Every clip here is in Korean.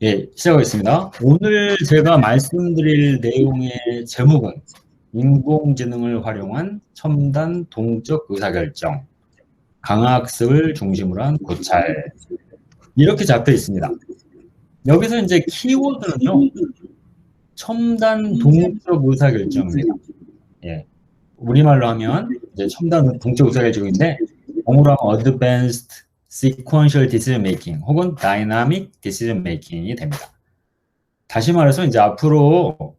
예, 시작하겠습니다. 오늘 제가 말씀드릴 내용의 제목은 인공지능을 활용한 첨단 동적 의사결정, 강화학습을 중심으로 한 고찰, 이렇게 잡혀 있습니다. 여기서 이제 키워드는요, 첨단 동적 의사결정입니다. 예, 우리말로 하면 이제 첨단 동적 의사결정인데, 영어로 하면 Advanced Sequential Decision Making 혹은 Dynamic Decision Making이 됩니다. 다시 말해서 이제 앞으로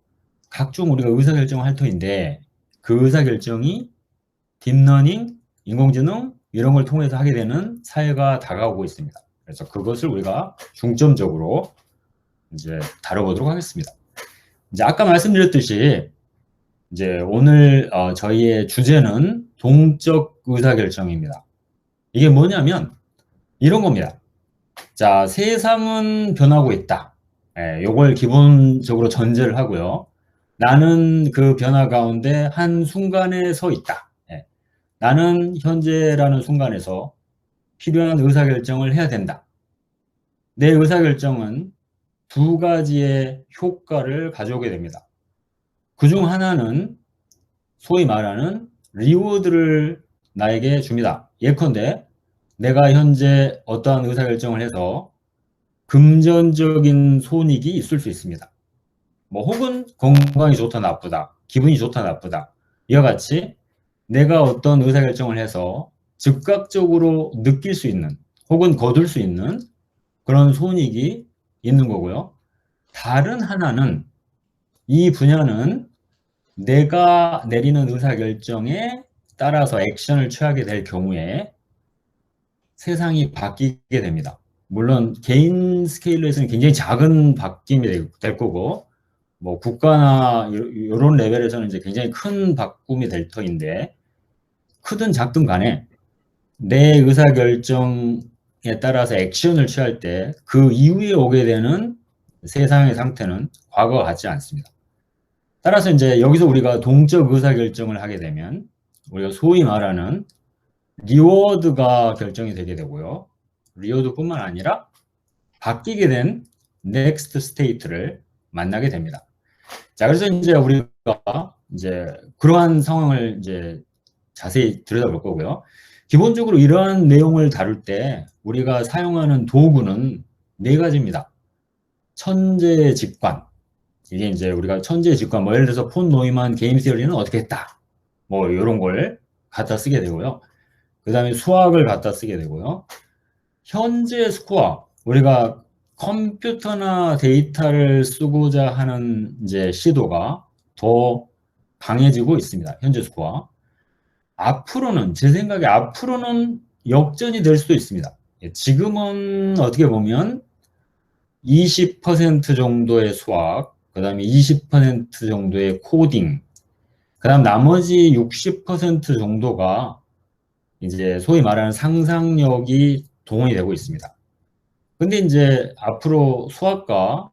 각종 우리가 의사결정을 할 터인데 그 의사결정이 딥러닝, 인공지능 이런 걸 통해서 하게 되는 사회가 다가오고 있습니다. 그래서 그것을 우리가 중점적으로 이제 다뤄보도록 하겠습니다. 이제 아까 말씀드렸듯이 이제 오늘 저희의 주제는 동적 의사결정입니다. 이게 뭐냐면 이런 겁니다. 자, 세상은 변하고 있다. 요걸 기본적으로 전제를 하고요. 나는 그 변화 가운데 한 순간에 서 있다. 나는 현재라는 순간에서 필요한 의사결정을 해야 된다. 내 의사결정은 두 가지의 효과를 가져오게 됩니다. 그중 하나는 소위 말하는 리워드를 나에게 줍니다. 예컨대 내가 현재 어떠한 의사결정을 해서 금전적인 손익이 있을 수 있습니다. 뭐 혹은 건강이 좋다 나쁘다, 기분이 좋다 나쁘다, 이와 같이 내가 어떤 의사결정을 해서 즉각적으로 느낄 수 있는 혹은 거둘 수 있는 그런 손익이 있는 거고요. 다른 하나는 이 분야는 내가 내리는 의사결정에 따라서 액션을 취하게 될 경우에 세상이 바뀌게 됩니다. 물론 개인 스케일로에서는 굉장히 작은 바뀜이 될 거고 뭐 국가나 이런 레벨에서는 이제 굉장히 큰 바꿈이 될 터인데 크든 작든 간에 내 의사결정에 따라서 액션을 취할 때 그 이후에 오게 되는 세상의 상태는 과거와 같지 않습니다. 따라서 이제 여기서 우리가 동적 의사결정을 하게 되면 우리가 소위 말하는 리워드가 결정이 되게 되고요. 리워드뿐만 아니라 바뀌게 된 넥스트 스테이트를 만나게 됩니다. 자, 그래서 이제 우리가 이제 그러한 상황을 이제 자세히 들여다볼 거고요. 기본적으로 이러한 내용을 다룰 때 우리가 사용하는 도구는 네 가지입니다. 천재 직관. 이게 이제 우리가 천재 직관, 뭐 예를 들어서 폰 노이만 게임 시어리는 어떻게 했다. 뭐 이런 걸 갖다 쓰게 되고요. 그 다음에 수학을 갖다 쓰게 되고요. 현재 스코어, 우리가 컴퓨터나 데이터를 쓰고자 하는 이제 시도가 더 강해지고 있습니다. 현재 스코어. 앞으로는, 제 생각에 앞으로는 역전이 될 수도 있습니다. 지금은 어떻게 보면 20% 정도의 수학, 그 다음에 20% 정도의 코딩, 그 다음 나머지 60% 정도가 이제 소위 말하는 상상력이 동원이 되고 있습니다. 근데 이제 앞으로 수학과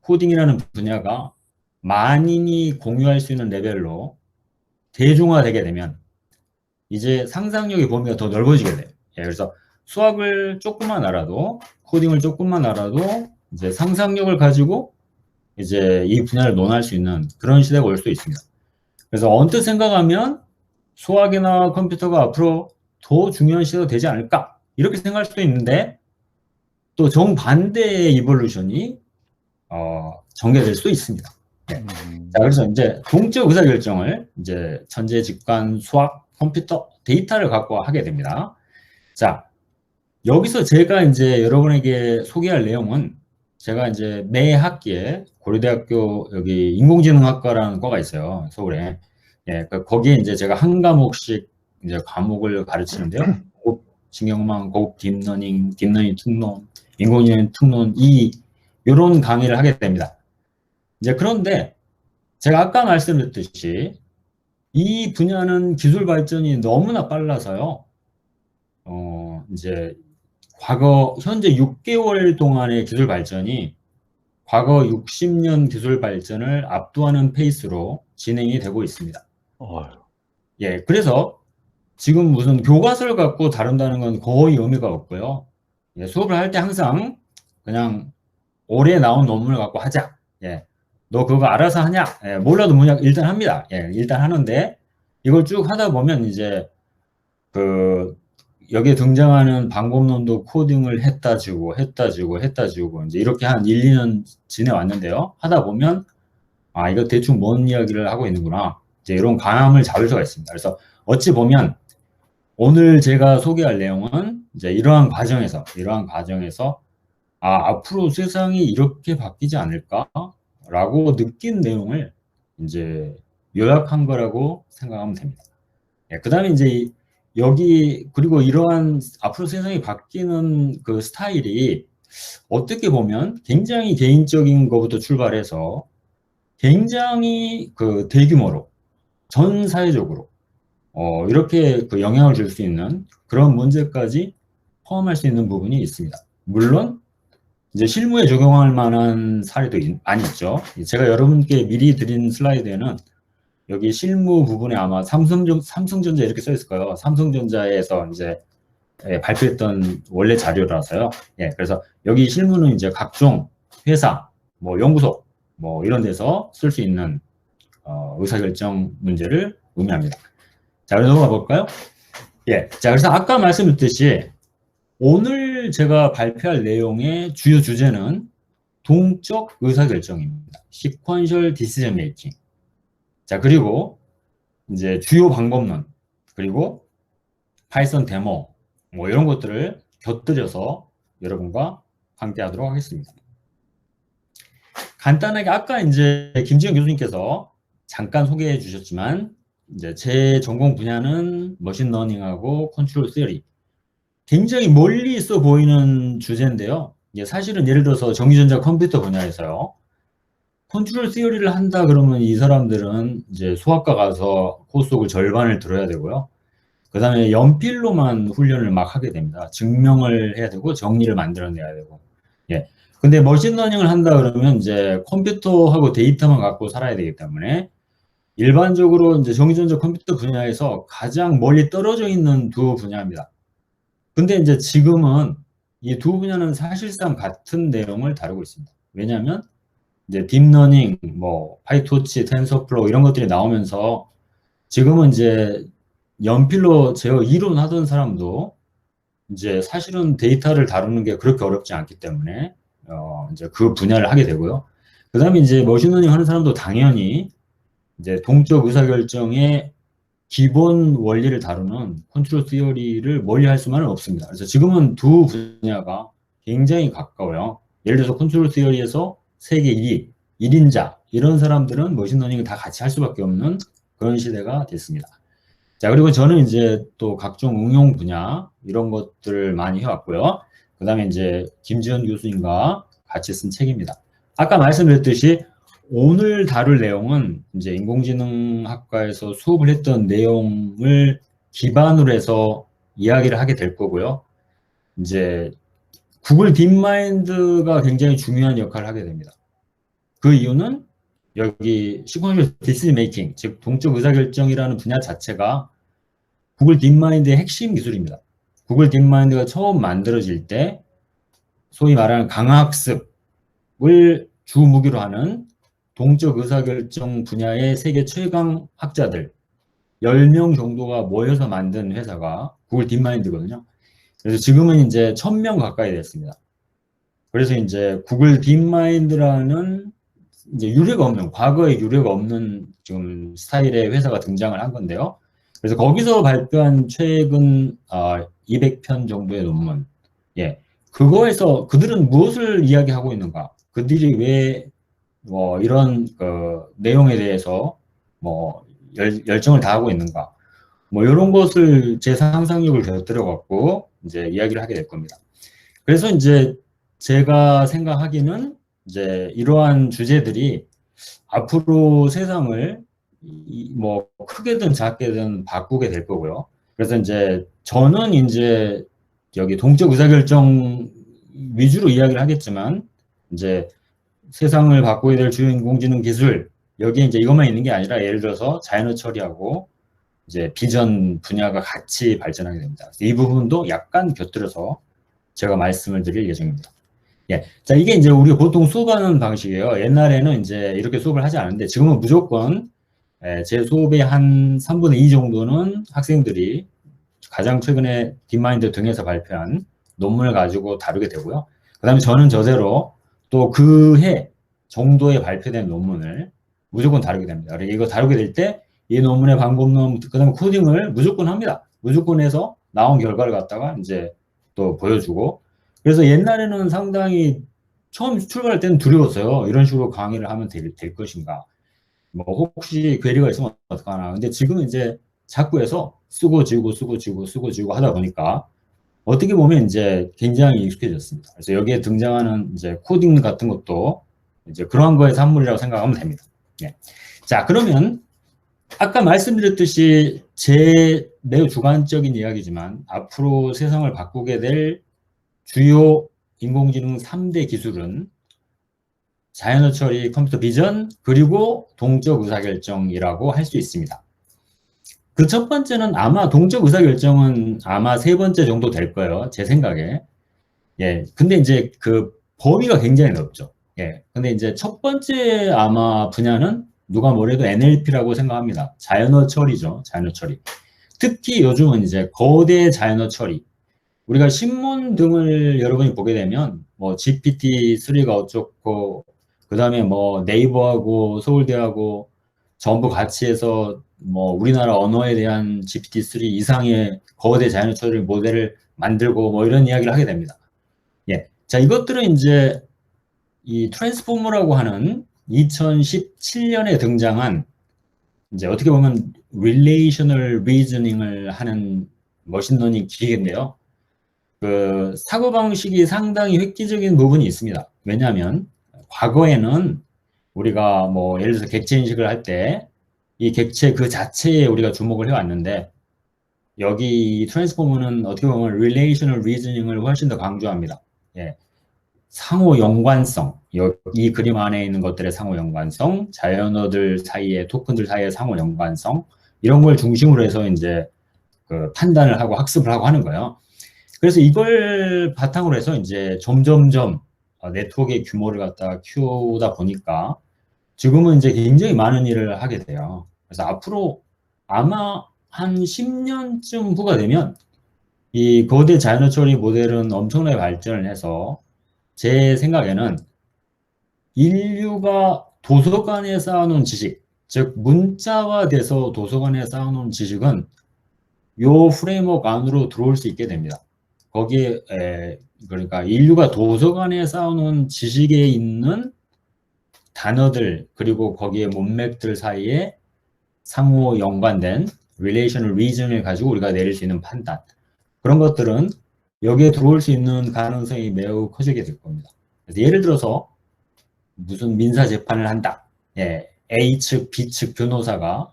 코딩이라는 분야가 만인이 공유할 수 있는 레벨로 대중화되게 되면 이제 상상력의 범위가 더 넓어지게 돼요. 그래서 수학을 조금만 알아도 코딩을 조금만 알아도 이제 상상력을 가지고 이제 이 분야를 논할 수 있는 그런 시대가 올 수 있습니다. 그래서 언뜻 생각하면 수학이나 컴퓨터가 앞으로 더 중요한 시대가 되지 않을까 이렇게 생각할 수도 있는데 또 정반대의 이볼루션이 전개될 수도 있습니다. 네. 자, 그래서 이제 동적 의사결정을 이제 천재 직관, 수학, 컴퓨터, 데이터를 갖고 하게 됩니다. 자, 여기서 제가 이제 여러분에게 소개할 내용은 제가 이제 매 학기에 고려대학교 여기 인공지능학과라는 과가 있어요. 서울에. 예, 거기에 이제 제가 한 과목씩 이제 과목을 가르치는데요. 고급 신경망, 고급 딥러닝, 딥러닝 특론, 인공지능 특론 이런 강의를 하게 됩니다. 이제 그런데 제가 아까 말씀드렸듯이 이 분야는 기술 발전이 너무나 빨라서요. 이제 현재 6개월 동안의 기술 발전이 과거 60년 기술 발전을 압도하는 페이스로 진행이 되고 있습니다. 예, 그래서 지금 무슨 교과서를 갖고 다룬다는 건 거의 의미가 없고요. 예, 수업을 할 때 항상 그냥 올해 나온 논문을 갖고 하자. 예. 너 그거 알아서 하냐? 예. 몰라도 뭐냐? 일단 합니다. 예. 일단 하는데 이걸 쭉 하다 보면 이제 그 여기에 등장하는 방법론도 코딩을 했다 주고 이제 이렇게 한 1, 2년 지내왔는데요. 하다 보면 아, 이거 대충 뭔 이야기를 하고 있는구나. 이제 이런 감을 잡을 수가 있습니다. 그래서 어찌 보면 오늘 제가 소개할 내용은 이제 이러한 과정에서 아, 앞으로 세상이 이렇게 바뀌지 않을까라고 느낀 내용을 이제 요약한 거라고 생각하면 됩니다. 예, 그다음에 이제 여기 그리고 이러한 앞으로 세상이 바뀌는 그 스타일이 어떻게 보면 굉장히 개인적인 것부터 출발해서 굉장히 그 대규모로 전 사회적으로 이렇게 그 영향을 줄 수 있는 그런 문제까지 포함할 수 있는 부분이 있습니다. 물론 이제 실무에 적용할 만한 사례도 많이 있죠. 제가 여러분께 미리 드린 슬라이드에는 여기 실무 부분에 아마 삼성전자 이렇게 써 있을 거예요. 삼성전자에서 이제 발표했던 원래 자료라서요. 예, 그래서 여기 실무는 이제 각종 회사, 뭐 연구소, 뭐 이런 데서 쓸 수 있는 의사결정 문제를 의미합니다. 자, 그래서 넘어가 볼까요? 예, 자, 그래서 아까 말씀드렸듯이 오늘 제가 발표할 내용의 주요 주제는 동적 의사결정입니다. Sequential Decision Making. 자, 그리고 이제 주요 방법론, 그리고 파이썬 데모, 뭐 이런 것들을 곁들여서 여러분과 함께 하도록 하겠습니다. 간단하게 아까 이제 김지영 교수님께서 잠깐 소개해 주셨지만 이제 제 전공 분야는 머신러닝하고 컨트롤 시어리. 굉장히 멀리 있어 보이는 주제인데요. 이게 사실은 예를 들어서 전기전자 컴퓨터 분야에서요. 컨트롤 시어리를 한다 그러면 이 사람들은 이제 수학과 가서 코스속을 절반을 들어야 되고요. 그 다음에 연필로만 훈련을 막 하게 됩니다. 증명을 해야 되고 정리를 만들어내야 되고. 예. 근데 머신러닝을 한다 그러면 이제 컴퓨터하고 데이터만 갖고 살아야 되기 때문에 일반적으로 이제 전기전자 컴퓨터 분야에서 가장 멀리 떨어져 있는 두 분야입니다. 근데 이제 지금은 이 두 분야는 사실상 같은 내용을 다루고 있습니다. 왜냐하면 이제 딥러닝, 뭐 파이토치, 텐서플로우 이런 것들이 나오면서 지금은 이제 연필로 제어 이론하던 사람도 이제 사실은 데이터를 다루는 게 그렇게 어렵지 않기 때문에 이제 그 분야를 하게 되고요. 그 다음에 이제 머신러닝 하는 사람도 당연히 이제 동적 의사결정의 기본 원리를 다루는 컨트롤 시어리를 멀리 할 수만은 없습니다. 그래서 지금은 두 분야가 굉장히 가까워요. 예를 들어서 컨트롤 시어리에서 세계 1위, 1인자 이런 사람들은 머신러닝을 다 같이 할 수밖에 없는 그런 시대가 됐습니다. 자, 그리고 저는 이제 또 각종 응용 분야 이런 것들을 많이 해왔고요. 그 다음에 이제 김지현 교수님과 같이 쓴 책입니다. 아까 말씀드렸듯이 오늘 다룰 내용은 이제 인공지능학과에서 수업을 했던 내용을 기반으로 해서 이야기를 하게 될 거고요. 이제 구글 딥마인드가 굉장히 중요한 역할을 하게 됩니다. 그 이유는 여기 시퀀셜 디시전 메이킹, 즉 동적 의사결정이라는 분야 자체가 구글 딥마인드의 핵심 기술입니다. 구글 딥마인드가 처음 만들어질 때 소위 말하는 강화학습을 주 무기로 하는 동적 의사결정 분야의 세계 최강 학자들 10명 정도가 모여서 만든 회사가 구글 딥마인드거든요. 그래서 지금은 이제 1000명 가까이 됐습니다. 그래서 이제 구글 딥마인드라는 이제 과거에 유례가 없는 지금 스타일의 회사가 등장을 한 건데요. 그래서 거기서 발표한 최근 200편 정도의 논문, 예, 그거에서 그들은 무엇을 이야기하고 있는가? 그들이 왜 이런 그 내용에 대해서 뭐 열정을 다하고 있는가? 뭐 이런 것을 제 상상력을 곁들여 갖고 이제 이야기를 하게 될 겁니다. 그래서 이제 제가 생각하기는 이제 이러한 주제들이 앞으로 세상을 뭐 크게든 작게든 바꾸게 될 거고요. 그래서 이제 저는 이제 여기 동적 의사결정 위주로 이야기를 하겠지만 이제 세상을 바꾸게 될 주요 인공지능 기술 여기에 이제 이것만 있는 게 아니라 예를 들어서 자연어 처리하고 이제 비전 분야가 같이 발전하게 됩니다. 이 부분도 약간 곁들여서 제가 말씀을 드릴 예정입니다. 예. 자, 이게 이제 우리가 보통 수업하는 방식이에요. 옛날에는 이제 이렇게 수업을 하지 않았는데 지금은 무조건 제 수업의 한 3분의 2 정도는 학생들이 가장 최근에 딥마인드 등에서 발표한 논문을 가지고 다루게 되고요. 그 다음에 저는 저대로 또 그 해 정도에 발표된 논문을 무조건 다루게 됩니다. 그리고 이거 다루게 될 때 이 논문의 방법론, 그 다음에 코딩을 무조건 합니다. 무조건 해서 나온 결과를 갖다가 이제 또 보여주고. 그래서 옛날에는 상당히 처음 출발할 때는 두려웠어요. 이런 식으로 강의를 하면 될 것인가. 뭐 혹시 괴리가 있으면 어떡하나. 근데 지금 이제 자꾸 해서 쓰고 지우고 쓰고 지우고 쓰고 지우고 하다 보니까 어떻게 보면 이제 굉장히 익숙해졌습니다. 그래서 여기에 등장하는 이제 코딩 같은 것도 이제 그러한 거의 산물이라고 생각하면 됩니다. 예. 자, 그러면 아까 말씀드렸듯이 제 매우 주관적인 이야기지만 앞으로 세상을 바꾸게 될 주요 인공지능 3대 기술은 자연어 처리, 컴퓨터 비전, 그리고 동적 의사결정이라고 할 수 있습니다. 그 첫 번째는 아마 동적 의사결정은 아마 세 번째 정도 될 거예요. 제 생각에. 예. 근데 이제 그 범위가 굉장히 넓죠. 예. 근데 이제 첫 번째 아마 분야는 누가 뭐래도 NLP라고 생각합니다. 자연어 처리죠. 자연어 처리. 특히 요즘은 이제 거대 자연어 처리. 우리가 신문 등을 여러분이 보게 되면 뭐 GPT-3가 어쩌고 그 다음에 뭐 네이버하고 서울대하고 전부 같이 해서 뭐 우리나라 언어에 대한 GPT-3 이상의 거대 자연어 처리 모델을 만들고 뭐 이런 이야기를 하게 됩니다. 예. 자, 이것들은 이제 이 트랜스포머라고 하는 2017년에 등장한 이제 어떻게 보면 relational reasoning을 하는 머신러닝 기계인데요. 그 사고방식이 상당히 획기적인 부분이 있습니다. 왜냐하면 과거에는 우리가 뭐 예를 들어서 객체 인식을 할 때 이 객체 그 자체에 우리가 주목을 해왔는데 여기 트랜스포머는 어떻게 보면 relational reasoning을 훨씬 더 강조합니다. 예. 상호 연관성, 이 그림 안에 있는 것들의 상호 연관성, 자연어들 사이의 토큰들 사이의 상호 연관성 이런 걸 중심으로 해서 이제 그 판단을 하고 학습을 하고 하는 거예요. 그래서 이걸 바탕으로 해서 이제 점점점 네트워크의 규모를 갖다 키우다 보니까 지금은 이제 굉장히 많은 일을 하게 돼요. 그래서 앞으로 아마 한 10년쯤 후가 되면 이 거대 자연어 처리 모델은 엄청나게 발전을 해서 제 생각에는 인류가 도서관에 쌓아놓은 지식, 즉 문자화돼서 도서관에 쌓아놓은 지식은 요 프레임워크 안으로 들어올 수 있게 됩니다. 거기에 그러니까 인류가 도서관에 쌓아놓은 지식에 있는 단어들 그리고 거기에 문맥들 사이에 상호 연관된 relational reason을 가지고 우리가 내릴 수 있는 판단 그런 것들은 여기에 들어올 수 있는 가능성이 매우 커지게 될 겁니다. 그래서 예를 들어서 무슨 민사 재판을 한다. 예, A측, B측 변호사가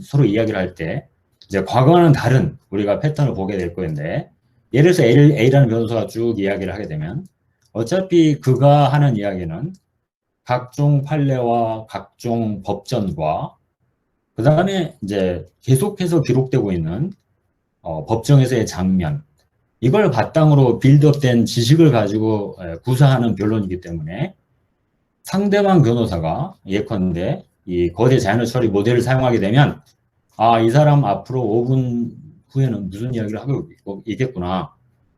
서로 이야기를 할 때 이제 과거와는 다른 우리가 패턴을 보게 될 건데 예를 들어서 A라는 변호사가 쭉 이야기를 하게 되면 어차피 그가 하는 이야기는 각종 판례와 각종 법전과 그 다음에 이제 계속해서 기록되고 있는 법정에서의 장면 이걸 바탕으로 빌드업된 지식을 가지고 구사하는 변론이기 때문에 상대방 변호사가 예컨대 이 거대 자연어 처리 모델을 사용하게 되면 아, 이 사람 앞으로 5분 후에는 무슨 이야기를 하고 있겠구나.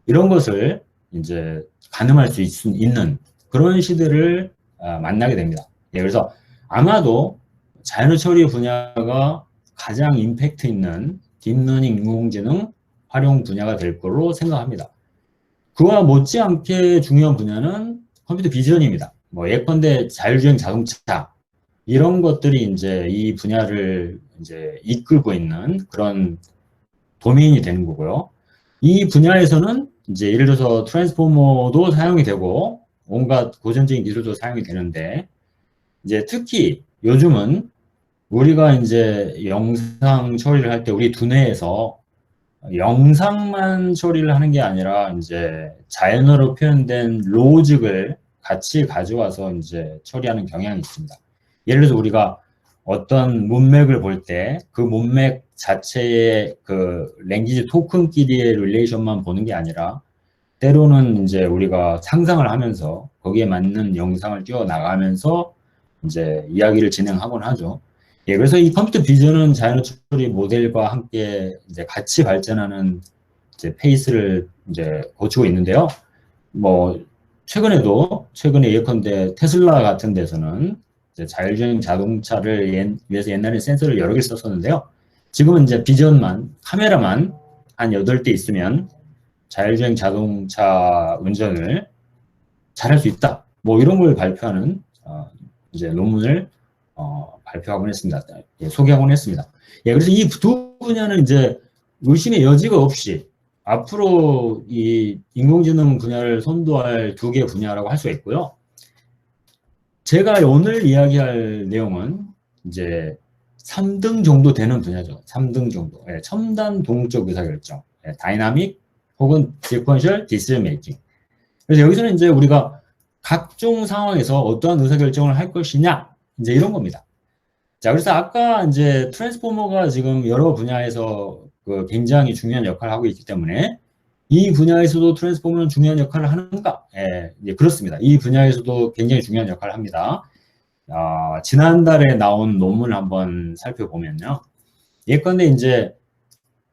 이런 것을 이제 가늠할 수 있는 그런 시대를 만나게 됩니다. 예, 그래서 아마도 자연어 처리 분야가 가장 임팩트 있는 딥러닝 인공지능 활용 분야가 될 거로 생각합니다. 그와 못지않게 중요한 분야는 컴퓨터 비전입니다. 뭐 예컨대 자율주행 자동차 이런 것들이 이제 이 분야를 이제 이끌고 있는 그런 도메인이 되는 거고요. 이 분야에서는 이제 예를 들어서 트랜스포머도 사용이 되고 온갖 고전적인 기술도 사용이 되는데 이제 특히 요즘은 우리가 이제 영상 처리를 할 때 우리 두뇌에서 영상만 처리를 하는 게 아니라 이제 자연어로 표현된 로직을 같이 가져와서 이제 처리하는 경향이 있습니다. 예를 들어서 우리가 어떤 문맥을 볼 때 그 문맥 자체의 그 랭귀지 토큰끼리의 릴레이션만 보는 게 아니라 때로는 이제 우리가 상상을 하면서 거기에 맞는 영상을 띄워 나가면서 이제 이야기를 진행하곤 하죠. 예, 그래서 이 컴퓨터 비전은 자연어 처리 모델과 함께 이제 같이 발전하는 이제 페이스를 이제 거치고 있는데요. 뭐 최근에 예컨대 테슬라 같은 데서는 이제 자율주행 자동차를 위해서 옛날에 센서를 여러 개 썼었는데요. 지금은 이제 비전만 카메라만 한 8대 있으면 자율주행 자동차 운전을 잘할 수 있다. 뭐 이런 걸 발표하는 이제 논문을 발표하곤 했습니다. 예, 소개하곤 했습니다. 예, 그래서 이 두 분야는 이제 의심의 여지가 없이 앞으로 이 인공지능 분야를 선도할 두 개 분야라고 할 수가 있고요. 제가 오늘 이야기할 내용은 이제 3등 정도 되는 분야죠. 3등 정도. 예, 첨단 동적 의사결정, 예, 다이나믹 혹은 sequential decision making. 그래서 여기서는 이제 우리가 각종 상황에서 어떠한 의사결정을 할 것이냐, 이제 이런 겁니다. 자, 그래서 아까 이제 트랜스포머가 지금 여러 분야에서 그 굉장히 중요한 역할을 하고 있기 때문에 이 분야에서도 트랜스포머는 중요한 역할을 하는가? 예, 그렇습니다. 이 분야에서도 굉장히 중요한 역할을 합니다. 지난달에 나온 논문을 한번 살펴보면요. 예컨대 이제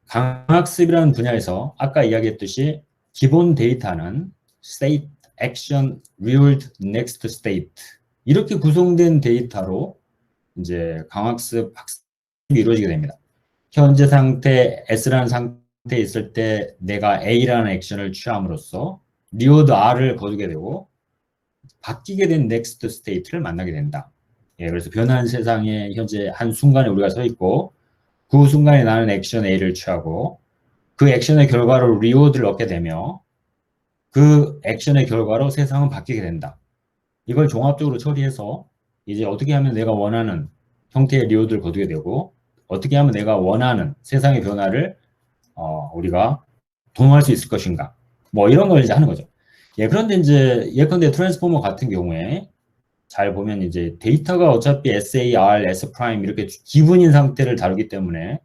강학습이라는 분야에서 아까 이야기했듯이 기본 데이터는 state, action, reward, next state 이렇게 구성된 데이터로 이제 강학습 학습이 이루어지게 됩니다. 현재 상태 S라는 상태에 있을 때 내가 A라는 액션을 취함으로써 리워드 R을 거두게 되고 바뀌게 된 next state를 만나게 된다. 예, 그래서 변한 세상에 현재 한 순간에 우리가 서 있고 그 순간에 나는 액션 A를 취하고 그 액션의 결과로 리워드를 얻게 되며 그 액션의 결과로 세상은 바뀌게 된다. 이걸 종합적으로 처리해서 이제 어떻게 하면 내가 원하는 형태의 리워드를 거두게 되고 어떻게 하면 내가 원하는 세상의 변화를 우리가 도모할 수 있을 것인가. 뭐 이런 걸 이제 하는 거죠. 예, 그런데 이제 예컨대 트랜스포머 같은 경우에 잘 보면 이제 데이터가 어차피 SAR, S 프라임 이렇게 기분인 상태를 다루기 때문에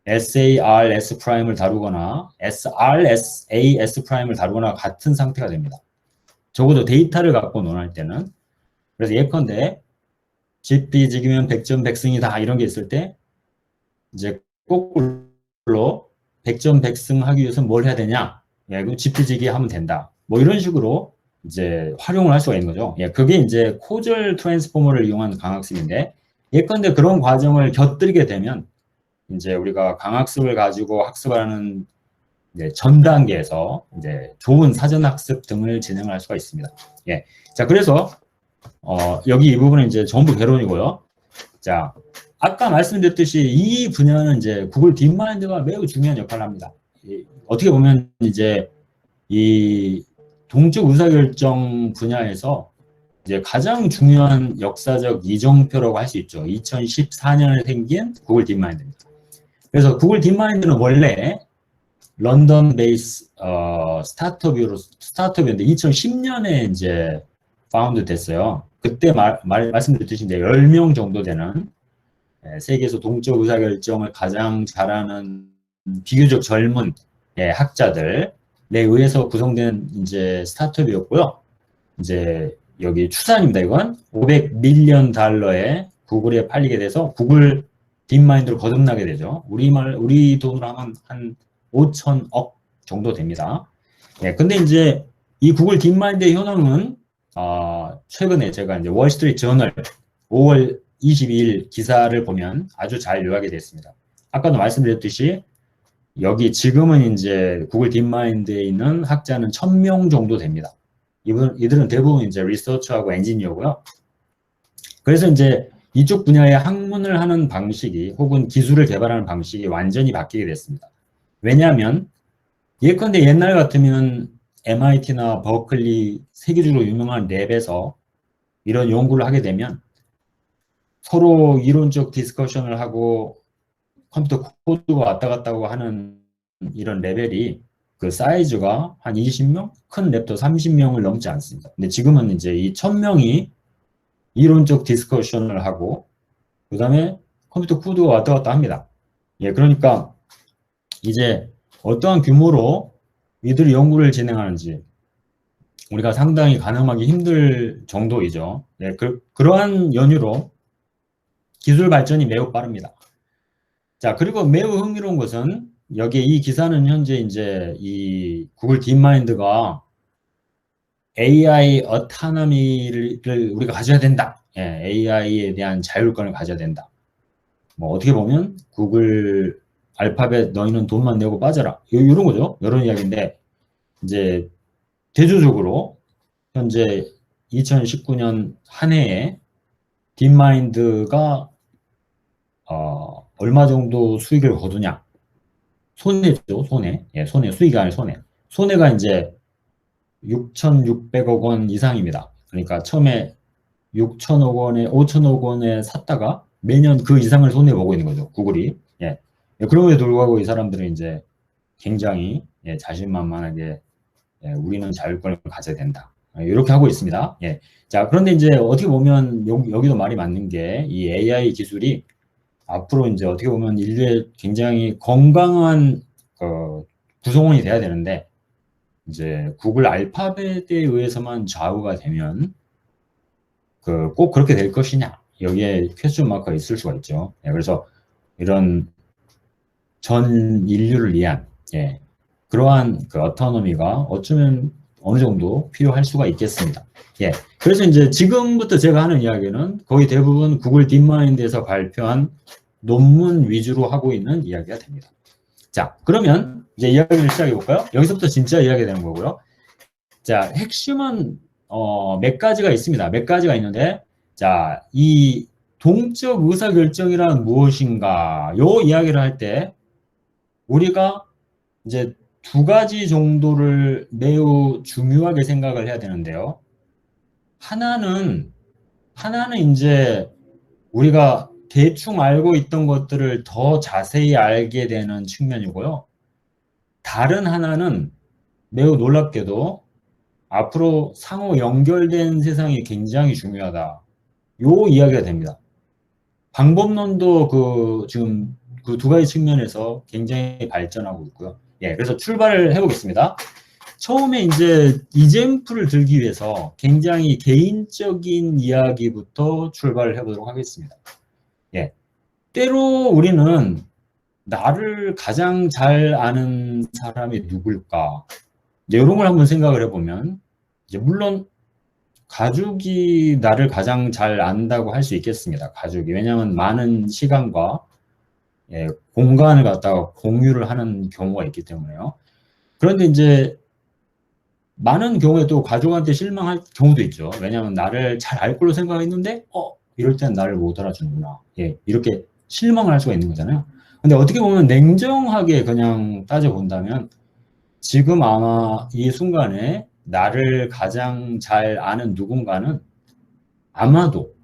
SAR, S 프라임을 다루거나 SR, SA, S 프라임을 다루거나 같은 상태가 됩니다. 적어도 데이터를 갖고 논할 때는. 그래서 예컨대 집비지기면 백전백승이다 이런 게 있을 때 이제 거꾸로 백전백승하기 위해서 뭘 해야 되냐? 예, 그럼 집비지기 하면 된다. 뭐 이런 식으로 이제 활용을 할 수가 있는 거죠. 예, 그게 이제 코절 트랜스포머를 이용한 강학습인데 예컨대 그런 과정을 곁들이게 되면 이제 우리가 강학습을 가지고 학습하는 이제 전 단계에서 이제 좋은 사전 학습 등을 진행할 수가 있습니다. 예, 자 그래서 여기 이 부분은 이제 전부 개론이고요. 자, 아까 말씀드렸듯이 이 분야는 이제 구글 딥마인드가 매우 중요한 역할을 합니다. 어떻게 보면 이제 이 동적 의사결정 분야에서 이제 가장 중요한 역사적 이정표라고 할 수 있죠. 2014년에 생긴 구글 딥마인드입니다. 그래서 구글 딥마인드는 원래 런던 베이스 스타트업이었는데 2010년에 이제 파운드 됐어요. 그때 말씀드렸듯이 이제 10명 정도 되는 세계에서 동적 의사결정을 가장 잘하는 비교적 젊은 학자들에 의해서 구성된 이제 스타트업이었고요. 이제 여기 추산입니다. 이건 500밀리언 달러에 구글에 팔리게 돼서 구글 딥마인드로 거듭나게 되죠. 우리 돈으로 하면 한 5천억 정도 됩니다. 예, 근데 이제 이 구글 딥마인드의 효능은 최근에 제가 이제 월스트리트 저널 5월 22일 기사를 보면 아주 잘 요약이 됐습니다. 아까도 말씀드렸듯이 여기 지금은 이제 구글 딥마인드에 있는 학자는 1000명 정도 됩니다. 이들은 대부분 이제 리서처하고 엔지니어고요. 그래서 이제 이쪽 분야의 학문을 하는 방식이 혹은 기술을 개발하는 방식이 완전히 바뀌게 됐습니다. 왜냐하면 예컨대 옛날 같으면 MIT나 버클리 세계적으로 유명한 랩에서 이런 연구를 하게 되면 서로 이론적 디스커션을 하고 컴퓨터 코드가 왔다 갔다 하고 하는 이런 레벨이 그 사이즈가 한 20명? 큰 랩도 30명을 넘지 않습니다. 근데 지금은 이제 이 1000명이 이론적 디스커션을 하고 그 다음에 컴퓨터 코드가 왔다 갔다 합니다. 예, 그러니까 이제 어떠한 규모로 이들이 연구를 진행하는지 우리가 상당히 가늠하기 힘들 정도이죠. 네, 그러한 연유로 기술 발전이 매우 빠릅니다. 자, 그리고 매우 흥미로운 것은 여기에 이 기사는 현재 이제 이 구글 딥마인드가 AI 어타너미를 우리가 가져야 된다. 예, AI에 대한 자율권을 가져야 된다. 뭐 어떻게 보면 구글 알파벳 너희는 돈만 내고 빠져라. 이런 거죠. 이런 이야기인데 이제 대조적으로 현재 2019년 한 해에 딥마인드가 얼마 정도 수익을 거두냐? 손해죠, 손해. 예, 손해. 수익이 아니라 손해. 손해가 이제 6,600억 원 이상입니다. 그러니까 처음에 6천억 원에 5천억 원에 샀다가 매년 그 이상을 손해보고 있는 거죠. 구글이. 예. 그럼에도 불구하고 이 사람들은 이제 굉장히 자신만만하게 우리는 자율권을 가져야 된다. 이렇게 하고 있습니다. 예. 자, 그런데 이제 어떻게 보면 여기도 말이 맞는 게 이 AI 기술이 앞으로 이제 어떻게 보면 인류의 굉장히 건강한 구성원이 돼야 되는데 이제 구글 알파벳에 의해서만 좌우가 되면 꼭 그렇게 될 것이냐 여기에 퀘스천 마크가 있을 수가 있죠. 예, 그래서 이런 전 인류를 위한 그러한 어토노미가 어쩌면 어느 정도 필요할 수가 있겠습니다. 예, 그래서 이제 지금부터 제가 하는 이야기는 거의 대부분 구글 딥마인드에서 발표한 논문 위주로 하고 있는 이야기가 됩니다. 자, 그러면 이제 이야기를 시작해 볼까요? 여기서부터 진짜 이야기가 되는 거고요. 자, 핵심은 몇 가지가 있습니다. 몇 가지가 있는데, 자, 이 동적 의사결정이란 무엇인가? 요 이야기를 할 때 우리가 이제 두 가지 정도를 매우 중요하게 생각을 해야 되는데요. 하나는 이제 우리가 대충 알고 있던 것들을 더 자세히 알게 되는 측면이고요. 다른 하나는 매우 놀랍게도 앞으로 상호 연결된 세상이 굉장히 중요하다. 요 이야기가 됩니다. 방법론도 지금 그 두 가지 측면에서 굉장히 발전하고 있고요. 예, 그래서 출발을 해보겠습니다. 처음에 이제 이젠플을 들기 위해서 굉장히 개인적인 이야기부터 출발을 해보도록 하겠습니다. 예, 때로 우리는 나를 가장 잘 아는 사람이 누굴까? 이런 걸 한번 생각을 해보면 이제 물론 가족이 나를 가장 잘 안다고 할 수 있겠습니다. 가족이. 왜냐하면 많은 시간과 공간을 갖다가 공유를 하는 경우가 있기 때문에요. 그런데 이제 많은 경우에 또 가족한테 실망할 경우도 있죠. 왜냐하면 나를 잘 알 걸로 생각했는데 이럴 땐 나를 못 알아주는구나. 예, 이렇게 실망을 할 수가 있는 거잖아요. 근데 어떻게 보면 냉정하게 그냥 따져본다면 지금 아마 이 순간에 나를 가장 잘 아는 누군가는 아마도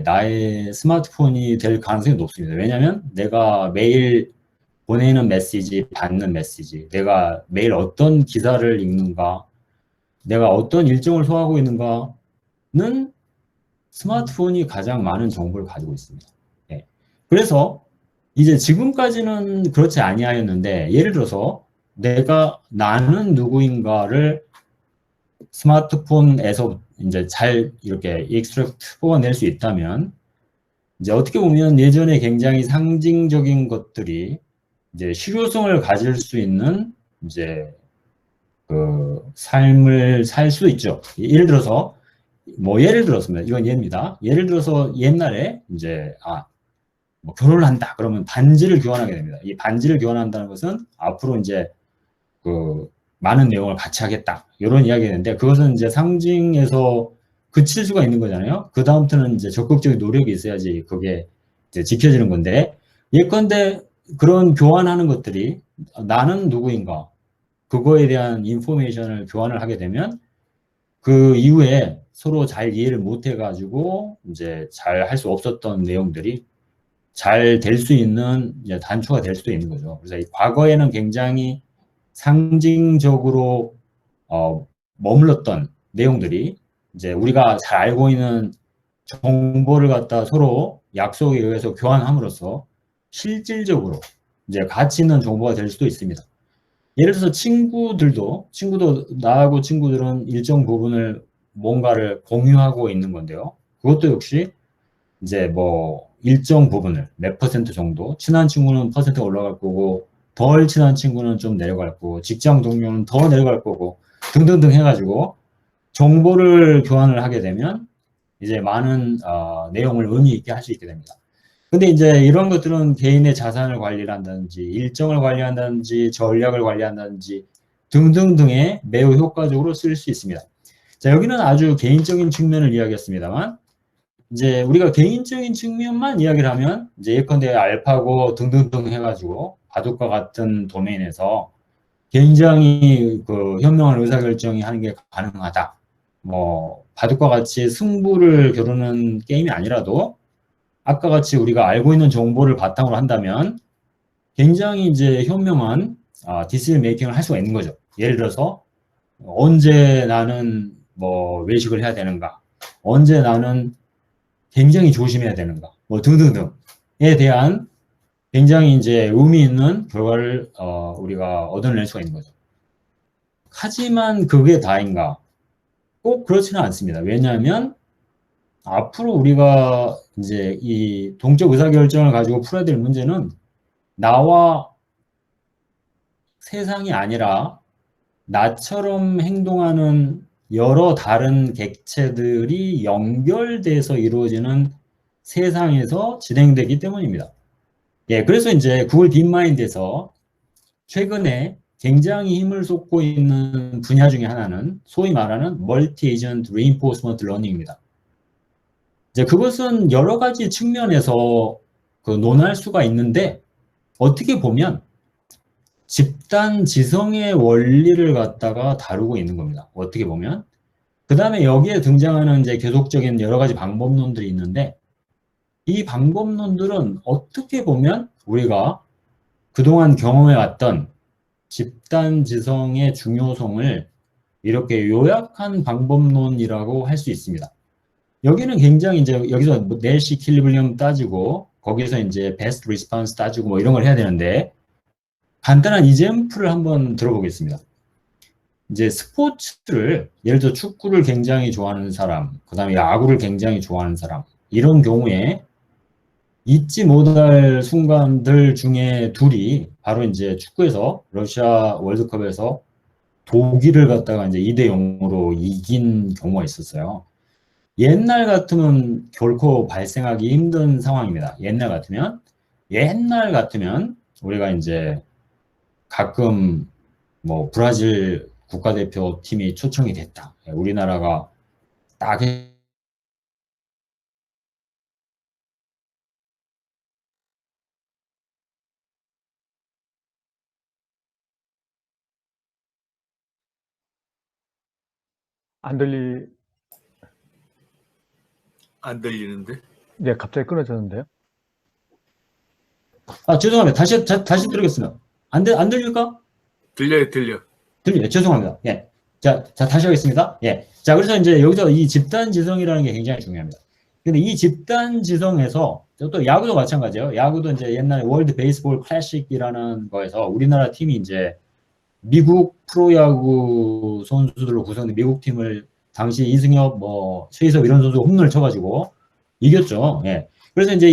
나의 스마트폰이 될 가능성이 높습니다. 왜냐하면 내가 매일 보내는 메시지, 받는 메시지, 내가 매일 어떤 기사를 읽는가, 내가 어떤 일정을 소화하고 있는가는 스마트폰이 가장 많은 정보를 가지고 있습니다. 예. 그래서 이제 지금까지는 그렇지 아니하였는데 예를 들어서 나는 누구인가를 스마트폰에서 이제 잘 이렇게 익스트랙트 뽑아낼 수 있다면 이제 어떻게 보면 예전에 굉장히 상징적인 것들이 이제 실효성을 가질 수 있는 이제 삶을 살 수 있죠. 예를 들어서 예를 들었습니다. 이건 예입니다. 예를 들어서 옛날에 이제 결혼을 한다. 그러면 반지를 교환하게 됩니다. 이 반지를 교환한다는 것은 앞으로 이제 많은 내용을 같이 하겠다. 이런 이야기였는데 그것은 이제 상징에서 그칠 수가 있는 거잖아요. 그 다음부터는 이제 적극적인 노력이 있어야지 그게 이제 지켜지는 건데 예컨대 그런 교환하는 것들이 나는 누구인가 그거에 대한 인포메이션을 교환을 하게 되면 그 이후에 서로 잘 이해를 못 해가지고 이제 잘 할 수 없었던 내용들이 잘 될 수 있는 이제 단초가 될 수도 있는 거죠. 그래서 과거에는 굉장히 상징적으로 머물렀던 내용들이 이제 우리가 잘 알고 있는 정보를 갖다 서로 약속에 의해서 교환함으로써 실질적으로 이제 가치 있는 정보가 될 수도 있습니다. 예를 들어서 친구도 나하고 친구들은 일정 부분을 뭔가를 공유하고 있는 건데요. 그것도 역시 이제 뭐 일정 부분을 몇 퍼센트 정도, 친한 친구는 퍼센트가 올라갈 거고 덜 친한 친구는 좀 내려갈 거고 직장 동료는 더 내려갈 거고 등등등 해가지고 정보를 교환을 하게 되면 이제 많은 내용을 의미 있게 할 수 있게 됩니다. 근데 이제 이런 것들은 개인의 자산을 관리를 한다든지 일정을 관리한다든지 전략을 관리한다든지 등등등에 매우 효과적으로 쓸 수 있습니다. 자, 여기는 아주 개인적인 측면을 이야기했습니다만 이제 우리가 개인적인 측면만 이야기를 하면 이제 예컨대 알파고 등등등 해가지고 바둑과 같은 도메인에서 굉장히 그 현명한 의사결정이 하는 게 가능하다. 뭐 바둑과 같이 승부를 겨루는 게임이 아니라도 아까 같이 우리가 알고 있는 정보를 바탕으로 한다면 굉장히 이제 현명한 디시전 메이킹을 할 수가 있는 거죠. 예를 들어서 언제 나는 뭐 외식을 해야 되는가, 언제 나는 굉장히 조심해야 되는가, 뭐 등등등에 대한 굉장히 이제 의미 있는 결과를 우리가 얻어낼 수가 있는 거죠. 하지만 그게 다인가? 꼭 그렇지는 않습니다. 왜냐하면 앞으로 우리가 이제 이 동적 의사결정을 가지고 풀어야 될 문제는 나와 세상이 아니라 나처럼 행동하는 여러 다른 객체들이 연결돼서 이루어지는 세상에서 진행되기 때문입니다. 예, 그래서 이제 구글 딥마인드에서 최근에 굉장히 힘을 쏟고 있는 분야 중에 하나는 소위 말하는 멀티 에이전트 리인포스먼트 러닝입니다. 이제 그것은 여러 가지 측면에서 그 논할 수가 있는데 어떻게 보면 집단 지성의 원리를 갖다가 다루고 있는 겁니다. 어떻게 보면. 그 다음에 여기에 등장하는 이제 계속적인 여러 가지 방법론들이 있는데 이 방법론들은 어떻게 보면 우리가 그동안 경험해왔던 집단 지성의 중요성을 이렇게 요약한 방법론이라고 할 수 있습니다. 여기는 굉장히 이제 여기서 뭐 넬시 킬리블리엄 따지고 거기서 이제 베스트 리스폰스 따지고 뭐 이런 걸 해야 되는데 간단한 이젠플을 한번 들어보겠습니다. 이제 스포츠를 예를 들어 축구를 굉장히 좋아하는 사람, 그 다음에 야구를 굉장히 좋아하는 사람 이런 경우에 잊지 못할 순간들 중에 둘이 바로 이제 축구에서 러시아 월드컵에서 독일을 갖다가 이제 2대 0으로 이긴 경우가 있었어요. 옛날 같으면 결코 발생하기 힘든 상황입니다. 옛날 같으면 우리가 이제 가끔 뭐 브라질 국가대표 팀이 초청이 됐다. 우리나라가 딱 안 들리, 안 들리는데? 예, 갑자기 끊어졌는데요? 죄송합니다. 다시 들으겠습니다. 안 들릴까? 들려요. 들려요. 죄송합니다. 예. 자, 다시 하겠습니다. 예. 자, 그래서 이제 여기서 이 집단 지성이라는 게 굉장히 중요합니다. 근데 이 집단 지성에서 또 야구도 마찬가지예요. 야구도 이제 옛날에 월드 베이스볼 클래식이라는 거에서 우리나라 팀이 이제 미국 프로야구 선수들로 구성된 미국 팀을 당시 이승엽, 뭐 최희섭 이런 선수가 홈런을 쳐가지고 이겼죠. 예. 그래서 이제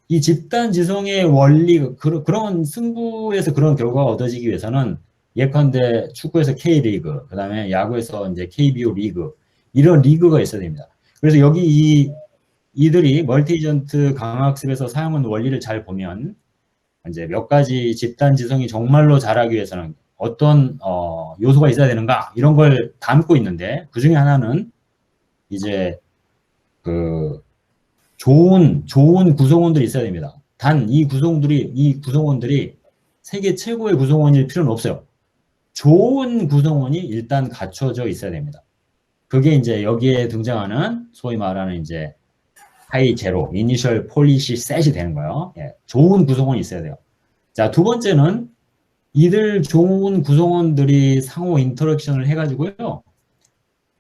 이 집단 지성의 원리 그런 승부에서 그런 결과가 얻어지기 위해서는 예컨대 축구에서 K리그, 그 다음에 야구에서 이제 KBO 리그 이런 리그가 있어야 됩니다. 그래서 여기 이들이 멀티 에이전트 강학습에서 사용한 원리를 잘 보면 이제 몇 가지 집단 지성이 정말로 잘하기 위해서는 어떤 요소가 있어야 되는가 이런 걸 담고 있는데 그 중에 하나는 이제 그 좋은 구성원들이 있어야 됩니다. 단 이 구성원들이 세계 최고의 구성원일 필요는 없어요. 좋은 구성원이 일단 갖춰져 있어야 됩니다. 그게 이제 여기에 등장하는 소위 말하는 이제 하이 제로, 이니셜 폴리시 셋이 되는 거예요. 예, 좋은 구성원이 있어야 돼요. 자, 두 번째는 이들 좋은 구성원들이 상호 인터랙션을 해가지고요.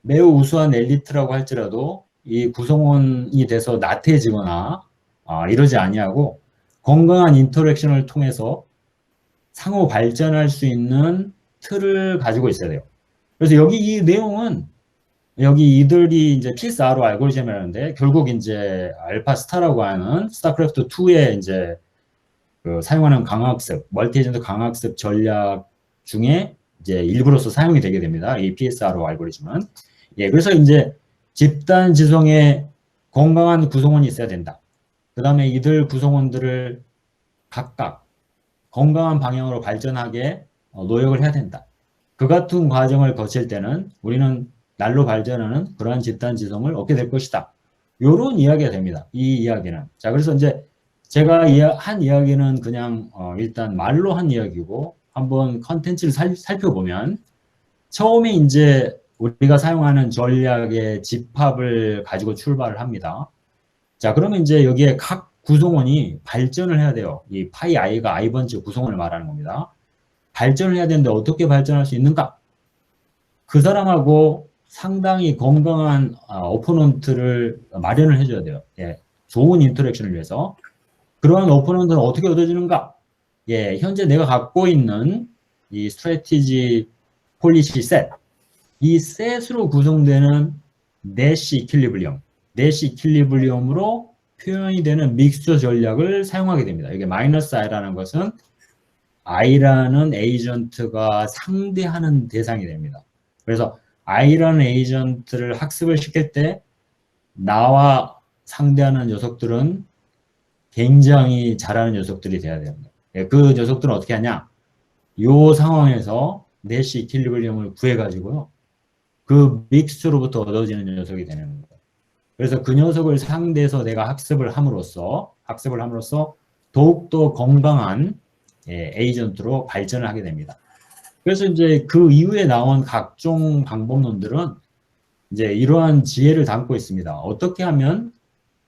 매우 우수한 엘리트라고 할지라도 이 구성원이 돼서 나태해지거나 이러지 아니하고 건강한 인터랙션을 통해서 상호 발전할 수 있는 틀을 가지고 있어야 돼요. 그래서 여기 이 내용은 여기 이들이 이제 PSRO 알고리즘이라는데 결국 이제 알파 스타라고 하는 스타크래프트 2의 이제 그 사용하는 강학습, 멀티 에이전트 강학습 전략 중에 이제 일부로서 사용이 되게 됩니다. 이 PSRO 알고리즘은. 예, 그래서 이제 집단 지성에 건강한 구성원이 있어야 된다. 그 다음에 이들 구성원들을 각각 건강한 방향으로 발전하게 노력을 해야 된다. 그 같은 과정을 거칠 때는 우리는 날로 발전하는 그러한 집단 지성을 얻게 될 것이다. 요런 이야기가 됩니다. 이 이야기는. 자, 그래서 이제 제가 한 이야기는 그냥 일단 말로 한 이야기고 한번 컨텐츠를 살펴보면 처음에 이제 우리가 사용하는 전략의 집합을 가지고 출발을 합니다. 자, 그러면 이제 여기에 각 구성원이 발전을 해야 돼요. 이 파이 i가 i번째 구성원을 말하는 겁니다. 발전을 해야 되는데 어떻게 발전할 수 있는가? 그 사람하고 상당히 건강한 오포넌트를 마련을 해줘야 돼요. 예, 좋은 인터랙션을 위해서. 그러한 오포넌트는 어떻게 얻어지는가? 예, 현재 내가 갖고 있는 이 스트래티지 폴리시 셋, 이 셋으로 구성되는 내시 이퀄리브리엄, 내시 이퀄리브리엄으로 표현이 되는 믹스처 전략을 사용하게 됩니다. 이게 마이너스 i라는 것은 i라는 에이전트가 상대하는 대상이 됩니다. 그래서 i라는 에이전트를 학습을 시킬 때 나와 상대하는 녀석들은 굉장히 잘하는 녀석들이 돼야 됩니다. 그 녀석들은 어떻게 하냐? 이 상황에서 내시 이퀄리브리엄을 구해가지고요. 그 믹스로부터 얻어지는 녀석이 되는 겁니다. 그래서 그 녀석을 상대해서 내가 학습을 함으로써 더욱더 건강한 에이전트로 발전을 하게 됩니다. 그래서 이제 그 이후에 나온 각종 방법론들은 이제 이러한 지혜를 담고 있습니다. 어떻게 하면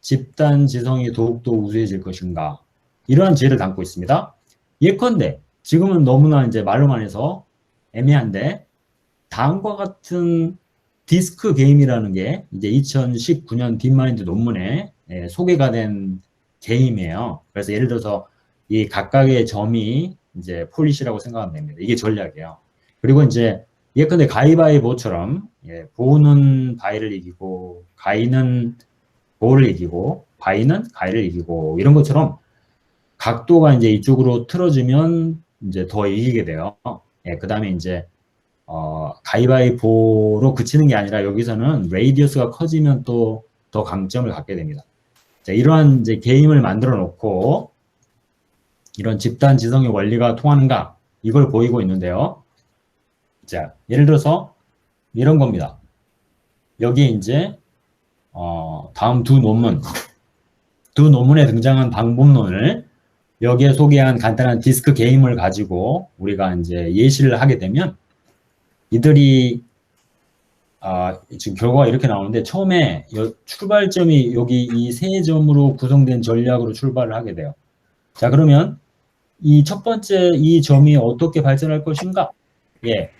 집단 지성이 더욱더 우수해질 것인가? 이러한 지혜를 담고 있습니다. 예컨대 지금은 너무나 이제 말로만 해서 애매한데 다음과 같은 디스크 게임이라는 게 이제 2019년 딥마인드 논문에 소개가 된 게임이에요. 그래서 예를 들어서 이 각각의 점이 이제 폴리시라고 생각하면 됩니다. 이게 전략이에요. 그리고 이제 예컨대 가위바위보처럼 보는 바위를 이기고 가위는 보를 이기고 바위는 가위를 이기고 이런 것처럼 각도가 이제 이쪽으로 틀어지면 이제 더 이기게 돼요. 그 다음에 이제 가위바위보로 그치는 게 아니라 여기서는 레이디어스가 커지면 또 더 강점을 갖게 됩니다. 자, 이러한 이제 게임을 만들어 놓고 이런 집단 지성의 원리가 통하는가 이걸 보이고 있는데요. 자, 예를 들어서 이런 겁니다. 여기 이제 다음 두 논문에 등장한 방법론을 여기에 소개한 간단한 디스크 게임을 가지고 우리가 이제 예시를 하게 되면 이들이 지금 결과가 이렇게 나오는데 처음에 출발점이 여기 이 세 점으로 구성된 전략으로 출발을 하게 돼요. 자, 그러면 이 첫 번째 이 점이 어떻게 발전할 것인가? 예,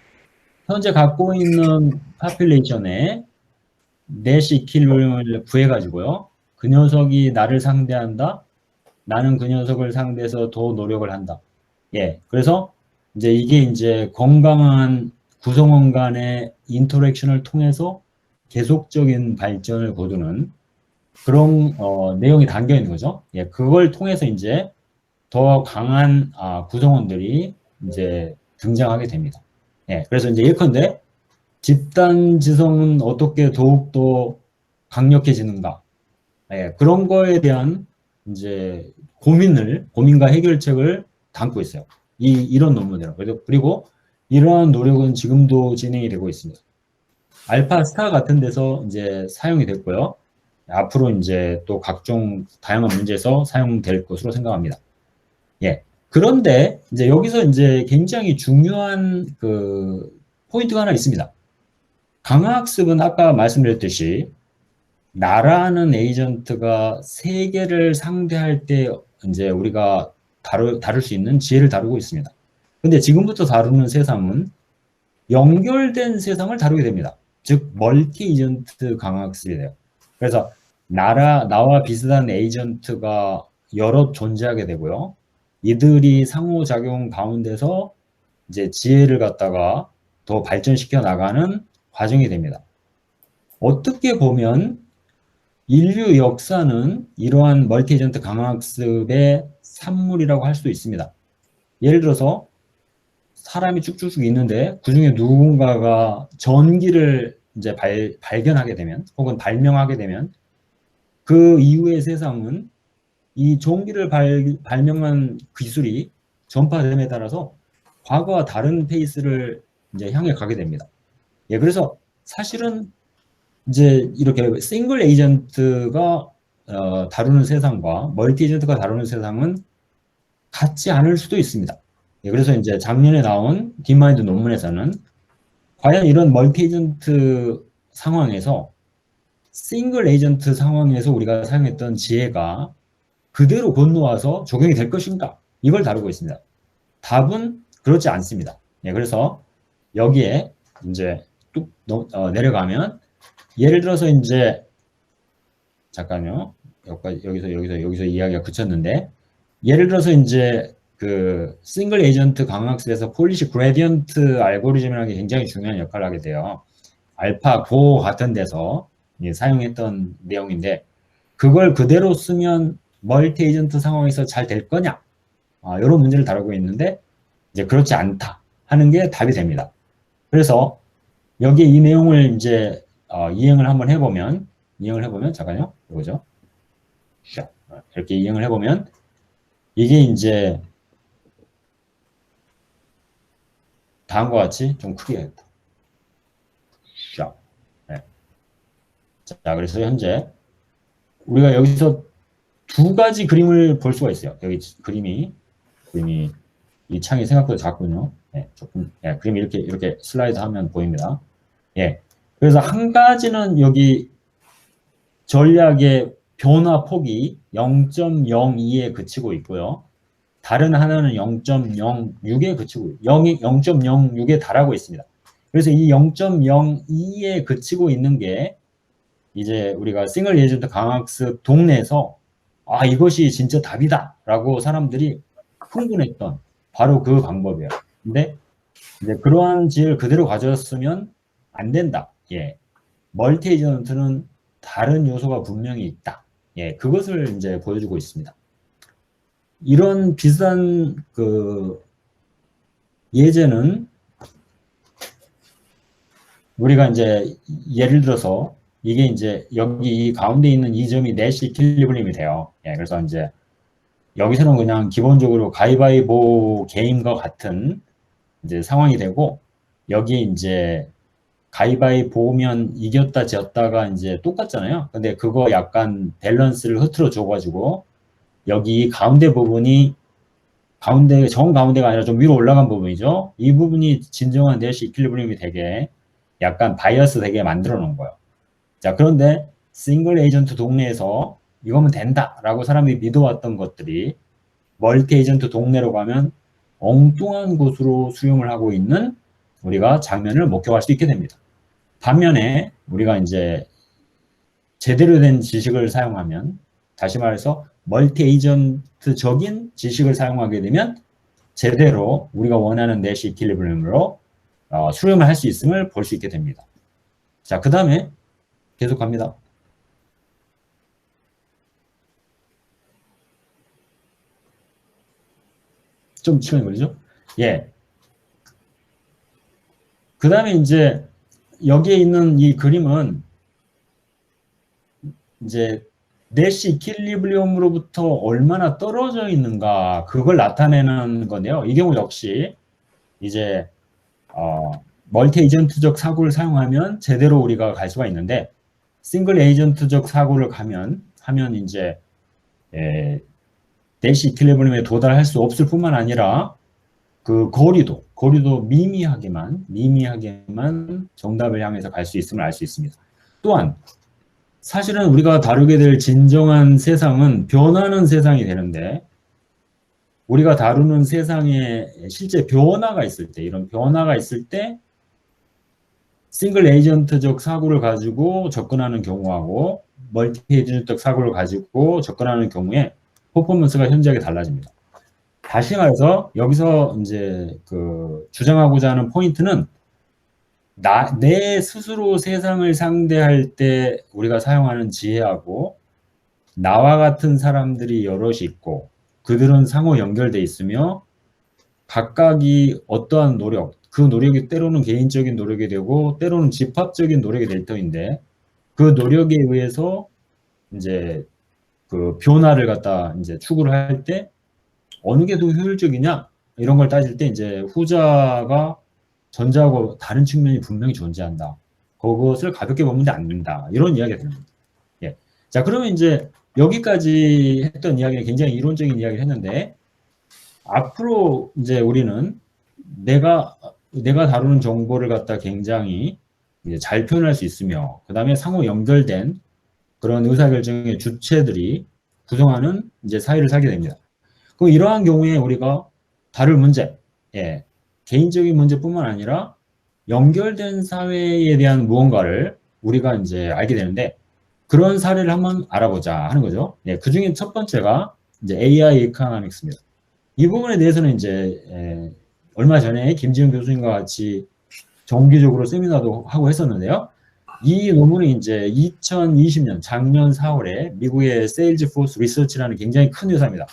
현재 갖고 있는 파퓰레이션에 내시 이퀄리브리엄을 구해가지고요. 그 녀석이 나를 상대한다. 나는 그 녀석을 상대해서 더 노력을 한다. 예, 그래서 이제 이게 이제 건강한 구성원 간의 인터랙션을 통해서 계속적인 발전을 거두는 그런 내용이 담겨 있는 거죠. 예, 그걸 통해서 이제 더 강한 구성원들이 이제 등장하게 됩니다. 예, 그래서 이제 예컨대 집단 지성은 어떻게 더욱더 강력해지는가? 예, 그런 거에 대한 이제 고민과 해결책을 담고 있어요. 이런 논문이에요. 그리고 이러한 노력은 지금도 진행이 되고 있습니다. 알파 스타 같은 데서 이제 사용이 됐고요. 앞으로 이제 또 각종 다양한 문제에서 사용될 것으로 생각합니다. 예. 그런데 이제 여기서 이제 굉장히 중요한 그 포인트가 하나 있습니다. 강화학습은 아까 말씀드렸듯이 나라는 에이전트가 세 개를 상대할 때 이제 우리가 다룰 수 있는 지혜를 다루고 있습니다. 근데 지금부터 다루는 세상은 연결된 세상을 다루게 됩니다. 즉 멀티 에이전트 강화학습이 돼요. 그래서 나와 비슷한 에이전트가 여러 존재하게 되고요. 이들이 상호작용 가운데서 이제 지혜를 갖다가 더 발전시켜 나가는 과정이 됩니다. 어떻게 보면 인류 역사는 이러한 멀티 에이전트 강화학습의 산물이라고 할 수도 있습니다. 예를 들어서 사람이 쭉쭉쭉 있는데 그 중에 누군가가 전기를 이제 발견하게 되면 혹은 발명하게 되면 그 이후의 세상은 이 전기를 발명한 기술이 전파됨에 따라서 과거와 다른 페이스를 이제 향해 가게 됩니다. 예, 그래서 사실은 이제 이렇게 싱글 에이전트가 다루는 세상과 멀티 에이전트가 다루는 세상은 같지 않을 수도 있습니다. 예, 그래서 이제 작년에 나온 딥마인드 논문에서는 과연 이런 멀티 에이전트 상황에서 싱글 에이전트 상황에서 우리가 사용했던 지혜가 그대로 건너와서 적용이 될 것인가? 이걸 다루고 있습니다. 답은 그렇지 않습니다. 예, 그래서 여기에 이제 뚝 내려가면 예를 들어서 이제 잠깐요. 여기서 이야기가 그쳤는데 예를 들어서 이제 그 싱글 에이전트 강학습에서 폴리시 그레디언트 알고리즘이라는 게 굉장히 중요한 역할을 하게 돼요. 알파고 같은 데서 사용했던 내용인데 그걸 그대로 쓰면 멀티 에이전트 상황에서 잘 될 거냐? 이런 문제를 다루고 있는데 이제 그렇지 않다 하는 게 답이 됩니다. 그래서 여기에 이 내용을 이제 이행을 한번 해보면 잠깐요. 이거죠. 이렇게 이행을 해보면 이게 이제 다음과 같이 좀 크게 해야겠다. 네. 자, 그래서 현재 우리가 여기서 두 가지 그림을 볼 수가 있어요. 여기 그림이 이 창이 생각보다 작군요. 네, 조금 그림이 이렇게 슬라이드 하면 보입니다. 예. 그래서 한 가지는 여기 전략의 변화 폭이 0.02에 그치고 있고요. 다른 하나는 0.06에 그치고 0.06에 달하고 있습니다. 그래서 이 0.02에 그치고 있는 게 이제 우리가 싱글 에이전트 강학습 동네에서 이것이 진짜 답이다 라고 사람들이 흥분했던 바로 그 방법이에요. 근데 이제 그러한 지혜를 그대로 가졌으면 안 된다. 예. 멀티 에이전트는 다른 요소가 분명히 있다. 예. 그것을 이제 보여주고 있습니다. 이런 비슷한 그 예제는 우리가 이제 예를 들어서 이게 이제 여기 이 가운데 있는 이 점이 내시 이퀄리브리엄이 돼요. 예, 그래서 이제 여기서는 그냥 기본적으로 가위바위보 게임과 같은 이제 상황이 되고 여기 이제 가위바위보면 이겼다 졌다가 이제 똑같잖아요. 근데 그거 약간 밸런스를 흐트러 줘가지고 여기 가운데 부분이 정 가운데가 아니라 좀 위로 올라간 부분이죠. 이 부분이 진정한 내시 이퀄리브리엄이 되게 약간 바이어스 되게 만들어 놓은 거예요. 자, 그런데 싱글 에이전트 동네에서 이거면 된다라고 사람이 믿어왔던 것들이 멀티 에이전트 동네로 가면 엉뚱한 곳으로 수용을 하고 있는 우리가 장면을 목격할 수 있게 됩니다. 반면에 우리가 이제 제대로 된 지식을 사용하면 다시 말해서 멀티 에이전트적인 지식을 사용하게 되면 제대로 우리가 원하는 내시 이퀄리브리엄으로 수렴을 할 수 있음을 볼 수 있게 됩니다. 자, 그 다음에 계속 갑니다. 좀 시간이 걸리죠? 예. 그 다음에 이제 여기에 있는 이 그림은 이제 내시 이퀄리브리엄으로부터 얼마나 떨어져 있는가 그걸 나타내는 건데요. 이 경우 역시 이제 멀티 에이전트적 사고를 사용하면 제대로 우리가 갈 수가 있는데 싱글 에이전트적 사고를 하면 이제 내시 이퀄리브리엄에 도달할 수 없을 뿐만 아니라 그 거리도 미미하게만 정답을 향해서 갈 수 있음을 알 수 있습니다. 또한 사실은 우리가 다루게 될 진정한 세상은 변하는 세상이 되는데 우리가 다루는 세상에 실제 변화가 있을 때 이런 변화가 있을 때 싱글 에이전트적 사고를 가지고 접근하는 경우하고 멀티 에이전트적 사고를 가지고 접근하는 경우에 퍼포먼스가 현저하게 달라집니다. 다시 말해서 여기서 이제 그 주장하고자 하는 포인트는 내 스스로 세상을 상대할 때 우리가 사용하는 지혜하고 나와 같은 사람들이 여럿이 있고 그들은 상호 연결돼 있으며 각각이 어떠한 노력, 그 노력이 때로는 개인적인 노력이 되고 때로는 집합적인 노력이 될 터인데 그 노력에 의해서 이제 그 변화를 갖다 이제 추구를 할 때 어느 게 더 효율적이냐 이런 걸 따질 때 이제 후자가 전자하고 다른 측면이 분명히 존재한다. 그것을 가볍게 보면 안 된다. 이런 이야기가 됩니다. 예. 자, 그러면 이제 여기까지 했던 이야기는 굉장히 이론적인 이야기를 했는데 앞으로 이제 우리는 내가 다루는 정보를 갖다 굉장히 이제 잘 표현할 수 있으며 그 다음에 상호 연결된 그런 의사결정의 주체들이 구성하는 이제 사회를 살게 됩니다. 그럼 이러한 경우에 우리가 다룰 문제, 예, 개인적인 문제뿐만 아니라 연결된 사회에 대한 무언가를 우리가 이제 알게 되는데 그런 사례를 한번 알아보자 하는 거죠. 예, 그 중에 첫 번째가 이제 AI 이코노믹스입니다. 이 부분에 대해서는 이제 얼마 전에 김지훈 교수님과 같이 정기적으로 세미나도 하고 했었는데요. 이 논문은 이제 2020년 작년 4월에 미국의 세일즈포스 리서치라는 굉장히 큰 회사입니다.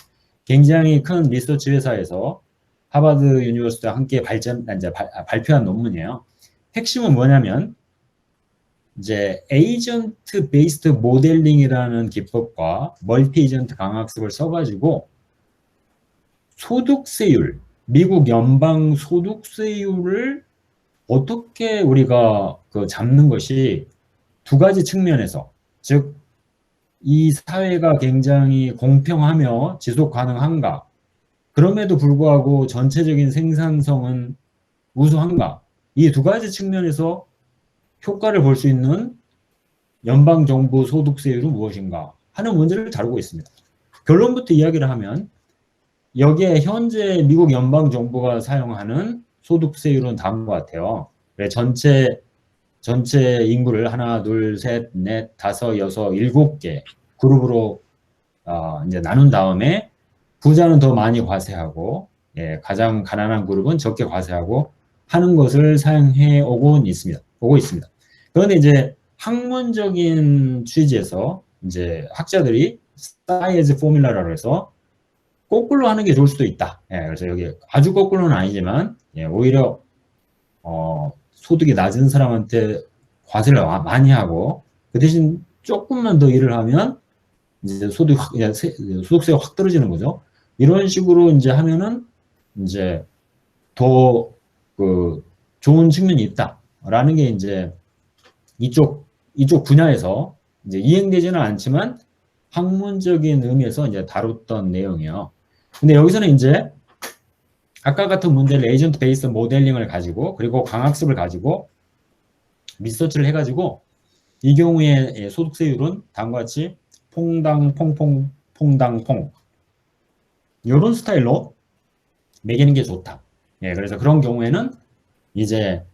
굉장히 큰 리서치 회사에서 하버드 유니버시티와 함께 발표한 논문이에요. 핵심은 뭐냐면 이제 에이전트 베이스드 모델링이라는 기법과 멀티 에이전트 강학습을 써가지고 소득세율, 미국 연방 소득세율을 어떻게 우리가 그 잡는 것이 두 가지 측면에서, 즉 이 사회가 굉장히 공평하며 지속 가능한가, 그럼에도 불구하고 전체적인 생산성은 우수한가, 이 두 가지 측면에서 효과를 볼 수 있는 연방정부 소득세율은 무엇인가 하는 문제를 다루고 있습니다. 결론부터 이야기를 하면 여기에 현재 미국 연방정부가 사용하는 소득세율은 다음과 같아요. 전체 인구를 하나, 둘, 셋, 넷, 다섯, 여섯, 일곱 개 그룹으로 이제 나눈 다음에 부자는 더 많이 과세하고 가장 가난한 그룹은 적게 과세하고 하는 것을 사용해 오고 있습니다. 그런데 이제 학문적인 취지에서 이제 학자들이 사이즈 포뮬라라고 해서 거꾸로 하는 게 좋을 수도 있다. 그래서 여기 아주 거꾸로는 아니지만 오히려 소득이 낮은 사람한테 과세를 많이 하고 그 대신 조금만 더 일을 하면 이제 소득세가 확 떨어지는 거죠. 이런 식으로 이제 하면은 이제 더 그 좋은 측면이 있다라는 게 이제 이쪽 분야에서 이제 이행되지는 않지만 학문적인 의미에서 이제 다뤘던 내용이에요. 근데 여기서는 이제 아까 같은 문제를 에이전트 베이스 모델링을 가지고 그리고 강학습을 가지고 리서치를 해가지고 이 경우에 소득세율은 다음과 같이 퐁당 퐁퐁 퐁당 퐁 이런 스타일로 매기는 게 좋다. 그래서 그런 경우에는 이제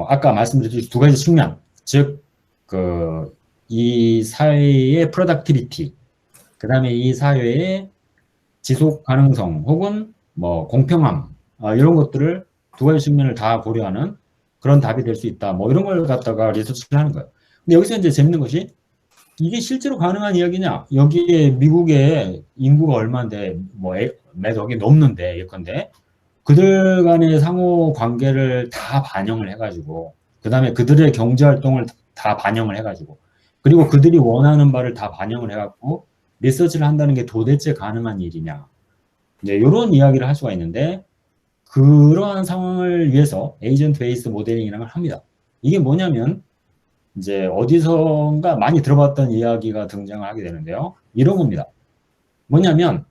아까 말씀드렸듯이 두 가지 측면, 즉 이 사회의 프로덕티비티, 그 다음에 이 사회의 지속 가능성 혹은 뭐 공평함 이런 것들을 두 가지 측면을 다 고려하는 그런 답이 될 수 있다. 뭐 이런 걸 갖다가 리서치를 하는 거예요. 근데 여기서 이제 재밌는 것이 이게 실제로 가능한 이야기냐? 여기에 미국의 인구가 얼마인데 뭐 매덕이 넘는데 예컨대 그들 간의 상호 관계를 다 반영을 해가지고 그 다음에 그들의 경제 활동을 다 반영을 해가지고 그리고 그들이 원하는 바를 다 반영을 해갖고 리서치를 한다는 게 도대체 가능한 일이냐? 이제 이런 이야기를 할 수가 있는데 그러한 상황을 위해서 에이전트 베이스 모델링이라는 걸 합니다. 이게 뭐냐면 이제 어디선가 많이 들어봤던 이야기가 등장을 하게 되는데요. 이런 겁니다. 뭐냐면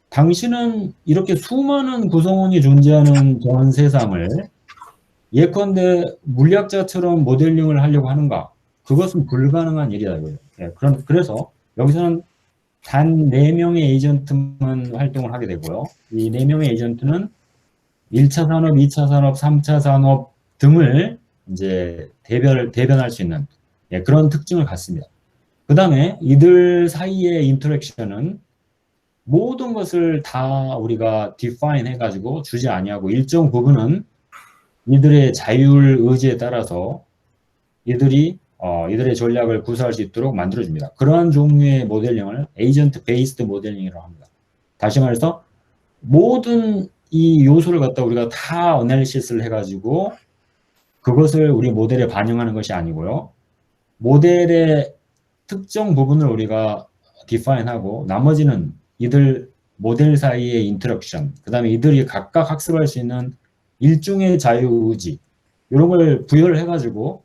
당신은 이렇게 수많은 구성원이 존재하는 전 세상을 예컨대 물리학자처럼 모델링을 하려고 하는가? 그것은 불가능한 일이다. 그래서 여기서는 단 4명의 에이전트만 활동을 하게 되고요. 이 4명의 에이전트는 1차 산업, 2차 산업, 3차 산업 등을 이제 대변할 수 있는 그런 특징을 갖습니다. 그 다음에 이들 사이의 인터랙션은 모든 것을 다 우리가 define 해가지고 주지 아니하고 일정 부분은 이들의 자율 의지에 따라서 이들의 전략을 구사할 수 있도록 만들어줍니다. 그러한 종류의 모델링을 에이전트 베이스드 모델링이라고 합니다. 다시 말해서 모든 이 요소를 갖다 우리가 다 어널리시스를 해가지고 그것을 우리 모델에 반영하는 것이 아니고요. 모델의 특정 부분을 우리가 디파인하고 나머지는 이들 모델 사이의 인터랙션, 그 다음에 이들이 각각 학습할 수 있는 일종의 자유의지 이런 걸 부여를 해가지고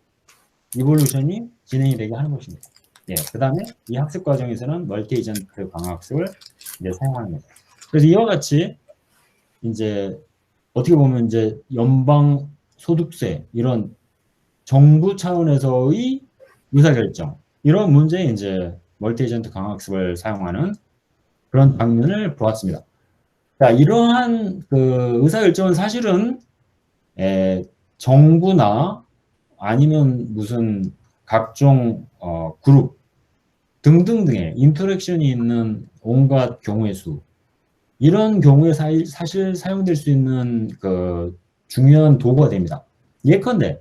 이볼루션이 진행이 되게 하는 것입니다. 예, 그 다음에 이 학습 과정에서는 멀티 에이전트 강화학습을 이제 사용하는 거죠. 그래서 이와 같이 이제 어떻게 보면 이제 연방 소득세 이런 정부 차원에서의 의사결정 이런 문제에 이제 멀티 에이전트 강화학습을 사용하는 그런 장면을 보았습니다. 자, 이러한 그 의사결정은 사실은 정부나 아니면 무슨 각종 그룹 등등등의 인터랙션이 있는 온갖 경우의 수 이런 경우에 사실 사용될 수 있는 그 중요한 도구가 됩니다. 예컨대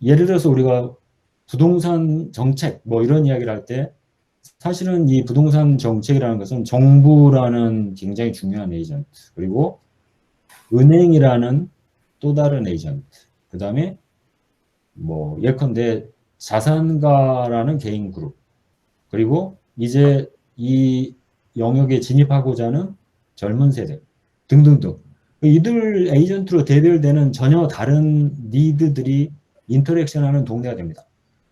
예를 들어서 우리가 부동산 정책 뭐 이런 이야기를 할 때 사실은 이 부동산 정책이라는 것은 정부라는 굉장히 중요한 에이전트 그리고 은행이라는 또 다른 에이전트 그 다음에 뭐 예컨대 자산가라는 개인 그룹 그리고 이제 이 영역에 진입하고자 하는 젊은 세대 등등등 이들 에이전트로 대별되는 전혀 다른 니드들이 인터랙션하는 동네가 됩니다.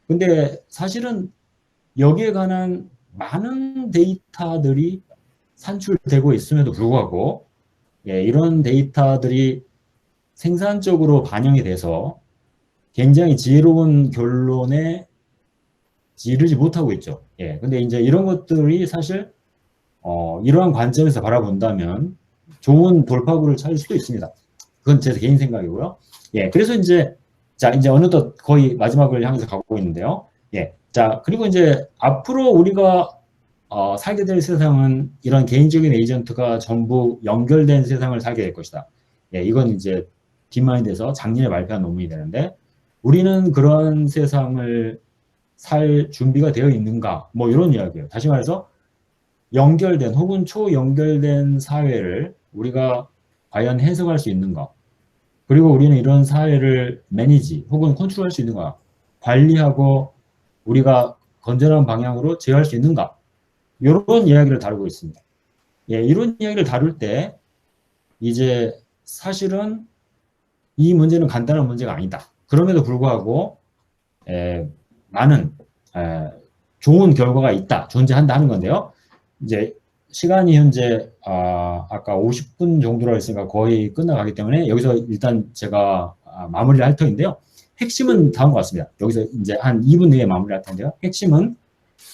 근데 사실은 여기에 관한 많은 데이터들이 산출되고 있음에도 불구하고 이런 데이터들이 생산적으로 반영이 돼서 굉장히 지혜로운 결론에 이르지 못하고 있죠. 근데 이제 이런 것들이 사실 이러한 관점에서 바라본다면 좋은 돌파구를 찾을 수도 있습니다. 그건 제 개인 생각이고요. 그래서 이제 어느덧 거의 마지막을 향해서 가고 있는데요. 자, 그리고 이제 앞으로 우리가 살게 될 세상은 이런 개인적인 에이전트가 전부 연결된 세상을 살게 될 것이다. 이건 이제 딥마인드에서 작년에 발표한 논문이 되는데 우리는 그런 세상을 살 준비가 되어 있는가? 뭐 이런 이야기예요. 다시 말해서 연결된 혹은 초연결된 사회를 우리가 과연 해석할 수 있는가? 그리고 우리는 이런 사회를 매니지 혹은 컨트롤할 수 있는가? 관리하고 우리가 건전한 방향으로 제어할 수 있는가? 이런 이야기를 다루고 있습니다. 이런 이야기를 다룰 때 이제 사실은 이 문제는 간단한 문제가 아니다. 그럼에도 불구하고 많은 좋은 결과가 있다, 존재한다 하는 건데요. 이제 시간이 현재 아까 50분 정도로 했으니까 거의 끝나가기 때문에 여기서 일단 제가 마무리를 할 터인데요. 핵심은 다음과 같습니다. 여기서 이제 한 2분 내에 마무리할 텐데요. 핵심은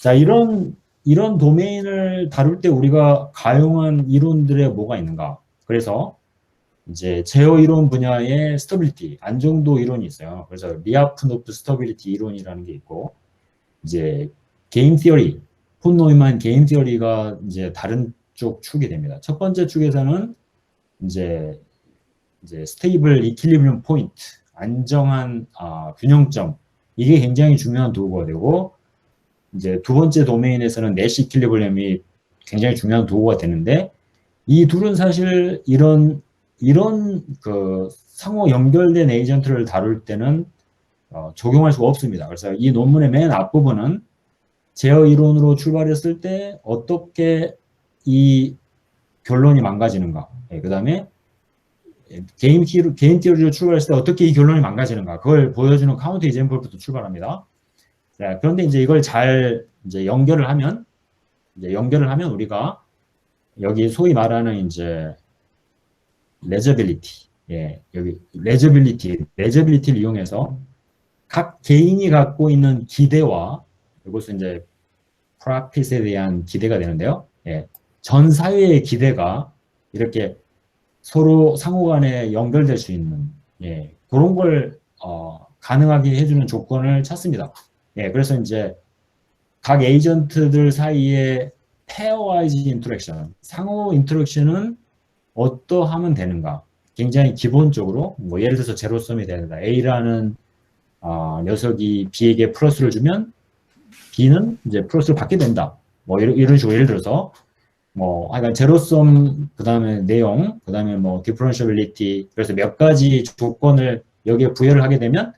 자 이런 도메인을 다룰 때 우리가 가용한 이론들의 뭐가 있는가? 그래서 이제 제어 이론 분야의 스터빌리티, 안정도 이론이 있어요. 그래서 리아프노프 스터빌리티 이론이라는 게 있고 이제 게임 티어리, 폰 노이만 게임 티어리가 이제 다른 쪽 축이 됩니다. 첫 번째 축에서는 이제 스테이블 이퀄리브리엄 포인트, 안정한 균형점 이게 굉장히 중요한 도구가 되고 이제 두 번째 도메인에서는 내시 이퀄리브리엄이 굉장히 중요한 도구가 되는데 이 둘은 사실 이런 그 상호 연결된 에이전트를 다룰 때는 적용할 수가 없습니다. 그래서 이 논문의 맨 앞부분은 제어 이론으로 출발했을 때 어떻게 이 결론이 망가지는가, 그 다음에 게임 티어리로 출발했을 때 어떻게 이 결론이 망가지는가 그걸 보여주는 카운터 이젠플부터 출발합니다. 자, 그런데 이제 이걸 잘 이제 연결을 하면 우리가 여기 소위 말하는 이제 레저빌리티, 여기 레저빌리티를 이용해서 각 개인이 갖고 있는 기대와 이것은 이제 프랙티스에 대한 기대가 되는데요. 전 사회의 기대가 이렇게 서로 상호간에 연결될 수 있는 그런 걸 가능하게 해주는 조건을 찾습니다. 그래서 이제 각 에이전트들 사이에 페어와이즈 인터랙션, 상호 인터랙션은 어떠하면 되는가? 굉장히 기본적으로 뭐 예를 들어서 제로섬이 된다. A라는 녀석이 B에게 플러스를 주면 B는 이제 플러스를 받게 된다. 뭐 이런 식으로 예를 들어서 뭐 하여간 제로섬 그다음에 내용 그다음에 뭐 디퍼런셔빌리티 그래서 몇 가지 조건을 여기에 부여를 하게 되면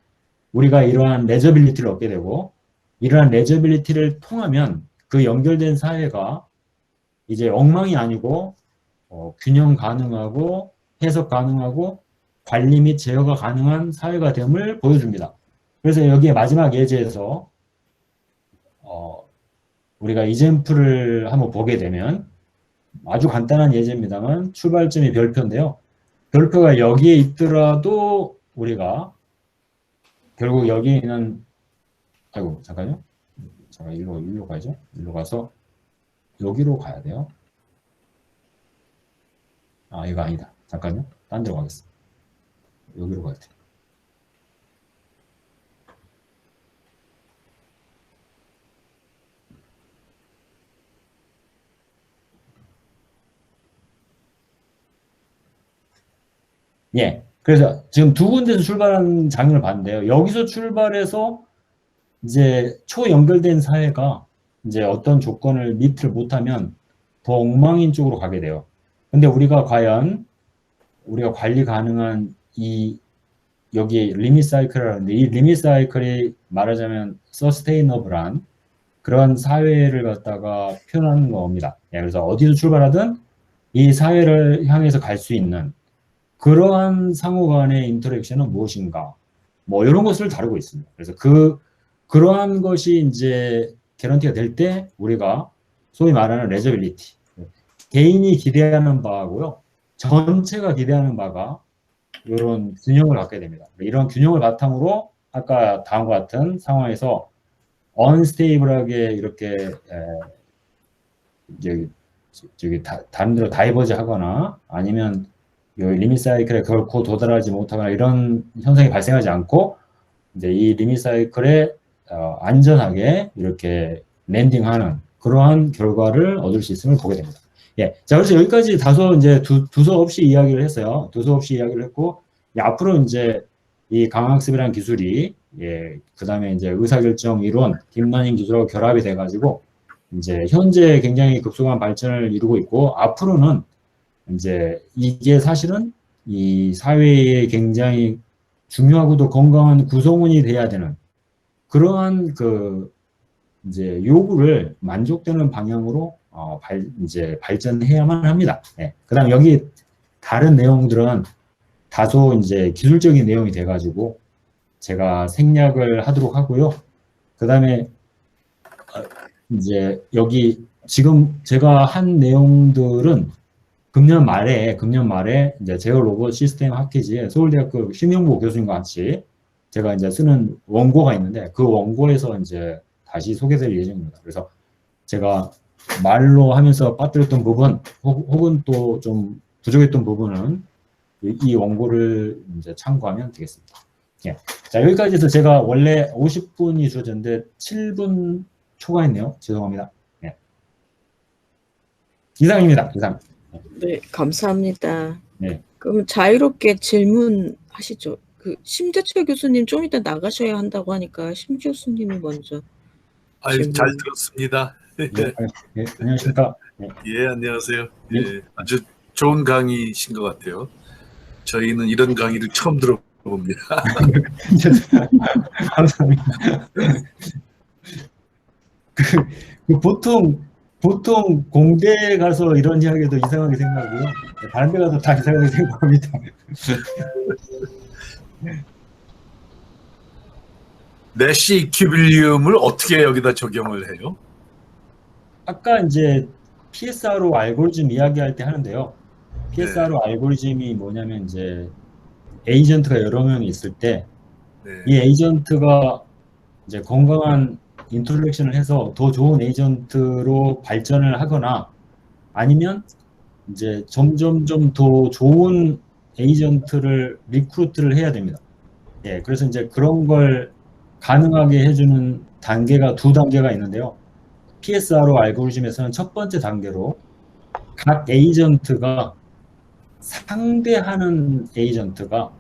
우리가 이러한 레저빌리티를 얻게 되고 이러한 레저빌리티를 통하면 그 연결된 사회가 이제 엉망이 아니고 균형 가능하고 해석 가능하고 관리 및 제어가 가능한 사회가 됨을 보여줍니다. 그래서 여기에 마지막 예제에서 우리가 이젠플을 한번 보게 되면 아주 간단한 예제입니다만 출발점이 별표인데요. 별표가 여기에 있더라도 우리가 결국 여기 있는 아이고 잠깐요. 잠깐 일로 가야죠. 일로 가서 여기로 가야 돼요. 이거 아니다. 잠깐요. 딴 데로 가겠습니다. 여기로 가야 돼. 예. 그래서 지금 두 군데서 출발한 장면을 봤는데요. 여기서 출발해서 이제 초연결된 사회가 이제 어떤 조건을 미트를 못하면 더 엉망인 쪽으로 가게 돼요. 근데 우리가 과연 우리가 관리 가능한 여기에 리밋 사이클이라는데 이 리밋 사이클이 말하자면 서스테이너블한 그런 사회를 갖다가 표현하는 겁니다. 예, 그래서 어디서 출발하든 이 사회를 향해서 갈 수 있는 그러한 상호 간의 인터랙션은 무엇인가? 뭐 이런 것을 다루고 있습니다. 그래서 그러한 것이 이제 개런티가 될 때 우리가 소위 말하는 레저빌리티, 개인이 기대하는 바하고요, 전체가 기대하는 바가 이런 균형을 갖게 됩니다. 이런 균형을 바탕으로 아까 다음과 같은 상황에서 언스테이블하게 이렇게 저기 다른 데로 다이버지 하거나 아니면 리밋 사이클에 결코 도달하지 못하거나 이런 현상이 발생하지 않고 이제 이 리밋 사이클에 안전하게 이렇게 랜딩하는 그러한 결과를 얻을 수 있음을 보게 됩니다. 예. 자, 그래서 여기까지 다소 이제 두서 없이 이야기를 했어요. 두서 없이 이야기를 했고, 앞으로 이제 이 강학습이라는 기술이, 그 다음에 이제 의사결정 이론, 딥러닝 기술하고 결합이 돼가지고, 이제 현재 굉장히 급속한 발전을 이루고 있고, 앞으로는 이제 이게 사실은 이 사회에 굉장히 중요하고도 건강한 구성원이 돼야 되는 그러한 이제 요구를 만족되는 방향으로 이제 발전해야만 합니다. 예. 그다음 여기 다른 내용들은 다소 이제 기술적인 내용이 돼가지고 제가 생략을 하도록 하고요. 그다음에 이제 여기 지금 제가 한 내용들은 금년 말에 이제 제어 로봇 시스템 학회지에 서울대학교 심영보 교수님과 같이 제가 이제 쓰는 원고가 있는데 그 원고에서 이제 다시 소개될 예정입니다. 그래서 제가 말로 하면서 빠뜨렸던 부분 혹은 또 좀 부족했던 부분은 이 원고를 이제 참고하면 되겠습니다. 예. 자, 여기까지 해서 제가 원래 50분이 주어졌는데 7분 초과했네요. 죄송합니다. 예. 이상입니다. 이상. 네, 감사합니다. 네. 그럼 자유롭게 질문하시죠. 심재철 교수님 좀 이따 나가셔야 한다고 하니까 심 교수님이 먼저. 아유, 잘 들었습니다. 예, 안녕하십니까. 예, 안녕하세요. 예, 아주 좋은 강의신 것 같아요. 저희는 이런 강의를 처음 들어봅니다. 감사합니다. 보통 공대에 가서 이런 이야기도 이상하게 생각하고요. 다른 데 가서 다 이상하게 생각합니다. 내시 큐빌리움을 어떻게 여기다 적용을 해요? 아까 이제 PSRO 알고리즘 이야기할 때 하는데요. PSRO 알고리즘이 뭐냐면 이제 에이전트가 여러 명이 있을 때 이 에이전트가 이제 건강한 인터랙션을 해서 더 좋은 에이전트로 발전을 하거나 아니면 이제 점점 더 좋은 에이전트를 리크루트를 해야 됩니다. 예, 그래서 이제 그런 걸 가능하게 해주는 단계가 두 단계가 있는데요. PSRO 알고리즘에서는 첫 번째 단계로 각 에이전트가 상대하는 에이전트가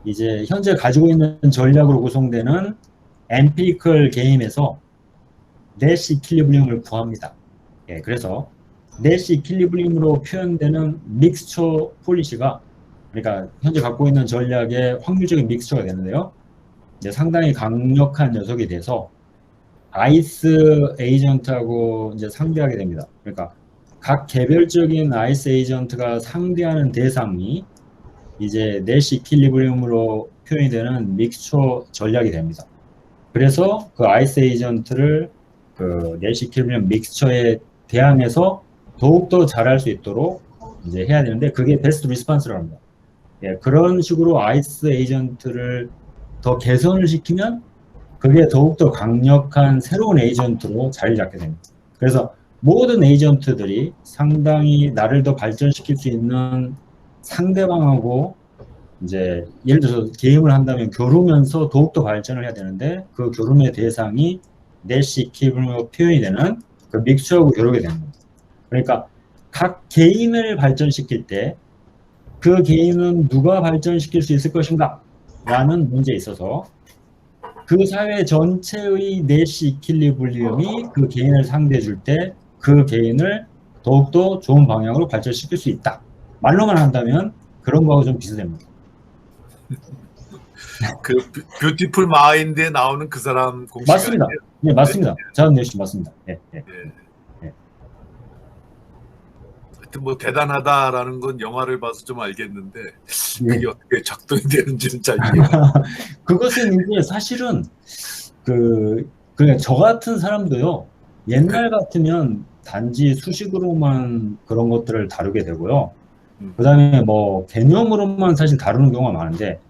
이제 현재 가지고 있는 전략으로 구성되는 엠피리컬 게임에서 넷시 이퀄리브리움을 구합니다. 예, 그래서 넷시 이퀄리브리움으로 표현되는 믹스처 폴리시가 그러니까 현재 갖고 있는 전략의 확률적인 믹스처가 되는데요. 이제 상당히 강력한 녀석이 돼서 아이스 에이전트하고 이제 상대하게 됩니다. 그러니까 각 개별적인 아이스 에이전트가 상대하는 대상이 이제 넷시 이퀄리브리움으로 표현이 되는 믹스처 전략이 됩니다. 그래서 그 아이스 에이전트를 그 넷시 이퀄리브리움 믹스처에 대항해서 더욱더 잘할 수 있도록 이제 해야 되는데 그게 베스트 리스폰스라고 합니다. 예, 그런 식으로 아이스 에이전트를 더 개선을 시키면 그게 더욱더 강력한 새로운 에이전트로 자리 잡게 됩니다. 그래서 모든 에이전트들이 상당히 나를 더 발전시킬 수 있는 상대방하고 이제 예를 들어서 게임을 한다면 겨루면서 더욱더 발전을 해야 되는데 그 겨룸의 대상이 넷시 이퀄리브리움으로 표현이 되는 그 믹스처하고 겨루게 되는 겁니다. 그러니까 각 개인을 발전시킬 때 그 개인은 누가 발전시킬 수 있을 것인가 라는 문제에 있어서 그 사회 전체의 넷시 이퀄리브리움이 그 개인을 상대해 줄 때 그 개인을 더욱더 좋은 방향으로 발전시킬 수 있다. 말로만 한다면 그런 거하고 좀 비슷합니다. 그 뷰티풀 마인드에 나오는 그 사람 공식 맞습니다. 아니에요? 네, 맞습니다. 자은 넷시 맞습니다. 네, 네. 하여튼 뭐 대단하다라는 건 영화를 봐서 좀 알겠는데 네. 그게 어떻게 작동이 되는지는 잘 이해가 그것은 이제 사실은 그냥 저 같은 사람도요. 옛날 같으면 단지 수식으로만 그런 것들을 다루게 되고요. 그다음에 뭐 개념으로만 사실 다루는 경우가 많은데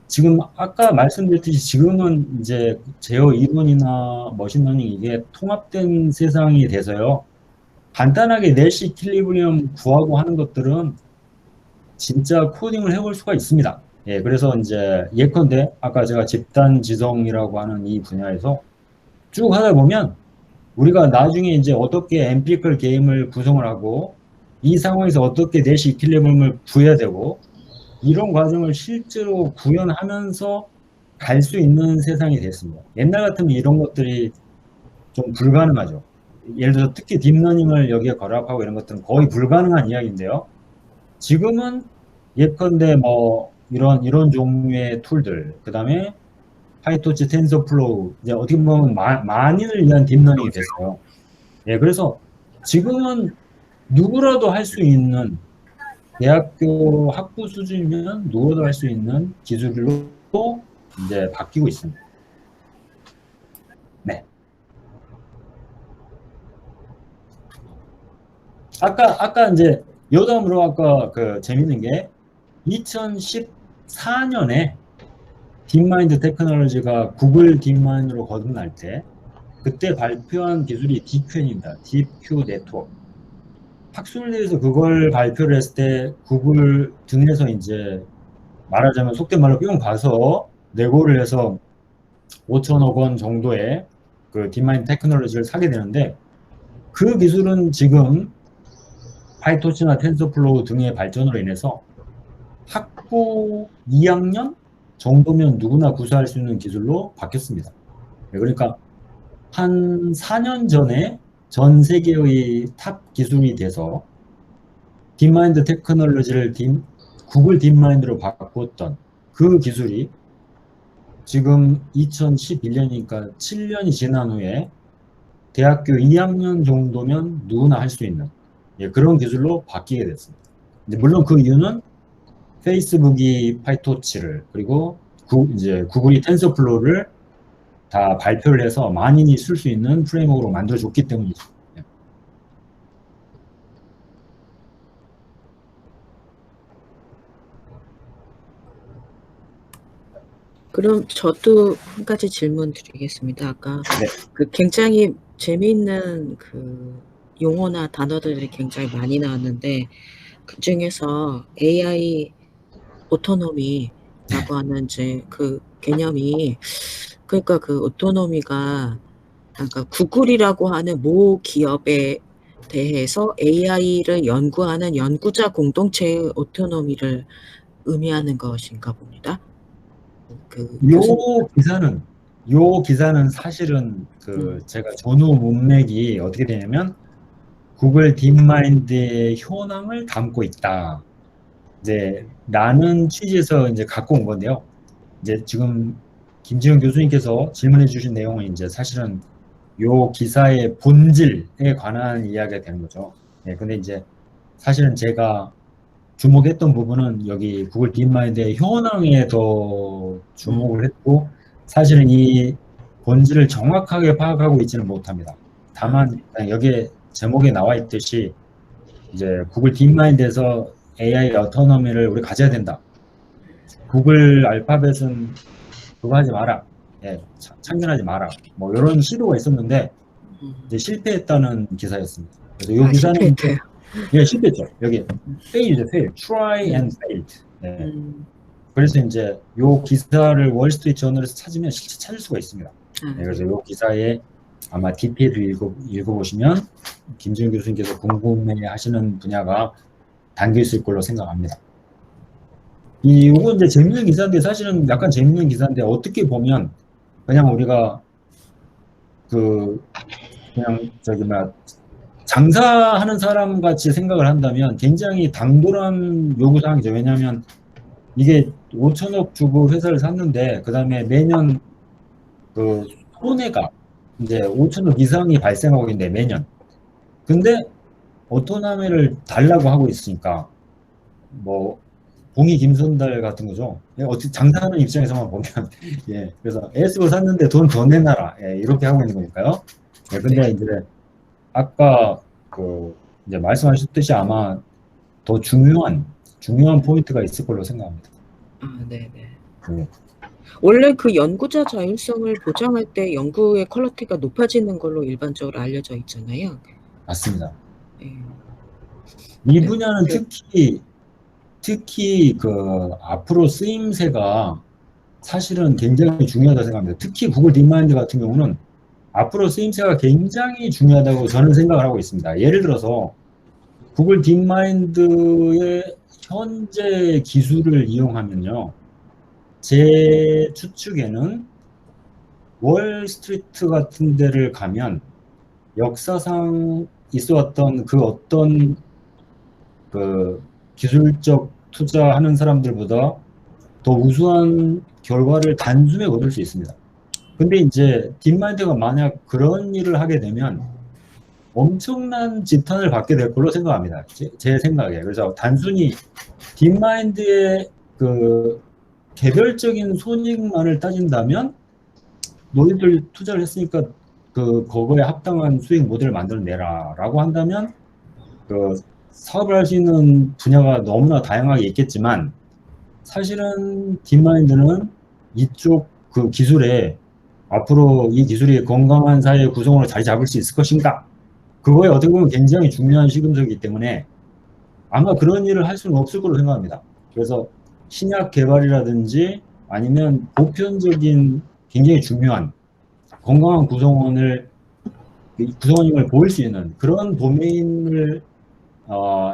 지금 아까 말씀드렸듯이 지금은 이제 제어 이론이나 머신러닝 이게 통합된 세상이 돼서요. 간단하게 넷시 이퀄리브리움 구하고 하는 것들은 진짜 코딩을 해볼 수가 있습니다. 예, 그래서 이제 예컨대 아까 제가 집단 지성이라고 하는 이 분야에서 쭉 하다 보면 우리가 나중에 이제 어떻게 엠피리컬 게임을 구성을 하고 이 상황에서 어떻게 넷시 이퀄리브리움을 구해야 되고 이런 과정을 실제로 구현하면서 갈 수 있는 세상이 됐습니다. 옛날 같으면 이런 것들이 좀 불가능하죠. 예를 들어 특히 딥러닝을 여기에 결합하고 이런 것들은 거의 불가능한 이야기인데요. 지금은 예컨대 뭐 이런 종류의 툴들, 그 다음에 파이토치, 텐서플로우, 이제 어떻게 보면 만인을 위한 딥러닝이 됐어요. 예, 그래서 지금은 누구라도 할 수 있는 대학교 학부 수준이면 누구라도 할 수 있는 기술로 이제 바뀌고 있습니다. 네. 아까 이제 여담으로 아까 그 재밌는 게 2014년에 딥마인드 테크놀로지가 구글 딥마인드로 거듭날 때 그때 발표한 기술이 DQN입니다. DQ 네트워크. 학술대에서 그걸 발표를 했을 때 구글 등에서 이제 말하자면 속된 말로 뿅 가서 내고를 해서 5천억 원 정도의 그 딥마인드 테크놀로지를 사게 되는데 그 기술은 지금 파이토치나 텐서플로우 등의 발전으로 인해서 학부 2학년 정도면 누구나 구사할 수 있는 기술로 바뀌었습니다. 그러니까 한 4년 전에 전 세계의 탑 기술이 돼서 딥마인드 테크놀로지를 구글 딥마인드로 바꿨던 그 기술이 지금 2011년이니까 7년이 지난 후에 대학교 2학년 정도면 누구나 할 수 있는 그런 기술로 바뀌게 됐습니다. 물론 그 이유는 페이스북이 파이토치를 그리고 이제 구글이 텐서플로우를 다 발표를 해서 만인이 쓸 수 있는 프레임워크로 만들어줬기 때문이죠. 그럼 저도 한 가지 질문 드리겠습니다. 아까 네. 그 굉장히 재미있는 그 용어나 단어들이 굉장히 많이 나왔는데 그 중에서 AI 오토노미라고 하는 이제 그 개념이 그러니까 그 오토노미가 그러니까 구글이라고 하는 모 기업에 대해서 AI를 연구하는 연구자 공동체의 오토노미를 의미하는 것인가 봅니다. 그 요 기사는 사실은 제가 전후 문맥이 어떻게 되냐면 구글 딥마인드의 현황을 담고 있다. 이제 라는 취지에서 이제 갖고 온 건데요. 이제 지금 김지영 교수님께서 질문해 주신 내용은 이제 사실은 요 기사의 본질에 관한 이야기가 되는 거죠. 네, 근데 이제 사실은 제가 주목했던 부분은 여기 구글 딥마인드의 현황에 더 주목을 했고, 사실은 이 본질을 정확하게 파악하고 있지는 못합니다. 다만 여기에 제목에 나와 있듯이 이제 구글 딥마인드에서 AI 어토노미를 우리 가져야 된다. 구글 알파벳은 그거 하지 마라. 예, 참견하지 마라. 뭐 이런 시도가 있었는데 이제 실패했다는 기사였습니다. 그래서 이 기사는 실패했대요. 예, 실패했죠. 여기 failed, fail, try and failed. 예. 그래서 이제 이 기사를 월스트리트 저널에서 찾으면 실제 찾을 수가 있습니다. 예, 그래서 이 기사에 아마 DP를 읽어보시면 김지훈 교수님께서 궁금해하시는 분야가 담겨 있을 걸로 생각합니다. 이거 이제 재밌는 기사인데 사실은 약간 재밌는 기사인데 어떻게 보면 그냥 우리가 그냥 장사하는 사람 같이 생각을 한다면 굉장히 당돌한 요구사항이죠. 왜냐하면 이게 5천억 주고 회사를 샀는데 그 다음에 매년 그 손해가 이제 5천억 이상이 발생하고 있는데 매년. 근데 오토노미를 달라고 하고 있으니까 뭐 봉이 김선달 같은 거죠. 어떻게 장사하는 입장에서만 보면 예, 그래서 AS를 샀는데 돈 더 내놔라. 예, 이렇게 하고 있는 거니까요. 예, 근데 이제 아까 이제 말씀하셨듯이 아마 더 중요한 포인트가 있을 걸로 생각합니다. 네네. 네. 원래 그 연구자 자율성을 보장할 때 연구의 퀄리티가 높아지는 걸로 일반적으로 알려져 있잖아요. 맞습니다. 네. 이 분야는 특히 앞으로 쓰임새가 사실은 굉장히 중요하다고 생각합니다. 특히 구글 딥마인드 같은 경우는 앞으로 쓰임새가 굉장히 중요하다고 저는 생각을 하고 있습니다. 예를 들어서 구글 딥마인드의 현재 기술을 이용하면요. 제 추측에는 월스트리트 같은 데를 가면 역사상 있어왔던 그 어떤 기술적 투자하는 사람들보다 더 우수한 결과를 단숨에 얻을 수 있습니다. 근데 이제 딥마인드가 만약 그런 일을 하게 되면 엄청난 지탄을 받게 될 걸로 생각합니다. 제 생각에. 그래서 단순히 딥마인드의 개별적인 손익만을 따진다면 너희들 투자를 했으니까 그거에 합당한 수익 모델을 만들어내라 라고 한다면 사업을 할 수 있는 분야가 너무나 다양하게 있겠지만 사실은 딥마인드는 이쪽 기술에 앞으로 이 기술이 건강한 사회의 구성으로 자리 잡을 수 있을 것인가? 그거에 어떻게 보면 굉장히 중요한 시금석이기 때문에 아마 그런 일을 할 수는 없을 거로 생각합니다. 그래서 신약 개발이라든지 아니면 보편적인 굉장히 중요한 건강한 구성원임을 보일 수 있는 그런 도메인을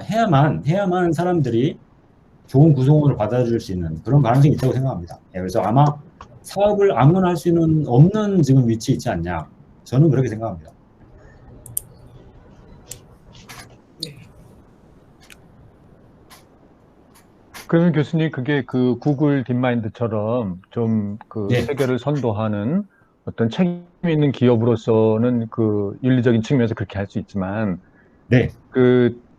해야만 사람들이 좋은 구성원을 받아줄 수 있는 그런 가능성이 있다고 생각합니다. 그래서 아마 사업을 아무나 할 수 있는 없는 지금 위치에 있지 않냐. 저는 그렇게 생각합니다. 그러면 교수님 그게 구글 딥마인드처럼 좀 네. 세계를 선도하는 어떤 책임 있는 기업으로서는 윤리적인 측면에서 그렇게 할 수 있지만 네.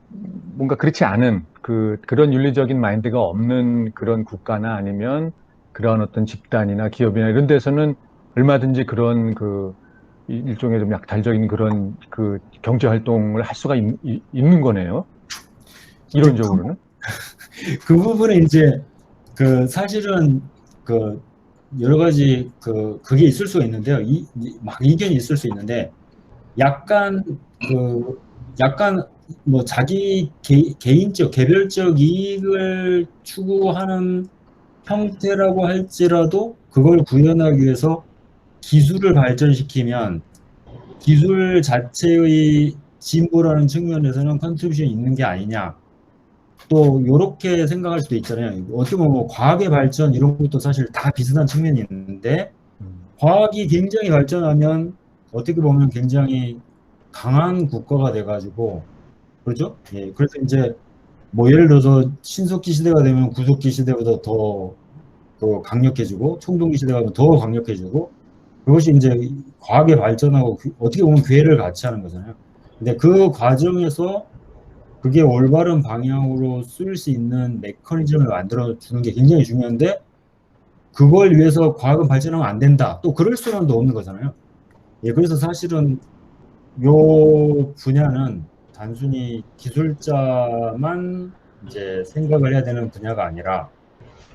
뭔가 그렇지 않은 그런 윤리적인 마인드가 없는 그런 국가나 아니면 그런 어떤 집단이나 기업이나 이런 데서는 얼마든지 그런 일종의 좀 약탈적인 그런 경제 활동을 할 수가 있는 거네요. 이론적으로는. 그 부분에 이제 사실은 여러 가지 그게 있을 수가 있는데요. 막 이견이 있을 수 있는데 약간 뭐 자기 개인적 개별적 이익을 추구하는 형태라고 할지라도 그걸 구현하기 위해서 기술을 발전시키면 기술 자체의 진보라는 측면에서는 컨트리뷰션이 있는 게 아니냐. 또 이렇게 생각할 수도 있잖아요. 어떻게 보면 뭐 과학의 발전 이런 것도 사실 다 비슷한 측면이 있는데 과학이 굉장히 발전하면 어떻게 보면 굉장히 강한 국가가 돼가지고 그렇죠? 예, 그래서 이제 뭐 예를 들어서 신석기 시대가 되면 구석기 시대보다 더 강력해지고 청동기 시대가 되면 더 강력해지고 그것이 이제 과학의 발전하고 어떻게 보면 궤를 같이 하는 거잖아요. 근데 그 과정에서 그게 올바른 방향으로 쓸 수 있는 메커니즘을 만들어 주는 게 굉장히 중요한데 그걸 위해서 과학은 발전하면 안 된다. 또 그럴 수만도 없는 거잖아요. 예, 그래서 사실은 요 분야는 단순히 기술자만 이제 생각을 해야 되는 분야가 아니라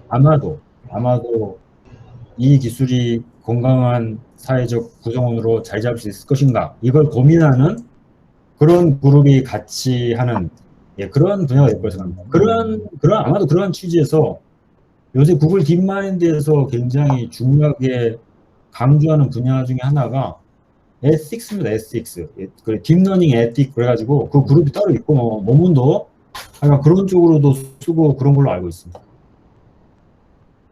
아마도 이 기술이 건강한 사회적 구성원으로 자리 잡을 수 있을 것인가 이걸 고민하는 그런 그룹이 같이 하는 예, 그런 분야가 될 거라 생각합니다. 아마도 그런 취지에서 요새 구글 딥마인드에서 굉장히 중요하게 강조하는 분야 중에 하나가 에틱스입니다. 에틱스. 예, 그 딥러닝 에틱 그래가지고 그 그룹이 따로 있고 뭐 모문도 약간 그런 쪽으로도 쓰고 그런 걸로 알고 있습니다.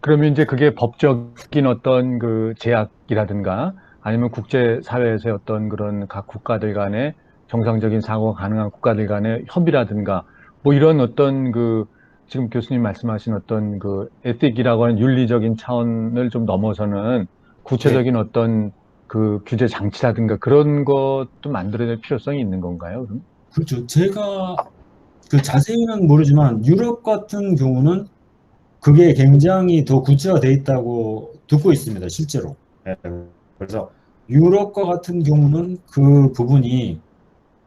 그러면 이제 그게 법적인 어떤 그 제약이라든가 아니면 국제사회에서의 어떤 그런 각 국가들 간의 정상적인 상호가 가능한 국가들 간의 협의라든가 뭐 이런 어떤 그 지금 교수님 말씀하신 어떤 그 에틱이라고 하는 윤리적인 차원을 좀 넘어서는 구체적인 네. 어떤 그 규제 장치라든가 그런 것도 만들어야 될 필요성이 있는 건가요, 그럼? 그렇죠. 제가 그 자세히는 모르지만 유럽 같은 경우는 그게 굉장히 더 구체화돼 있다고 듣고 있습니다. 실제로. 예, 그래서 유럽과 같은 경우는 그 부분이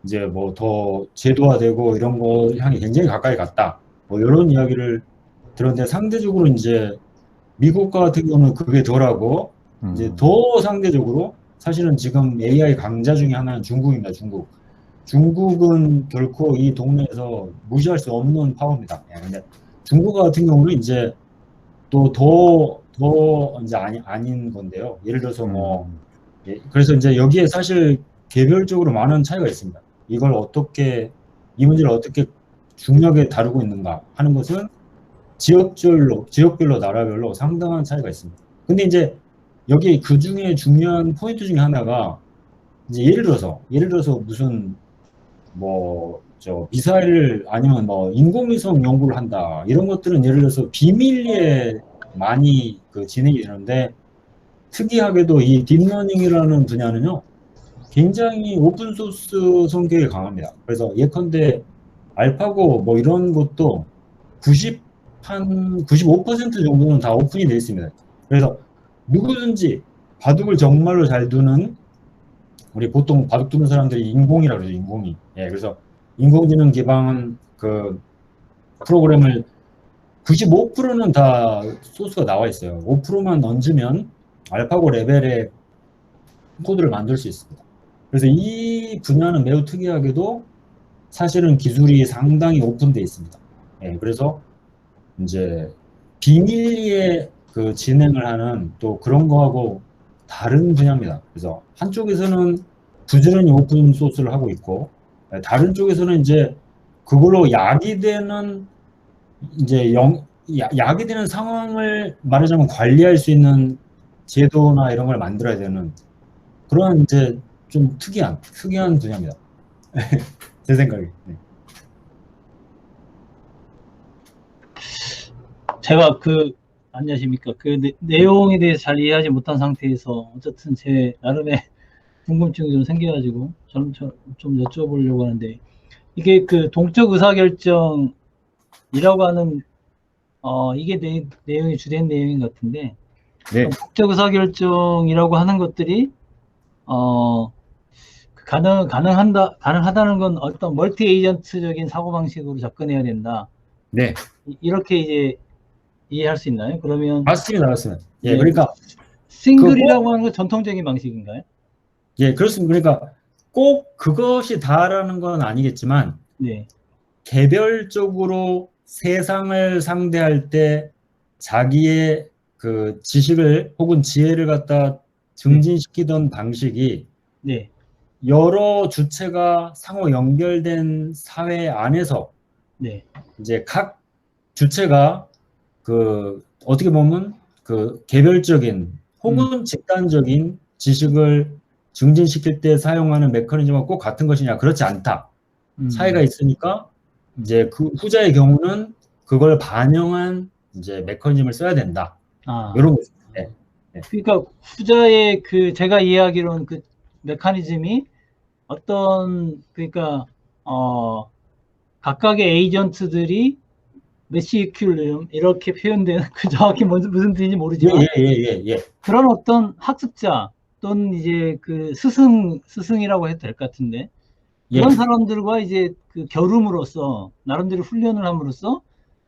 이제 뭐 더 제도화되고 이런 거 향이 굉장히 가까이 갔다. 뭐 이런 이야기를 들었는데 상대적으로 이제 미국과 같은 경우는 그게 덜하고 이제 더 상대적으로 사실은 지금 AI 강자 중에 하나는 중국입니다. 중국. 중국은 결코 이 동네에서 무시할 수 없는 파워입니다. 예, 근데 중국 같은 경우는 이제 또 더 이제 아닌 건데요. 예를 들어서 뭐 예, 그래서 이제 여기에 사실 개별적으로 많은 차이가 있습니다. 이걸 어떻게 이 문제를 어떻게 중요하게 다루고 있는가 하는 것은 지역별로 나라별로 상당한 차이가 있습니다. 근데 이제 여기 그 중에 중요한 포인트 중에 하나가 이제 예를 들어서 무슨 뭐 저 미사일 아니면 뭐 인공위성 연구를 한다 이런 것들은 예를 들어서 비밀리에 많이 그 진행이 되는데 특이하게도 이 딥러닝이라는 분야는요 굉장히 오픈소스 성격이 강합니다. 그래서 예컨대 알파고 뭐 이런 것도 95% 정도는 다 오픈이 되어 있습니다. 그래서 누구든지 바둑을 정말로 잘 두는 우리 보통 바둑 두는 사람들이 인공이라고 그러죠. 인공이. 예, 그래서 인공지능 기반 그 프로그램을 95%는 다 소스가 나와 있어요. 5%만 얹으면 알파고 레벨의 코드를 만들 수 있습니다. 그래서 이 분야는 매우 특이하게도 사실은 기술이 상당히 오픈되어 있습니다. 예, 그래서 이제 비밀리에 그 진행을 하는 또 그런 거하고 다른 분야입니다. 그래서 한쪽에서는 부지런히 오픈 소스를 하고 있고 다른 쪽에서는 이제 그걸로 약이 되는 이제 약이 되는 상황을 말하자면 관리할 수 있는 제도나 이런 걸 만들어야 되는 그런 이제 좀 특이한 분야입니다. 제 생각에. 네. 제가 안녕하십니까. 내용에 대해서 잘 이해하지 못한 상태에서 어쨌든 제 나름의 궁금증이 좀 생겨가지고 저는 좀 여쭤보려고 하는데 이게 그 동적 의사결정이라고 하는 이게 내용이 주된 내용인 것 같은데 네. 동적 의사결정이라고 하는 것들이 가능하다는 건 어떤 멀티 에이전트적인 사고방식으로 접근해야 된다. 네. 이렇게 이제 이해할 수 있나요? 그러면 맞습니다. 예, 네. 그러니까 싱글이라고 하는 건 전통적인 방식인가요? 예, 그렇습니다. 그러니까 꼭 그것이 다라는 건 아니겠지만 네. 개별적으로 세상을 상대할 때 자기의 그 지식을 혹은 지혜를 갖다 증진시키던 방식이 네. 여러 주체가 상호 연결된 사회 안에서 네. 이제 각 주체가 그 어떻게 보면 그 개별적인 혹은 집단적인 지식을 증진시킬 때 사용하는 메커니즘과 꼭 같은 것이냐? 그렇지 않다. 차이가 있으니까 이제 그 후자의 경우는 그걸 반영한 이제 메커니즘을 써야 된다. 아, 이런 거. 네. 그러니까 후자의 그 제가 이해하기로는 그 메커니즘이 어떤 그러니까 각각의 에이전트들이 메시큐리움 이렇게 표현되는 그 정확히 무슨 뜻인지 모르지만 예. 그런 어떤 학습자 또는 이제 그 스승이라고 해도 될 것 같은데 그런 예. 사람들과 이제 그 겨룸으로써 나름대로 훈련을 함으로써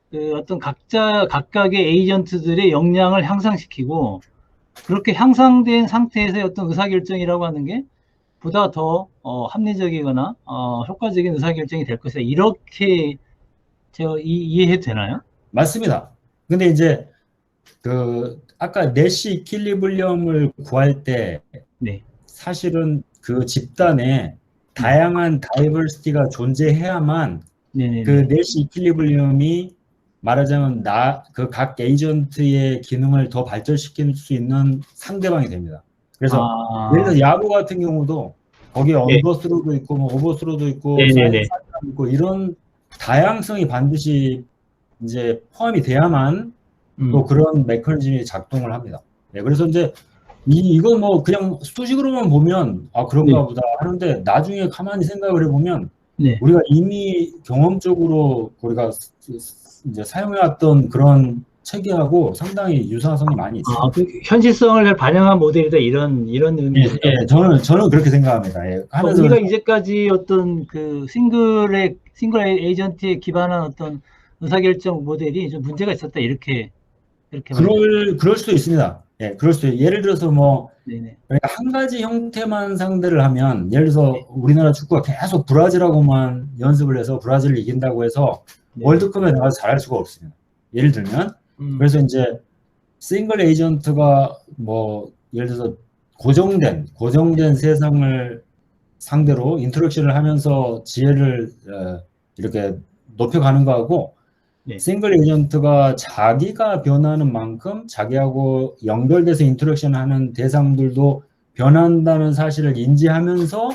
그 어떤 각각의 에이전트들의 역량을 향상시키고 그렇게 향상된 상태에서의 어떤 의사결정이라고 하는 게 보다 더 합리적이거나 효과적인 의사결정이 될 것이다. 이렇게 제가 이해해도 되나요? 맞습니다. 근데 이제 그 아까 내시 이퀄리브리엄을 구할 때 네. 사실은 그 집단에 다양한 다이버시티가 존재해야만 네네네. 그 내시 이퀄리브리엄이 말하자면 그 각 에이전트의 기능을 더 발전시킬 수 있는 상대방이 됩니다. 그래서 예를 들어 야구 같은 경우도 거기에 네. 언더스로도 있고 뭐 오버스로도 있고 네네네. 사이드도 있고 이런 다양성이 반드시 이제 포함이 돼야만 또 그런 메커니즘이 작동을 합니다. 네, 그래서 이제 이건 뭐 그냥 수식으로만 보면 아 그런가 네. 보다 하는데 나중에 가만히 생각을 해보면 네. 우리가 이미 경험적으로 우리가 이제 사용해왔던 그런 체계하고 상당히 유사성이 많이 있습니다. 그 현실성을 반영한 모델이다 이런 의미죠. 예, 저는 그렇게 생각합니다. 예, 하면서 우리가 이제까지 어떤 그 싱글 에이전트에 기반한 어떤 의사결정 모델이 좀 문제가 있었다 이렇게 그럴 수도 있습니다. 예, 그럴 수도 예를 들어서 뭐 네네. 그러니까 한 가지 형태만 상대를 하면 예를 들어서 우리나라 축구가 계속 브라질하고만 연습을 해서 브라질을 이긴다고 해서 네. 월드컵에 나가서 잘할 수가 없습니다. 예를 들면 그래서 이제 싱글 에이전트가 뭐 예를 들어서 고정된 세상을 상대로 인터랙션을 하면서 지혜를 이렇게 높여가는 거하고 네. 싱글 에이전트가 자기가 변하는 만큼 자기하고 연결돼서 인터랙션하는 대상들도 변한다는 사실을 인지하면서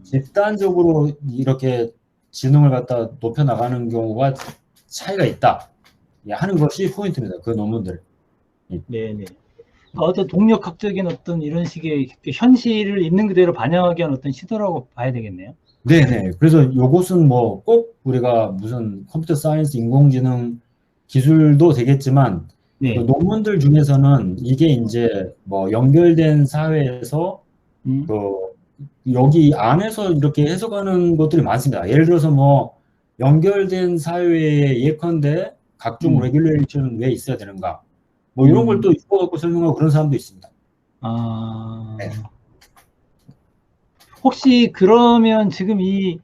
집단적으로 이렇게 지능을 갖다 높여 나가는 경우가 차이가 있다 하는 것이 포인트입니다. 그 논문들. 네네. 어떤 동력학적인 어떤 이런 식의 현실을 있는 그대로 반영하기 위한 어떤 시도라고 봐야 되겠네요. 네네. 그래서 요것은 뭐 꼭 우리가 무슨 컴퓨터 사이언스 인공지능 기술도 되겠지만 네. 그 논문들 중에서는 이게 이제 뭐 연결된 사회에서 그 여기 안에서 이렇게 해석하는 것들이 많습니다. 예를 들어서 뭐 연결된 사회에 예컨대 각종 레귤레이션은 왜 있어야 되는가? 뭐 이런 걸 또 읽어갖고 설명하고 그런 사람도 있습니다. 네. 혹시 그러면 지금 이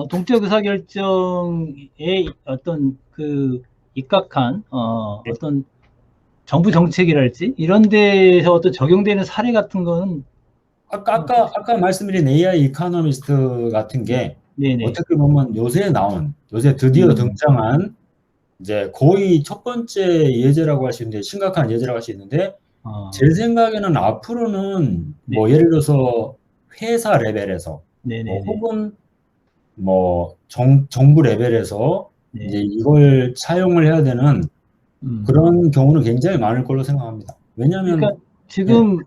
동적 의사결정에 어떤 그 입각한 어떤 정부 정책이랄지 이런 데서 어떤 적용되는 사례 같은 거는 아까 말씀드린 AI 이코노미스트 같은 게 네네. 어떻게 보면 요새 드디어 등장한 이제 거의 첫 번째 예제라고 할 수 있는데 심각한 예제라고 할 수 있는데 제 생각에는 앞으로는 뭐 예를 들어서 회사 레벨에서 뭐 혹은 뭐 정부 레벨에서 이제 이걸 차용을 해야 되는 그런 경우는 굉장히 많을 걸로 생각합니다. 왜냐하면 그러니까 지금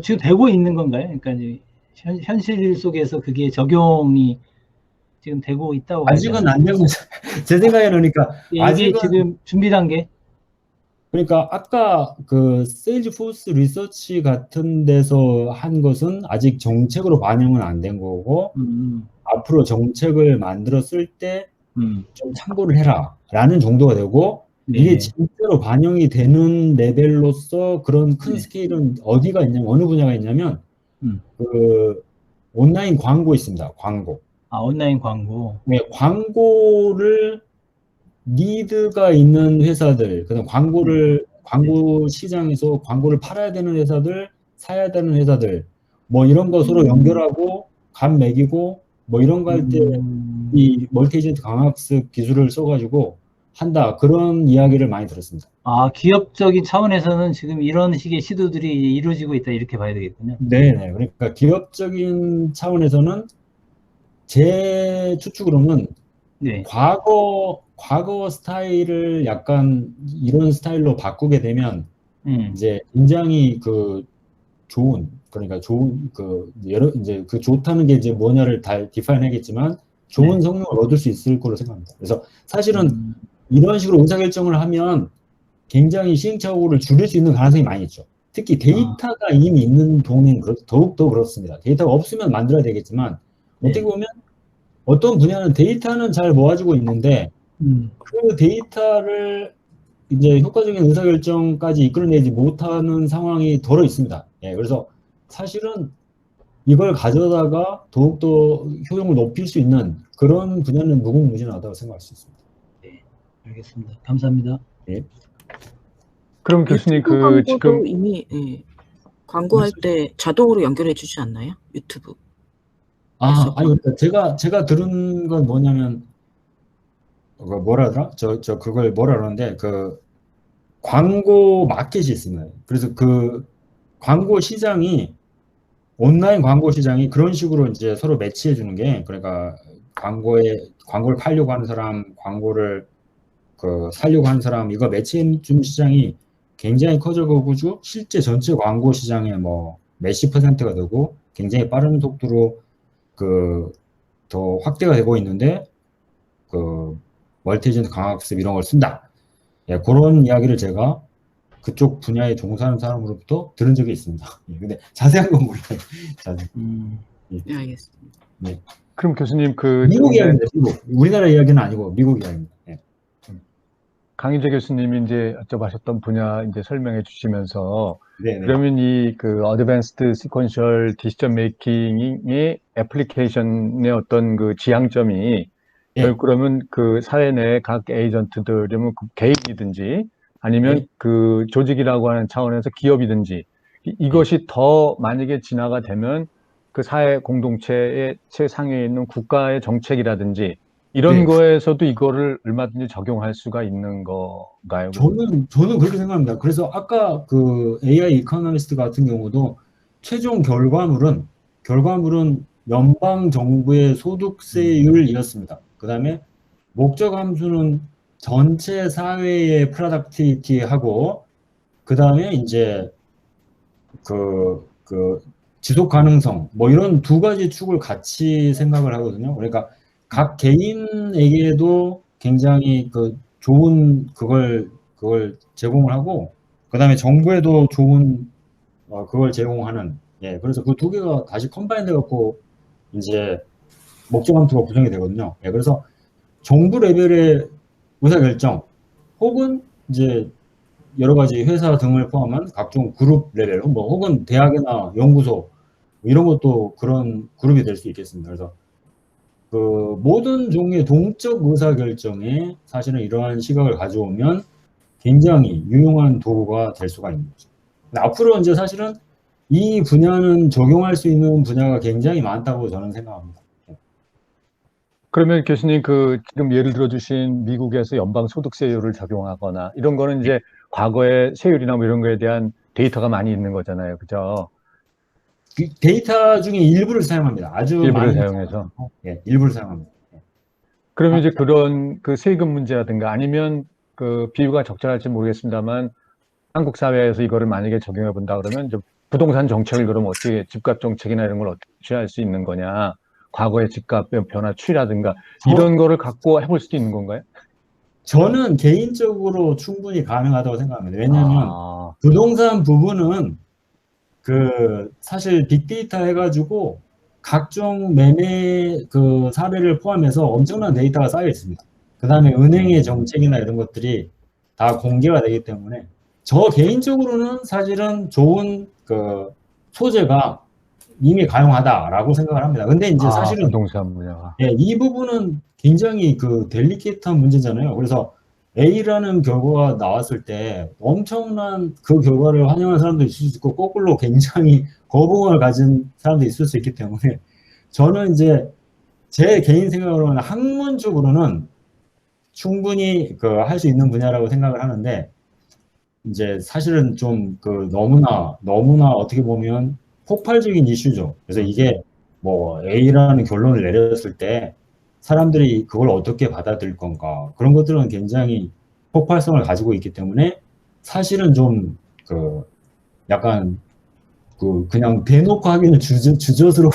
지금 되고 있는 건가요? 그러니까 이제 현실 속에서 그게 적용이 지금 되고 있다고 봐야 되나요? 아직은 안 되고 제 생각에는 그러니까 이게 아직은 지금 준비 단계? 그러니까 아까 그 세일즈포스 리서치 같은 데서 한 것은 아직 정책으로 반영은 안 된 거고 앞으로 정책을 만들었을 때 좀 참고를 해라라는 정도가 되고 이게 진짜로 반영이 되는 레벨로서 그런 큰 스케일은 어디가 있냐면 어느 분야가 있냐면 그 온라인 광고 있습니다. 광고. 온라인 광고. 네, 광고를 니드가 있는 회사들, 그다음 광고 시장에서 광고를 팔아야 되는 회사들, 사야 되는 회사들, 뭐 이런 거 서로 연결하고 간 매기고 뭐 이런 거 할 때 이 멀티 에이전트 강학습 기술을 써가지고 한다 그런 이야기를 많이 들었습니다. 아, 기업적인 차원에서는 지금 이런 식의 시도들이 이루어지고 있다 이렇게 봐야 되겠군요. 네네. 그러니까 기업적인 차원에서는 제 추측으로는 네. 과거 스타일을 약간 이런 스타일로 바꾸게 되면 이제 굉장히 그 좋은 그러니까 좋은 그 여러 이제 그 좋다는 게 이제 뭐냐를 다 디파인하겠지만 좋은 네. 성능을 얻을 수 있을 거로 생각합니다. 그래서 사실은 이런 식으로 의사결정을 하면 굉장히 시행착오를 줄일 수 있는 가능성이 많이 있죠. 특히 데이터가 이미 있는 동네는 더욱더 그렇습니다. 데이터가 없으면 만들어야 되겠지만 어떻게 보면 어떤 분야는 데이터는 잘 모아지고 있는데 그 데이터를 이제 효과적인 의사결정까지 이끌어내지 못하는 상황이 덜어 있습니다. 예, 그래서 사실은 이걸 가져다가 더욱더 효용을 높일 수 있는 그런 분야는 무궁무진하다고 생각할 수 있습니다. 네, 알겠습니다. 감사합니다. 예. 그럼 교수님 유튜브 그 광고도 지금 이미 광고할 때 자동으로 연결해 주지 않나요? 유튜브. 아니 그러니까 제가 들은 건 뭐냐면 뭐라 하더라? 그걸 뭐라 그러는데 그 광고 마켓이 있습니다. 그래서 그 광고 시장이 온라인 광고 시장이 그런 식으로 이제 서로 매치해 주는 게 그러니까 광고를 팔려고 하는 사람, 광고를 그 살려고 하는 사람 이거 매치해 주는 시장이 굉장히 커져가고 실제 전체 광고 시장의 뭐 몇십 %가 되고 굉장히 빠른 속도로 그 더 확대가 되고 있는데 그 멀티 에이전트 강학습 이런 걸 쓴다. 예, 그런 이야기를 제가 그쪽 분야에 종사하는 사람으로부터 들은 적이 있습니다. 예, 근데 자세한 건 몰라요. 네, 알겠습니다. 네. 그럼 교수님 그 미국 이야기입니다. 미국. 우리나라 이야기는 아니고 미국 이야기입니다. 예. 강희재 교수님이 이제 여쭤보셨던 분야 이제 설명해 주시면서 네네. 그러면 이 그 어드밴스드 시퀀셜 디시전 메이킹의 애플리케이션의 어떤 그 지향점이 예. 결국 그러면 그 사회 내 각 에이전트들이면 그 개인이든지 아니면 예. 그 조직이라고 하는 차원에서 기업이든지 이것이 더 만약에 진화가 되면 그 사회 공동체의 최상위에 있는 국가의 정책이라든지 이런 네. 거에서도 이거를 얼마든지 적용할 수가 있는 건가요? 저는 그렇게 생각합니다. 그래서 아까 그 AI 이코노미스트 같은 경우도 최종 결과물은 연방 정부의 소득세율이었습니다. 그다음에 목적 함수는 전체 사회의 프로덕티비티하고 그다음에 이제 그 지속 가능성 뭐 이런 두 가지 축을 같이 생각을 하거든요. 그러니까 각 개인에게도 굉장히 그 좋은 그걸 제공을 하고 그다음에 정부에도 좋은 그걸 제공하는 예 그래서 그 두 개가 다시 컴바인드 갖고 이제 목적 함수가 구성이 되거든요. 예 그래서 정부 레벨의 의사결정 혹은 이제 여러 가지 회사 등을 포함한 각종 그룹 레벨 뭐 혹은 대학이나 연구소 이런 것도 그런 그룹이 될 수 있겠습니다. 그래서 그 모든 종류의 동적 의사결정에 사실은 이러한 시각을 가져오면 굉장히 유용한 도구가 될 수가 있는 거죠. 근데 앞으로 이제 사실은 이 분야는 적용할 수 있는 분야가 굉장히 많다고 저는 생각합니다. 그러면 교수님 그 지금 예를 들어 주신 미국에서 연방 소득세율을 적용하거나 이런 거는 이제 과거의 세율이나 뭐 이런 거에 대한 데이터가 많이 있는 거잖아요. 그죠? 그 데이터 중에 일부를 사용합니다. 아주 일부를 많이 사용해서. 예, 일부를 사용합니다. 그러면 이제 그런 그 세금 문제라든가 아니면 그 비유가 적절할지 모르겠습니다만 한국 사회에서 이거를 만약에 적용해 본다 그러면 좀 부동산 정책을 그럼 어떻게 집값 정책이나 이런 걸 어떻게 취할 수 있는 거냐? 과거의 집값 변화 추이라든가 이런 거를 갖고 해볼 수도 있는 건가요? 저는 개인적으로 충분히 가능하다고 생각합니다. 왜냐하면 아, 부동산 부분은 그 사실 빅데이터 해가지고 각종 매매 그 사례를 포함해서 엄청난 데이터가 쌓여 있습니다. 그 다음에 은행의 정책이나 이런 것들이 다 공개가 되기 때문에 저 개인적으로는 사실은 좋은 그 소재가 이미 가용하다라고 생각을 합니다. 근데 이제 사실은 부동산 분야가. 예, 이 부분은 굉장히 그 델리케이트한 문제잖아요. 그래서 A라는 결과가 나왔을 때 엄청난 그 결과를 환영하는 사람도 있을 수 있고 거꾸로 굉장히 거부감을 가진 사람도 있을 수 있기 때문에 저는 이제 제 개인 생각으로는 학문적으로는 충분히 그 할 수 있는 분야라고 생각을 하는데 이제 사실은 좀 그 너무나 어떻게 보면 폭발적인 이슈죠. 그래서 이게 뭐 A라는 결론을 내렸을 때 사람들이 그걸 어떻게 받아들일 건가 그런 것들은 굉장히 폭발성을 가지고 있기 때문에 사실은 좀 그 약간 그 그냥 대놓고 하기는 주저스러운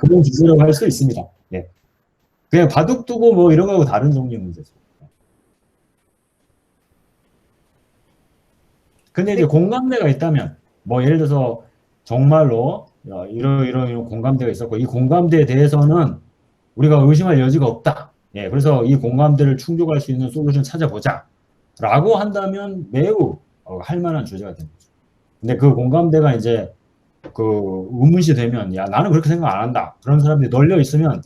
그런 주제라고 할 수 있습니다. 예. 그냥 바둑 두고 뭐 이런 거하고 다른 종류의 문제죠. 근데 이제 공감대가 있다면 뭐 예를 들어서 정말로 이런 공감대가 있었고 이 공감대에 대해서는 우리가 의심할 여지가 없다. 예, 그래서 이 공감대를 충족할 수 있는 솔루션 찾아보자. 라고 한다면 매우 할 만한 주제가 됩니다. 근데 그 공감대가 이제 그 의문시 되면 야 나는 그렇게 생각 안 한다. 그런 사람들이 널려 있으면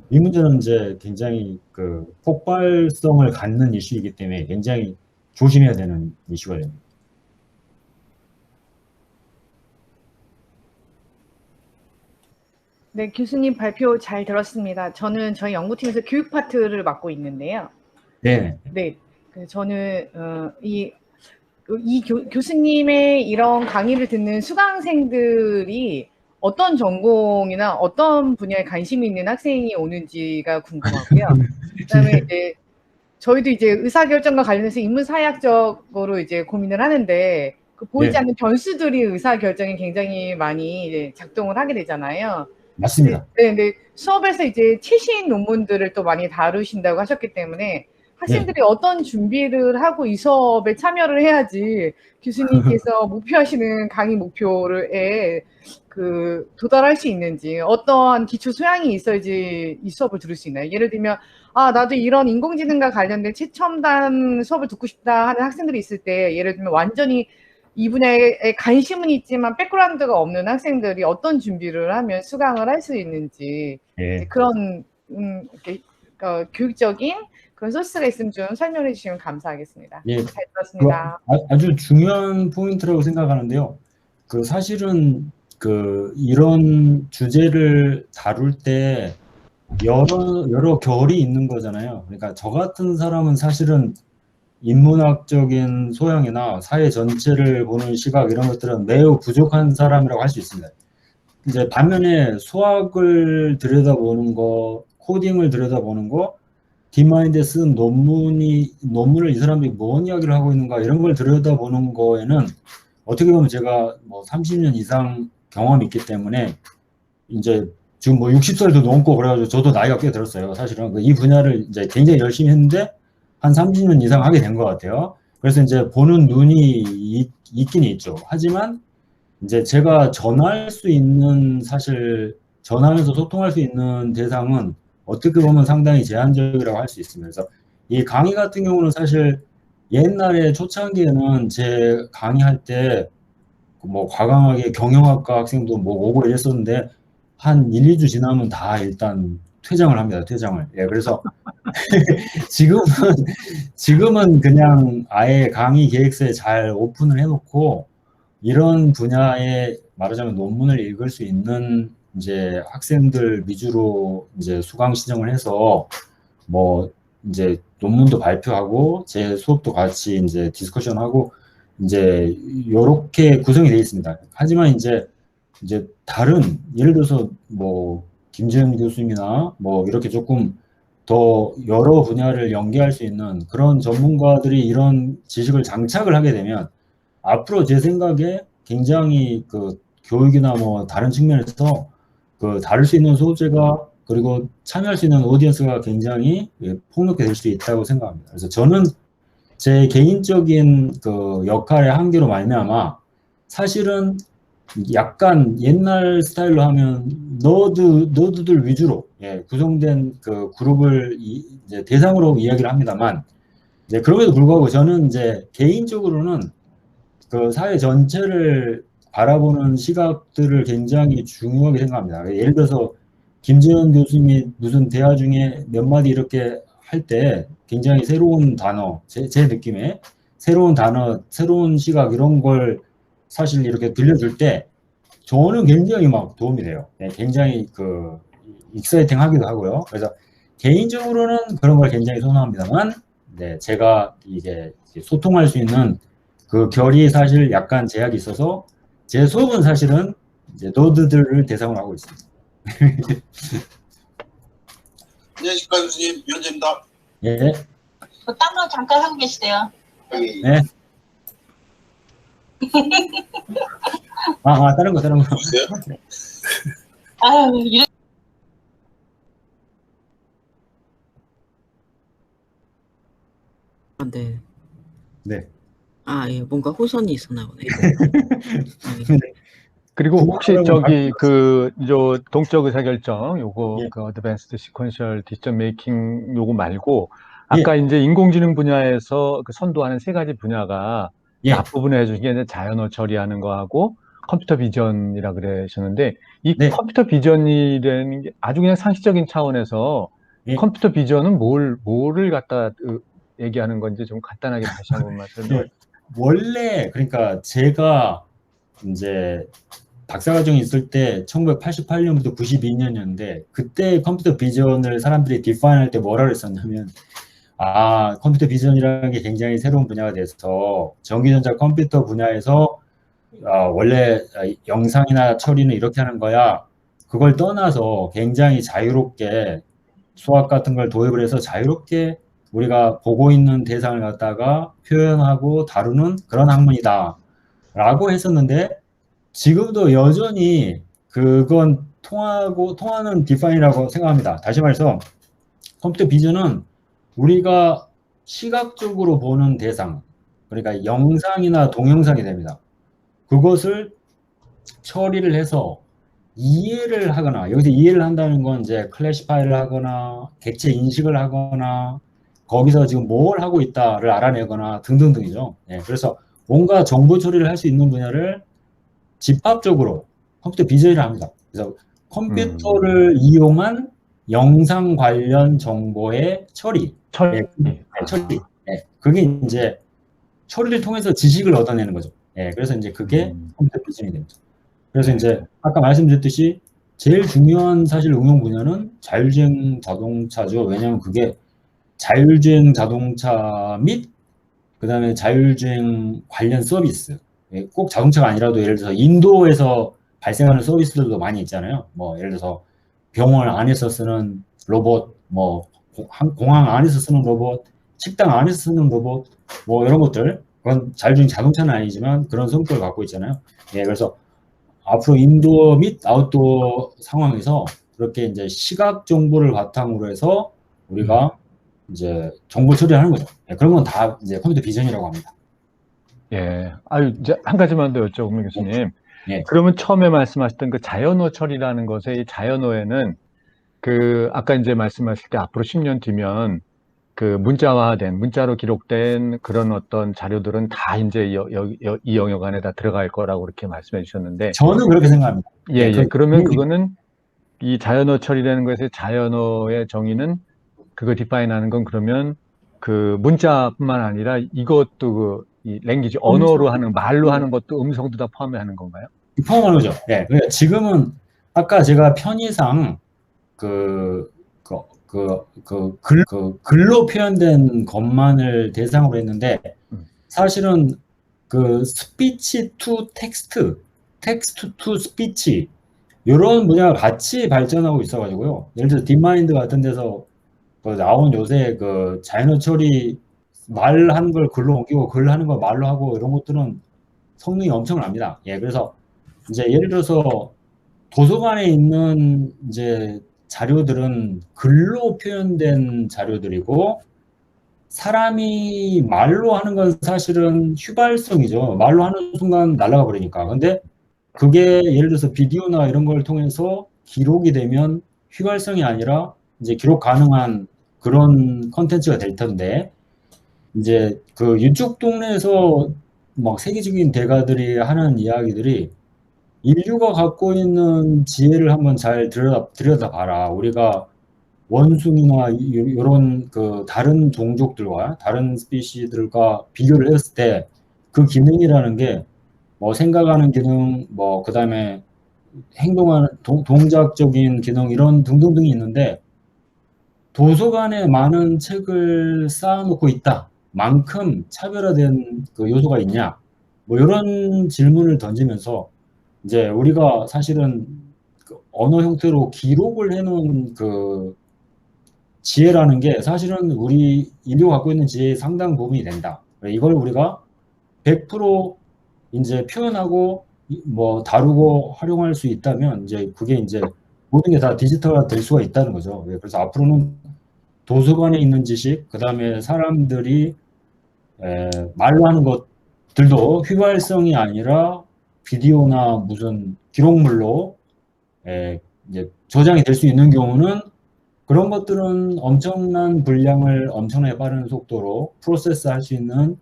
이 문제는 이제 굉장히 그 폭발성을 갖는 이슈이기 때문에 굉장히 조심해야 되는 이슈가 됩니다. 네, 교수님 발표 잘 들었습니다. 저는 저희 연구팀에서 교육 파트를 맡고 있는데요. 네. 네, 저는 교수님의 이런 강의를 듣는 수강생들이 어떤 전공이나 어떤 분야에 관심이 있는 학생이 오는지가 궁금하고요. 그다음에 이제 저희도 이제 의사결정과 관련해서 인문사회학적으로 이제 고민을 하는데 그 보이지 네. 않는 변수들이 의사결정에 굉장히 많이 이제 작동을 하게 되잖아요. 맞습니다. 네, 네. 수업에서 이제 최신 논문들을 또 많이 다루신다고 하셨기 때문에 학생들이 어떤 준비를 하고 이 수업에 참여를 해야지 교수님께서 목표하시는 강의 목표에 그 도달할 수 있는지 어떠한 기초 소양이 있어야지 이 수업을 들을 수 있나요? 예를 들면 아 나도 이런 인공지능과 관련된 최첨단 수업을 듣고 싶다 하는 학생들이 있을 때 예를 들면 완전히 이 분야에 관심은 있지만 백그라운드가 없는 학생들이 어떤 준비를 하면 수강을 할 수 있는지 예. 그런 이렇게, 교육적인 그런 소스가 있으면 좀 설명해 주시면 감사하겠습니다. 예. 잘 들었습니다. 아주 중요한 포인트라고 생각하는데요. 그 사실은 그 이런 주제를 다룰 때 여러 결이 있는 거잖아요. 그러니까 저 같은 사람은 사실은 인문학적인 소양이나 사회 전체를 보는 시각 이런 것들은 매우 부족한 사람이라고 할 수 있습니다. 이제 반면에 수학을 들여다보는 거, 코딩을 들여다보는 거, 딥마인드에 쓴 논문을 이 사람들이 뭔 이야기를 하고 있는가 이런 걸 들여다보는 거에는 어떻게 보면 제가 뭐 30년 이상 경험이 있기 때문에 이제 지금 뭐 60살도 넘고 그래가지고 저도 나이가 꽤 들었어요. 사실은 이 분야를 이제 굉장히 열심히 했는데 한 30년 이상 하게 된 것 같아요. 그래서 이제 보는 눈이 있긴 있죠. 하지만 이제 제가 전할 수 있는 사실 전하면서 소통할 수 있는 대상은 어떻게 보면 상당히 제한적이라고 할 수 있습니다. 그래서 이 강의 같은 경우는 사실 옛날에 초창기에는 제 강의할 때 뭐 과감하게 경영학과 학생도 뭐 오고 이랬었는데 한 1, 2주 지나면 다 일단 퇴장을 합니다. 퇴장을. 예, 그래서 지금은 그냥 아예 강의 계획서에 잘 오픈을 해놓고 이런 분야에 말하자면 논문을 읽을 수 있는 이제 학생들 위주로 이제 수강 신청을 해서 뭐 이제 논문도 발표하고 제 수업도 같이 이제 디스커션하고 이제 요렇게 구성이 되어 있습니다. 하지만 이제 다른 예를 들어서 뭐 김재현 교수님이나 뭐 이렇게 조금 더 여러 분야를 연계할 수 있는 그런 전문가들이 이런 지식을 장착을 하게 되면 앞으로 제 생각에 굉장히 그 교육이나 뭐 다른 측면에서 그 다룰 수 있는 소재가 그리고 참여할 수 있는 오디언스가 굉장히 폭넓게 될 수 있다고 생각합니다. 그래서 저는 제 개인적인 그 역할의 한계로 말미암아 사실은 약간 옛날 스타일로 하면 너드들 위주로 구성된 그 그룹을 이제 대상으로 이야기를 합니다만 이제 그럼에도 불구하고 저는 이제 개인적으로는 그 사회 전체를 바라보는 시각들을 굉장히 중요하게 생각합니다. 예를 들어서 김재현 교수님이 무슨 대화 중에 몇 마디 이렇게 할 때 굉장히 새로운 단어, 제 느낌에 새로운 단어, 새로운 시각 이런 걸 사실 이렇게 들려줄 때 저는 굉장히 막 도움이 돼요. 네, 굉장히 그 익사이팅 하기도 하고요. 그래서 개인적으로는 그런 걸 굉장히 선호합니다만, 네, 제가 이제 소통할 수 있는 그 결이 사실 약간 제약이 있어서 제 수업은 사실은 이제 노드들을 대상으로 하고 있습니다. 안녕하십니까 교수님, 위원장입니다. 예, 딴거 잠깐 하고 계시대요. 네. 다른 거. 보세요. 아유, 이런. 네. 네. 예, 뭔가 호선이 있었나 보네. 그리고 혹시 저기 저 동적 의사결정 요거 예. 그 어드밴스드 시퀀셜 디시전 메이킹 요거 말고 아까 예. 이제 인공지능 분야에서 그 선도하는 세 가지 분야가 예. 앞부분에 해주신 게 이제 자연어 처리하는 거하고 컴퓨터 비전이라 그러셨는데 이 네. 컴퓨터 비전이라는 게 아주 그냥 상식적인 차원에서 예. 컴퓨터 비전은 뭐를 갖다 얘기하는 건지 좀 간단하게 다시 한 번만 설명해 주세요. 원래 그러니까 제가 이제 박사과정이 있을 때 1988년부터 92년이었는데 그때 컴퓨터 비전을 사람들이 디파인할 때 뭐라 그랬었냐면 컴퓨터 비전이라는 게 굉장히 새로운 분야가 돼서 전기전자 컴퓨터 분야에서 원래 영상이나 처리는 이렇게 하는 거야. 그걸 떠나서 굉장히 자유롭게 수학 같은 걸 도입을 해서 자유롭게 우리가 보고 있는 대상을 갖다가 표현하고 다루는 그런 학문이다 라고 했었는데 지금도 여전히 그건 통하는 디파인이라고 생각합니다. 다시 말해서 컴퓨터 비전은 우리가 시각적으로 보는 대상, 그러니까 영상이나 동영상이 됩니다. 그것을 처리를 해서 이해를 하거나, 여기서 이해를 한다는 건 이제 클래시파이를 하거나 객체 인식을 하거나 거기서 지금 뭘 하고 있다를 알아내거나 등등등이죠. 네, 그래서 뭔가 정보 처리를 할 수 있는 분야를 집합적으로 컴퓨터 비전이라 합니다. 그래서 컴퓨터를 이용한 영상 관련 정보의 처리. 처리. 네, 그게 이제 처리를 통해서 지식을 얻어내는 거죠. 네, 그래서 이제 그게 컴퓨터 비전이 됩니다. 그래서 이제 아까 말씀드렸듯이 제일 중요한 사실 응용 분야는 자율주행 자동차죠. 왜냐하면 그게 자율주행 자동차 및 그다음에 자율주행 관련 서비스. 꼭 자동차가 아니라도 예를 들어서 인도에서 발생하는 서비스들도 많이 있잖아요. 뭐 예를 들어서 병원 안에서 쓰는 로봇, 뭐 공항 안에서 쓰는 로봇, 식당 안에서 쓰는 로봇, 뭐 이런 것들. 그건 자율주행 자동차는 아니지만 그런 성격을 갖고 있잖아요. 예, 그래서 앞으로 인도어 및 아웃도어 상황에서 그렇게 이제 시각 정보를 바탕으로 해서 우리가 이제 정보 처리하는 거죠. 예, 그런 건 다 이제 컴퓨터 비전이라고 합니다. 예. 이제 한 가지만 더 여쭤보면 교수님. 예. 그러면 처음에 말씀하셨던 그 자연어 처리라는 것의 이 자연어에는 아까 이제 말씀하실 때 앞으로 10년 뒤면 그 문자로 기록된 그런 어떤 자료들은 다 이제 이 영역 안에 다 들어갈 거라고 그렇게 말씀해 주셨는데. 저는 그렇게 생각합니다. 예. 그러면 그거는 이 자연어 처리라는 것의 자연어의 정의는 그거 디파인하는 건 그러면 그 문자뿐만 아니라 이것도 이 랭귀지 언어로 하는 말로 하는 것도 음성도 다 포함하는 건가요? 포함하는 거죠. 예. 그러니까 지금은 아까 제가 편의상 글로 표현된 것만을 대상으로 했는데 사실은 그 스피치 투 텍스트 투 스피치 이런 분야가 같이 발전하고 있어가지고요. 예를 들어 딥마인드 같은 데서 나온 요새 그 자연어 처리 말하는 걸 글로 옮기고 글 하는 걸 말로 하고 이런 것들은 성능이 엄청납니다. 예, 그래서 이제 예를 들어서 도서관에 있는 이제 자료들은 글로 표현된 자료들이고 사람이 말로 하는 건 사실은 휘발성이죠. 말로 하는 순간 날아가 버리니까. 근데 그게 예를 들어서 비디오나 이런 걸 통해서 기록이 되면 휘발성이 아니라 이제 기록 가능한 그런 컨텐츠가 될 텐데 이제 그 이쪽 동네에서 막 세계적인 대가들이 하는 이야기들이 인류가 갖고 있는 지혜를 한번 잘 들여다봐라. 우리가 원숭이나 이런 그 다른 종족들과 다른 스피시들과 비교를 했을 때 그 기능이라는 게 뭐 생각하는 기능, 뭐 그다음에 행동하는 동작적인 기능 이런 등등등이 있는데 도서관에 많은 책을 쌓아놓고 있다 만큼 차별화된 그 요소가 있냐 뭐 이런 질문을 던지면서 이제 우리가 사실은 그 언어 형태로 기록을 해놓은 그 지혜라는 게 사실은 우리 인류가 갖고 있는 지혜의 상당 부분이 된다. 이걸 우리가 100% 이제 표현하고 뭐 다루고 활용할 수 있다면 이제 그게 이제 모든 게 다 디지털화 될 수가 있다는 거죠. 그래서 앞으로는 도서관에 있는 지식, 그 다음에 사람들이 말로 하는 것들도 휘발성이 아니라 비디오나 무슨 기록물로 이제 저장이 될 수 있는 경우는 그런 것들은 엄청난 분량을 엄청나게 빠른 속도로 프로세스 할 수 있는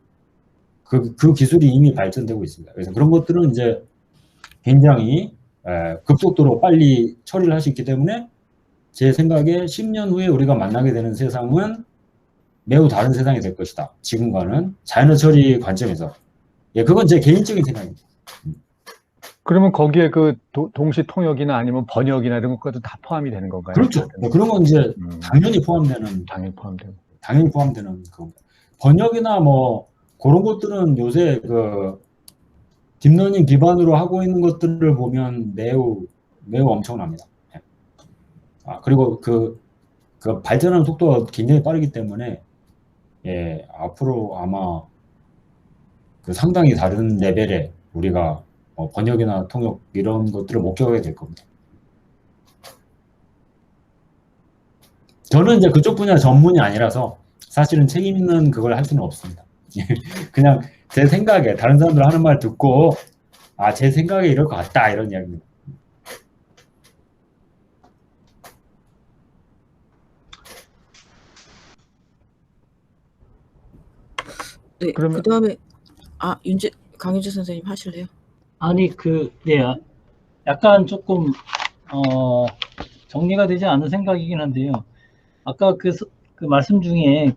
그 기술이 이미 발전되고 있습니다. 그래서 그런 것들은 이제 굉장히 급속도로 빨리 처리를 할 수 있기 때문에 제 생각에 10년 후에 우리가 만나게 되는 세상은 매우 다른 세상이 될 것이다. 지금과는 자연어 처리 관점에서. 예, 그건 제 개인적인 생각입니다. 그러면 거기에 그 동시 통역이나 아니면 번역이나 이런 것까지 다 포함이 되는 건가요? 그렇죠. 그런 건 이제 당연히 포함되는 당연히 포함되는 겁니다. 번역이나 뭐 그런 것들은 요새 그 딥러닝 기반으로 하고 있는 것들을 보면 매우 엄청납니다. 그리고 그 발전하는 속도가 굉장히 빠르기 때문에 예, 앞으로 아마 그 상당히 다른 레벨의 우리가 번역이나 통역 이런 것들을 목격하게 될 겁니다. 저는 이제 그쪽 분야 전문이 아니라서 사실은 책임 있는 그걸 할 수는 없습니다. 그냥 제 생각에 다른 사람들 하는 말 듣고 제 생각에 이럴 것 같다 이런 이야기입니다. 네, 그러면- 그 다음에 강윤재 선생님 하실래요? 아니 네, 약간 조금 정리가 되지 않은 생각이긴 한데요. 아까 그 말씀 중에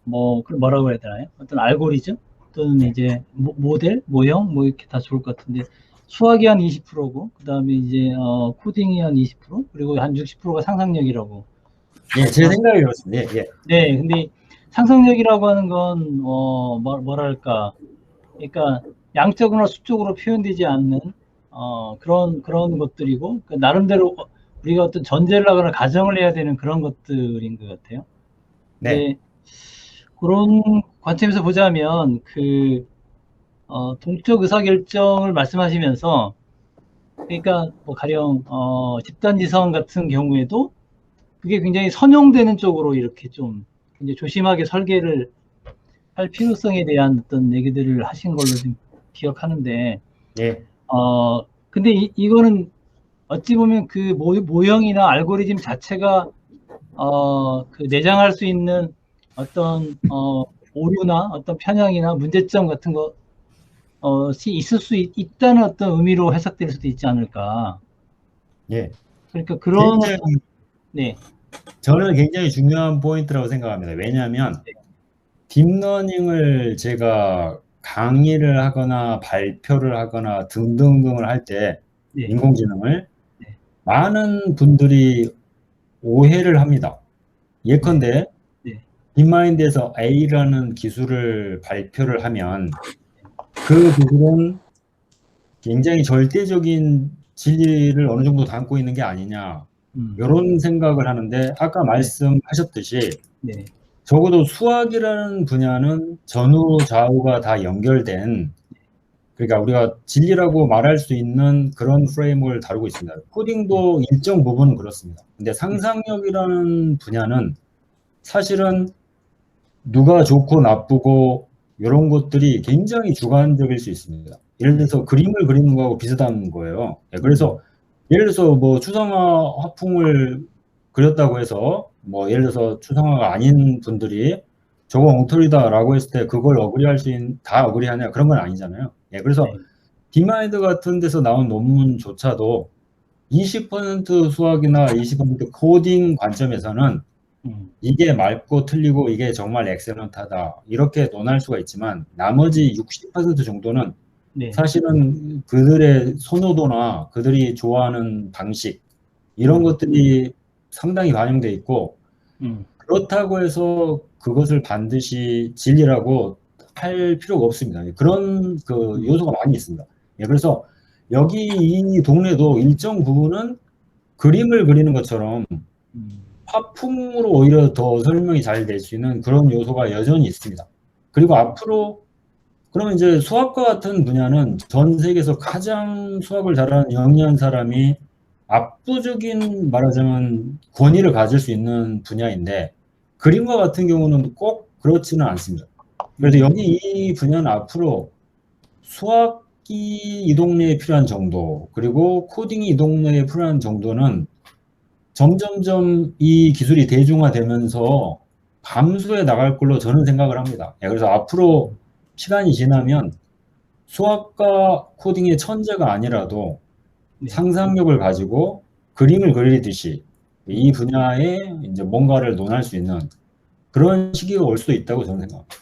뭐라고 해야 되나요? 어떤 알고리즘 또는 이제 모델, 모형 뭐 이렇게 다 좋을 것 같은데 수학이 한 20%고 그다음에 이제 코딩이 한 20% 그리고 한 60%가 상상력이라고. 예, 제 생각이 그렇습니다. 예. 네, 근데 상상력이라고 하는 건 뭐랄까, 그러니까 양적으로나 수적으로 표현되지 않는 그런 것들이고 나름대로 우리가 어떤 전제를 하거나 가정을 해야 되는 그런 것들인 것 같아요. 네. 그런 관점에서 보자면 동적 의사결정을 말씀하시면서 그러니까 뭐 가령 집단지성 같은 경우에도 그게 굉장히 선용되는 쪽으로 이렇게 좀 이제 조심하게 설계를 할 필요성에 대한 어떤 얘기들을 하신 걸로 좀 기억하는데, 예. 근데 이거는 어찌 보면 그 모형이나 알고리즘 자체가 그 내장할 수 있는 어떤 오류나 어떤 편향이나 문제점 같은 것이 있을 수 있다는 어떤 의미로 해석될 수도 있지 않을까. 예. 그러니까 그런 네. 저는 굉장히 중요한 포인트라고 생각합니다. 왜냐하면 딥러닝을 제가 강의를 하거나 발표를 하거나 등등등을 할 때 인공지능을 많은 분들이 오해를 합니다. 예컨대 딥마인드에서 A라는 기술을 발표를 하면 그 기술은 굉장히 절대적인 진리를 어느 정도 담고 있는 게 아니냐 이런 생각을 하는데 아까 말씀하셨듯이 적어도 수학이라는 분야는 전후 좌우가 다 연결된 그러니까 우리가 진리라고 말할 수 있는 그런 프레임을 다루고 있습니다. 코딩도 일정 부분은 그렇습니다. 근데 상상력이라는 분야는 사실은 누가 좋고 나쁘고 이런 것들이 굉장히 주관적일 수 있습니다. 예를 들어서 그림을 그리는 거하고 비슷한 거예요. 그래서 예를 들어서 뭐 추상화 화풍을 그렸다고 해서 뭐 예를 들어서 추상화가 아닌 분들이 저거 엉터리다라고 했을 때 그걸 어그리할 수 있는 다 어그리하냐 그런 건 아니잖아요. 그래서 딥마인드 같은 데서 나온 논문조차도 20% 수학이나 20% 코딩 관점에서는 이게 맑고 틀리고 이게 정말 엑셀런트하다 이렇게 논할 수가 있지만 나머지 60% 정도는 네. 사실은 그들의 선호도나 그들이 좋아하는 방식 이런 것들이 상당히 반영돼 있고 그렇다고 해서 그것을 반드시 진리라고 할 필요가 없습니다. 그런 그 요소가 많이 있습니다. 예, 그래서 여기 이 동네도 일정 부분은 그림을 그리는 것처럼 화풍으로 오히려 더 설명이 잘 될 수 있는 그런 요소가 여전히 있습니다. 그리고 앞으로 그러면 이제 수학과 같은 분야는 전 세계에서 가장 수학을 잘하는 영리한 사람이 압도적인 말하자면 권위를 가질 수 있는 분야인데 그림과 같은 경우는 꼭 그렇지는 않습니다. 그래서 여기 이 분야는 앞으로 수학이 이 동네에 필요한 정도 그리고 코딩이 이 동네에 필요한 정도는 점점점 이 기술이 대중화되면서 감소해 나갈 걸로 저는 생각을 합니다. 그래서 앞으로 시간이 지나면 수학과 코딩의 천재가 아니라도 상상력을 가지고 그림을 그리듯이 이 분야에 이제 뭔가를 논할 수 있는 그런 시기가 올 수도 있다고 저는 생각합니다.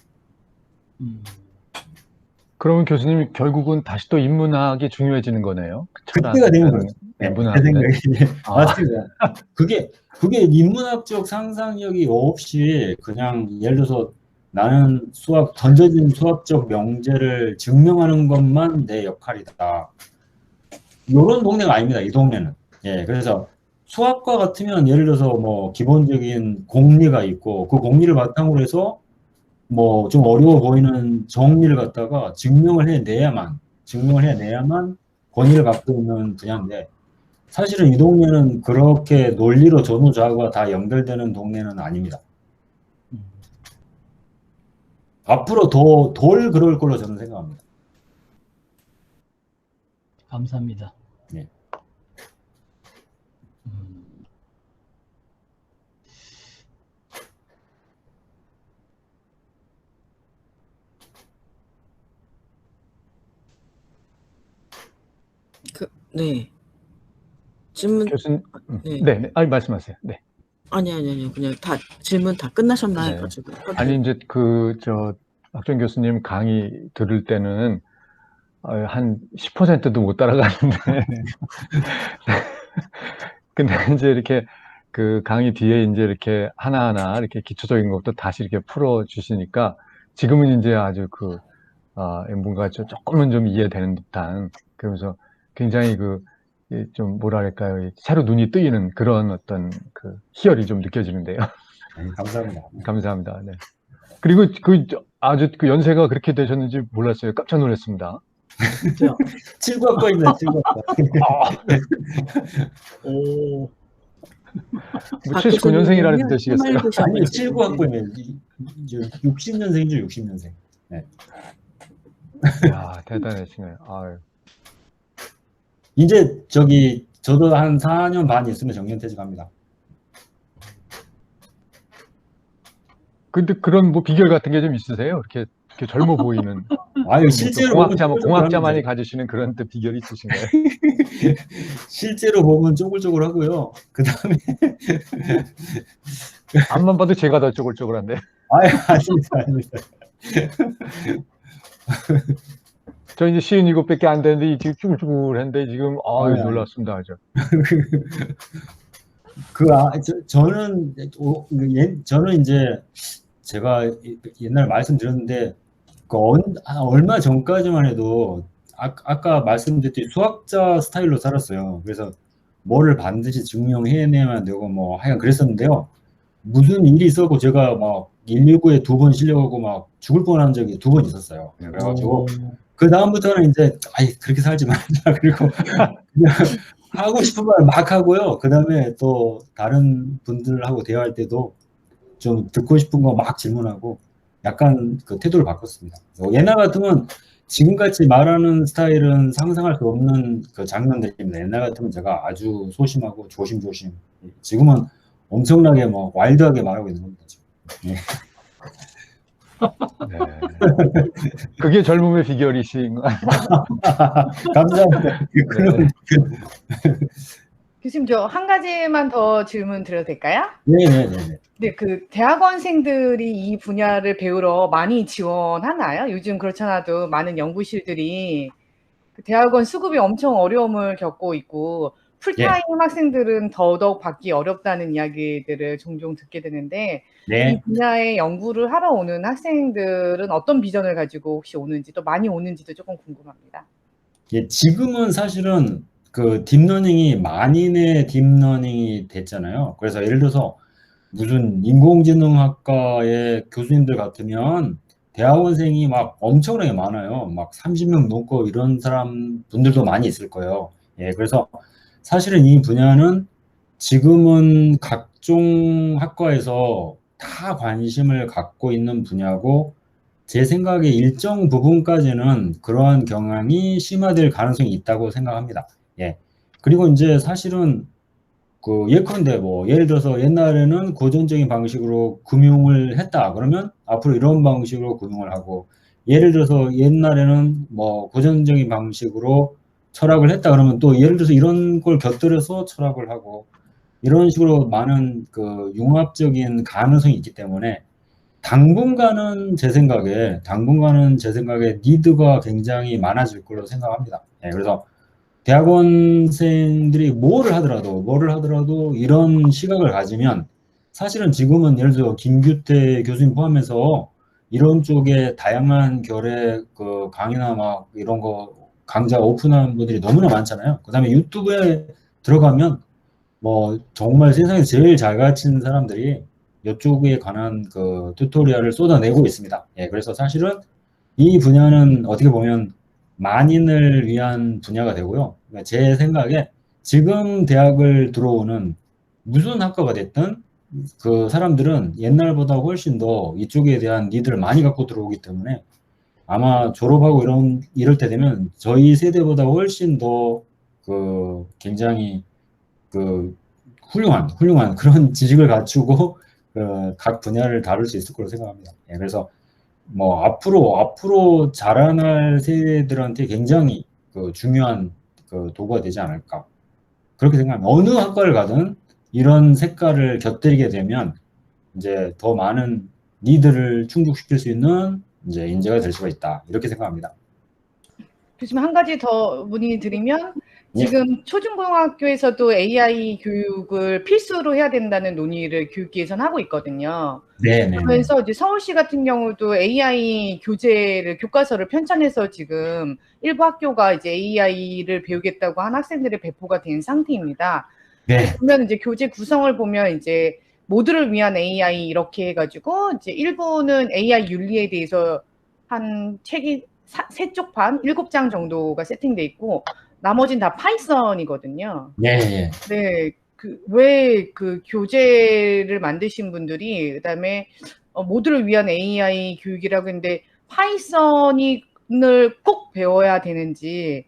그러면 교수님 결국은 다시 또 인문학이 중요해지는 거네요. 그때가 되는 거죠. 네, 문학. 제 생각에. 맞습니다. 그게 인문학적 상상력이 없이 그냥 예를 들어서 나는 던져진 수학적 명제를 증명하는 것만 내 역할이다. 이런 동네가 아닙니다. 이 동네는. 예, 그래서 수학과 같으면 예를 들어서 뭐 기본적인 공리가 있고 그 공리를 바탕으로 해서 뭐 좀 어려워 보이는 정리를 갖다가 증명을 해내야만 권위를 갖고 있는 분야인데 사실은 이 동네는 그렇게 논리로 전후좌우가 다 연결되는 동네는 아닙니다. 앞으로 덜 그럴 걸로 저는 생각합니다. 감사합니다. 네. 네. 질문 교수님, 네. 네. 아니, 말씀하세요. 네. 아니요. 그냥 다 질문 다 끝나셨나 네. 해가지고. 아니, 이제 박정 교수님 강의 들을 때는 한 10%도 못 따라가는데. 근데 이제 이렇게 그 강의 뒤에 이제 이렇게 하나하나 이렇게 기초적인 것도 다시 이렇게 풀어 주시니까 지금은 이제 아주 뭔가 조금은 좀 이해되는 듯한 그러면서 굉장히 좀 뭐랄까요. 새로 눈이 뜨이는 그런 어떤 희열이 좀 느껴지는데요. 네, 감사합니다. 감사합니다. 네. 그리고 아주 연세가 그렇게 되셨는지 몰랐어요. 깜짝 놀랐습니다. 진짜. 7과입니다. 7과. 오. 79년생이라는 뜻이겠어요. 아니, 7과입니다. 60년생이죠, 60년생. 네. 야, 대단하시네요. 아유. 이제 저도 한 4년 반 있으면 정년퇴직합니다. 근데 그런 비결 같은 게 좀 있으세요? 이렇게 젊어 보이는. 아유, 실제로 공학자만이 가지시는 그런 비결이 있으신가요? 실제로 보면 쪼글쪼글하고요. 그 다음에 앞만 봐도 제가 더 쪼글쪼글한데. 아유, 아닙니다. 저 이제 57밖에 안 되는데 지금 쭈글쭈글한데 지금 놀랐습니다. 아주. 저는 이제 제가 옛날 말씀드렸는데 얼마 전까지만 해도 아까 말씀드렸듯이 수학자 스타일로 살았어요. 그래서 뭐를 반드시 증명해내야 되고 뭐 하여간 그랬었는데요. 무슨 일이 있었고 제가 막 119에 2번 실려가고 막 죽을 뻔한 적이 2번 있었어요. 그래가지고 그 다음부터는 이제 그렇게 살지 말자. 그리고 그냥 하고 싶은 말 막 하고요. 그 다음에 또 다른 분들하고 대화할 때도 좀 듣고 싶은 거 막 질문하고 약간 그 태도를 바꿨습니다. 옛날 같으면 지금같이 말하는 스타일은 상상할 수 없는 그 장면들입니다. 옛날 같으면 제가 아주 소심하고 조심조심. 지금은 엄청나게 뭐 와일드하게 말하고 있는 겁니다. 네. 네. 그게 젊음의 비결이신. 감사합니다. 네. 교수님, 저 한 가지만 더 질문 드려도 될까요? 네네네. 네, 대학원생들이 이 분야를 배우러 많이 지원하나요? 요즘 그렇잖아도 많은 연구실들이 그 대학원 수급이 엄청 어려움을 겪고 있고 풀타임 학생들은 더더욱 받기 어렵다는 이야기들을 종종 듣게 되는데 이 네. 분야에 연구를 하러 오는 학생들은 어떤 비전을 가지고 혹시 오는지 또 많이 오는지도 조금 궁금합니다. 예, 지금은 사실은 그 딥러닝이 만인의 딥러닝이 됐잖아요. 그래서 예를 들어서 무슨 인공지능학과의 교수님들 같으면 대학원생이 막 엄청나게 많아요. 막 30명 넘고 이런 분들도 많이 있을 거예요. 예, 그래서 사실은 이 분야는 지금은 각종 학과에서 다 관심을 갖고 있는 분야고, 제 생각에 일정 부분까지는 그러한 경향이 심화될 가능성이 있다고 생각합니다. 예. 그리고 이제 사실은 예컨대 예를 들어서 옛날에는 고전적인 방식으로 금융을 했다. 그러면 앞으로 이런 방식으로 금융을 하고, 예를 들어서 옛날에는 고전적인 방식으로 철학을 했다. 그러면 또 예를 들어서 이런 걸 곁들여서 철학을 하고, 이런 식으로 많은 융합적인 가능성이 있기 때문에 당분간은 제 생각에 니드가 굉장히 많아질 걸로 생각합니다. 예, 그래서 대학원생들이 뭐를 하더라도 이런 시각을 가지면, 사실은 지금은 예를 들어 김규태 교수님 포함해서 이런 쪽에 다양한 결의 강의나 막 이런 거 강좌 오픈한 분들이 너무나 많잖아요. 그다음에 유튜브에 들어가면 정말 세상에 제일 잘 가르치는 사람들이 이쪽에 관한 튜토리얼을 쏟아내고 있습니다. 예, 그래서 사실은 이 분야는 어떻게 보면 만인을 위한 분야가 되고요. 그러니까 제 생각에 지금 대학을 들어오는 무슨 학과가 됐든 그 사람들은 옛날보다 훨씬 더 이쪽에 대한 니드를 많이 갖고 들어오기 때문에 아마 졸업하고 이럴 때 되면 저희 세대보다 훨씬 더 굉장히 훌륭한 그런 지식을 갖추고 각 분야를 다룰 수 있을 거라고 생각합니다. 예, 그래서 앞으로 자라날 세대들한테 굉장히 중요한 도구가 되지 않을까, 그렇게 생각합니다. 어느 학과를 가든 이런 색깔을 곁들이게 되면 이제 더 많은 니드를 충족시킬 수 있는 이제 인재가 될 수가 있다, 이렇게 생각합니다. 교수님 한 가지 더 문의드리면 지금 초중고등학교에서도 AI 교육을 필수로 해야 된다는 논의를 교육계에서는 하고 있거든요. 네. 그래서 이제 서울시 같은 경우도 AI 교과서를 편찬해서 지금 일부 학교가 이제 AI를 배우겠다고 한 학생들의 배포가 된 상태입니다. 네. 보면 이제 교재 구성을 보면 이제 모두를 위한 AI 이렇게 해가지고 이제 일부는 AI 윤리에 대해서 한 책이 3쪽 반, 7장 정도가 세팅돼 있고 나머지는 다 파이썬이거든요. 네. 네, 왜 교재를 만드신 분들이 그다음에 모두를 위한 AI 교육이라고 했는데 파이썬을 꼭 배워야 되는지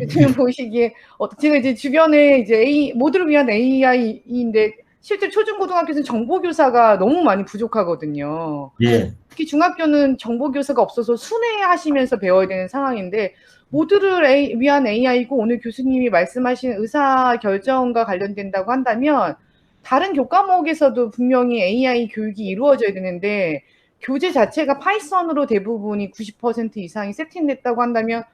지금 보시기에 제가 이제 주변에 이제 모두를 위한 AI인데 실제 초중고등학교에서는 정보교사가 너무 많이 부족하거든요. 예. 특히 중학교는 정보교사가 없어서 순회하시면서 배워야 되는 상황인데 모두를 위한 AI고 오늘 교수님이 말씀하신 의사결정과 관련된다고 한다면 다른 교과목에서도 분명히 AI 교육이 이루어져야 되는데 교재 자체가 파이썬으로 대부분이 90% 이상이 세팅됐다고 한다면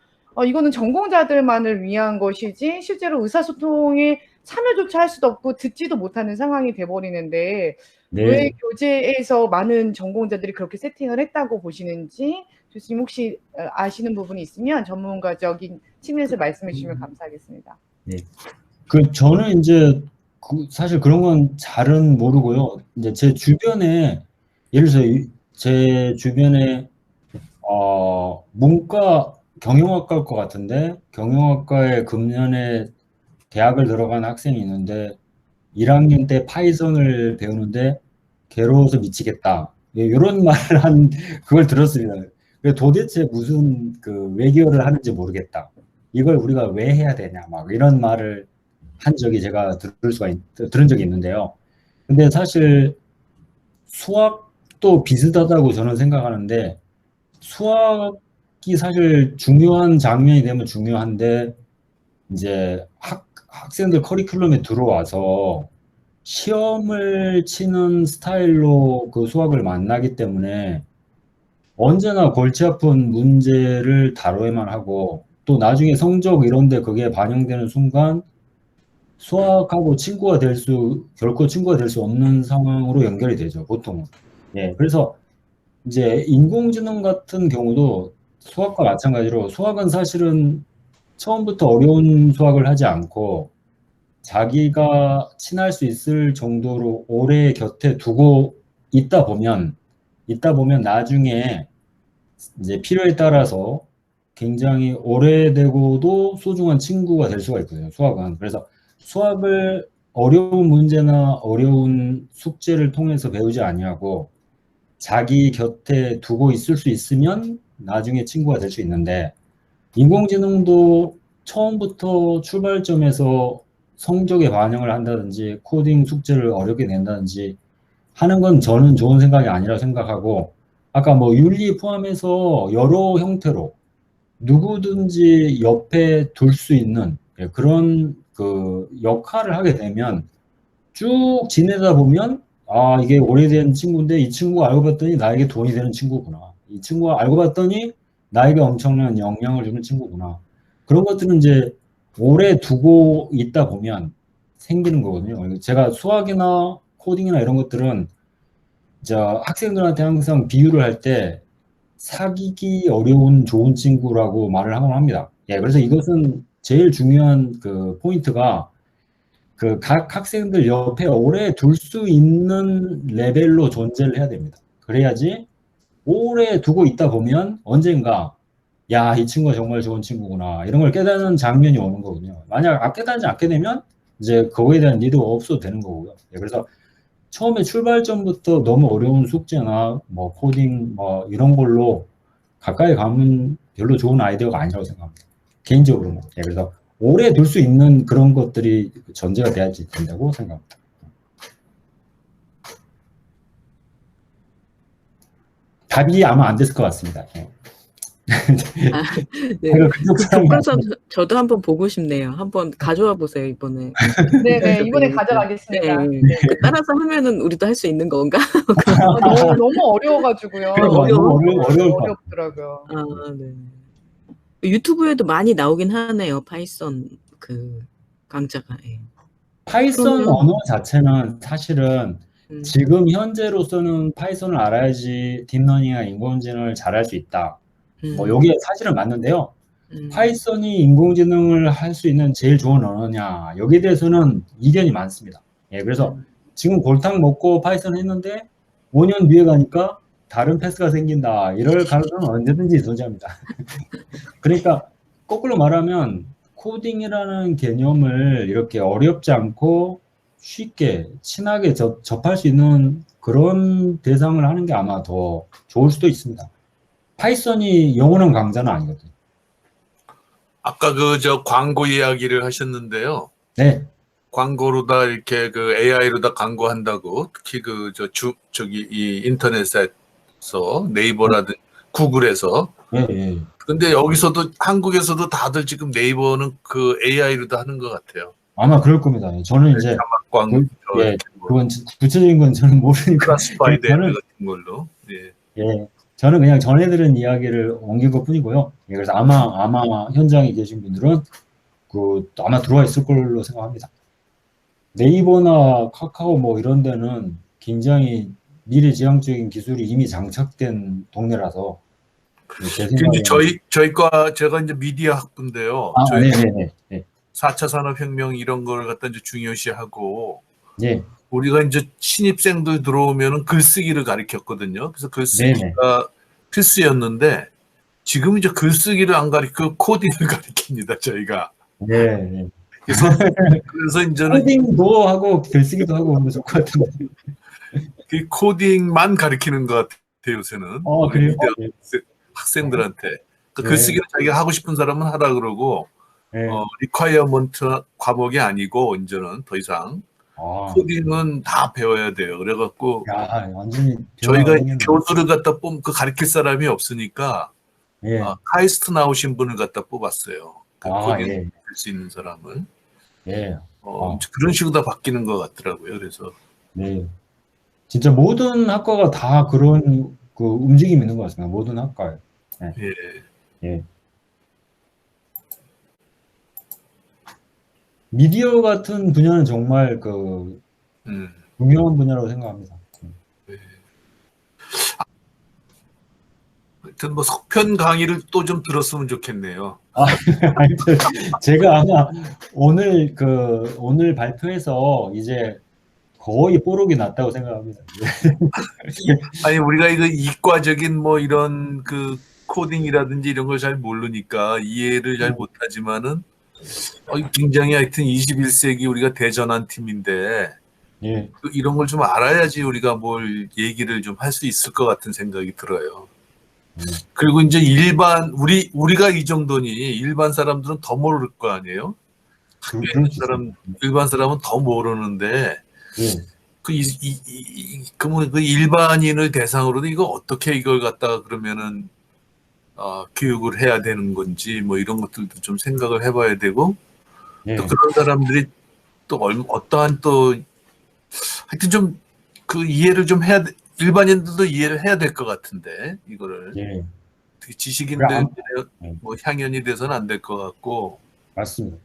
이거는 전공자들만을 위한 것이지 실제로 의사소통에 참여조차 할 수도 없고 듣지도 못하는 상황이 돼버리는데 왜 교재에서 많은 전공자들이 그렇게 세팅을 했다고 보시는지 교수님 혹시 아시는 부분이 있으면 전문가적인 측면에서 말씀해 주시면 감사하겠습니다. 네. 저는 이제 사실 그런 건 잘은 모르고요. 이제 제 주변에 예를 들어서 제 주변에 문과 경영학과일 것 같은데 경영학과에 금년에 대학을 들어간 학생이 있는데 1학년 때 파이썬을 배우는데 괴로워서 미치겠다, 이런 말을 그걸 들었습니다. 도대체 무슨 외교를 하는지 모르겠다, 이걸 우리가 왜 해야 되냐, 막 이런 말을 한 적이 제가 들은 적이 있는데요. 근데 사실 수학도 비슷하다고 저는 생각하는데 수학이 사실 중요한 장면이 되면 중요한데 이제 학생들 커리큘럼에 들어와서 시험을 치는 스타일로 수학을 만나기 때문에 언제나 골치 아픈 문제를 다뤄야만 하고 또 나중에 성적 이런데 그게 반영되는 순간 수학하고 결코 친구가 될 수 없는 상황으로 연결이 되죠, 보통은. 예, 그래서 이제 인공지능 같은 경우도 수학과 마찬가지로 수학은 사실은 처음부터 어려운 수학을 하지 않고 자기가 친할 수 있을 정도로 오래 곁에 두고 있다 보면 나중에 이제 필요에 따라서 굉장히 오래되고도 소중한 친구가 될 수가 있거든요, 수학은. 그래서 수학을 어려운 문제나 어려운 숙제를 통해서 배우지 아니하고 자기 곁에 두고 있을 수 있으면 나중에 친구가 될 수 있는데, 인공지능도 처음부터 출발점에서 성적에 반영을 한다든지 코딩 숙제를 어렵게 낸다든지 하는 건 저는 좋은 생각이 아니라고 생각하고, 아까 뭐 윤리 포함해서 여러 형태로 누구든지 옆에 둘 수 있는 그런 그 역할을 하게 되면 쭉 지내다 보면 아, 이게 오래된 친구인데 이 친구가 알고 봤더니 나에게 돈이 되는 친구구나. 이 친구가 알고 봤더니 나에게 엄청난 영향을 주는 친구구나. 그런 것들은 이제 오래 두고 있다 보면 생기는 거거든요. 제가 수학이나 코딩이나 이런 것들은 학생들한테 항상 비유를 할 때 사귀기 어려운 좋은 친구라고 말을 하곤 합니다. 예, 그래서 이것은 제일 중요한 그 포인트가 그 각 학생들 옆에 오래 둘 수 있는 레벨로 존재를 해야 됩니다. 그래야지 오래 두고 있다 보면 언젠가 야, 이 친구가 정말 좋은 친구구나 이런 걸 깨닫는 장면이 오는 거거든요. 만약 깨닫지 않게 되면 이제 그거에 대한 리드가 없어도 되는 거고요. 예, 그래서 처음에 출발점부터 너무 어려운 숙제나 뭐 코딩 뭐 이런 걸로 가까이 가면 별로 좋은 아이디어가 아니라고 생각합니다. 개인적으로는. 예, 그래서 오래 둘 수 있는 그런 것들이 전제가 돼야지 된다고 생각합니다. 답이 아마 안 됐을 것 같습니다. 예. 아, 네. 제가 그쪽 그 사람이 교과서 저도 한번 보고 싶네요. 한번 가져와 보세요, 이번에. 네네, 이번에 가져가겠습니다. 네. 네. 그 따라서 하면은 우리도 할 수 있는 건가? 너무 어려워가지고요. 그러니까 너무 어려울 것 같아요. 어렵더라고요. 아, 네. 유튜브에도 많이 나오긴 하네요, 파이썬 그 강좌가. 예. 파이썬 그러면- 언어 자체는 사실은 음, 지금 현재로서는 파이썬을 알아야지 딥러닝이나 인공지능을 잘할 수 있다. 뭐 여기에 사실은 맞는데요. 파이썬이 인공지능을 할 수 있는 제일 좋은 언어냐, 여기에 대해서는 이견이 많습니다. 예, 그래서 지금 골탕 먹고 파이썬 했는데 5년 뒤에 가니까 다른 패스가 생긴다, 이럴 가능성은 언제든지 존재합니다. 그러니까 거꾸로 말하면 코딩이라는 개념을 이렇게 어렵지 않고 쉽게 친하게 접할 수 있는 그런 대상을 하는 게 아마 더 좋을 수도 있습니다. 파이썬이 영원한 강자는 아니거든요. 아까 광고 이야기를 하셨는데요. 네. 광고로다 이렇게 AI로다 광고한다고, 특히 이 인터넷에서 네이버라든 구글에서. 예, 예. 근데 여기서도 한국에서도 다들 지금 네이버는 AI로도 하는 것 같아요. 아마 그럴 겁니다. 저는 이제 광고, 예, 그건 구체적인 건 저는 모르니까. 클래시파이드 저는- 같은 걸로. 예. 예, 저는 그냥 전해들은 이야기를 옮긴 것 뿐이고요. 예, 그래서 아마 현장에 계신 분들은 아마 들어와 있을 걸로 생각합니다. 네이버나 카카오 뭐 이런 데는 굉장히 미래지향적인 기술이 이미 장착된 동네라서. 제 근데 생각에는- 제가 이제 미디어 학부인데요. 아, 저희 네네네. 네. 4차 산업혁명 이런 걸 갖다 이제 중요시하고, 예. 우리가 이제 신입생들 들어오면은 글쓰기를 가르쳤거든요. 그래서 글쓰기가 필수였는데, 지금 이제 글쓰기를 안 가르치고 코딩을 가르칩니다, 저희가. 네. 네. 그래서 이제는 코딩도 하고 글쓰기도 하고 하면 좋을 것 같은데. 그 코딩만 가르치는 것 같아요, 요새는. 우리 그래요? 미디어 학생들한테. 그 네. 글쓰기를 자기가 하고 싶은 사람은 하라 그러고, 네. 리콰이어먼트 과목이 아니고, 이제는 더 이상. 코딩은 다 배워야 돼요. 그래갖고, 야, 완전히 저희가 변화가 교수를 갖다 가르칠 사람이 없으니까, 예. 카이스트 나오신 분을 갖다 뽑았어요. 코딩 예. 할 수 있는 사람을. 예. 그런 식으로 다 바뀌는 것 같더라고요. 그래서. 네. 진짜 모든 학과가 다 그런 움직임이 있는 것 같습니다. 모든 학과에. 예. 예. 미디어 같은 분야는 정말 그 중요한 분야라고 생각합니다. 하여튼 뭐 속편 강의를 또 좀 들었으면 좋겠네요. 하여튼 제가 아마 오늘 발표해서 이제 거의 뽀록이 났다고 생각합니다. 아니 우리가 이거 이과적인 뭐 이런 그 코딩이라든지 이런 걸 잘 모르니까 이해를 잘 못하지만은 굉장히 하여튼 21세기 우리가 대전한 팀인데 예, 이런 걸 좀 알아야지 우리가 뭘 얘기를 좀 할 수 있을 것 같은 생각이 들어요. 그리고 이제 우리가 이 정도니 일반 사람들은 더 모를 거 아니에요? 일반 사람은 더 모르는데 예. 그러면 그 일반인을 대상으로도 이거 어떻게 이걸 갖다가 그러면은 교육을 해야 되는 건지 뭐 이런 것들도 좀 생각을 해봐야 되고 예. 또 그런 사람들이 또 어떠한 또 하여튼 좀 그 이해를 좀 해야 일반인들도 이해를 해야 될 것 같은데 이거를 예, 지식인들 예. 뭐 향연이 돼서는 안 될 것 같고 맞습니다.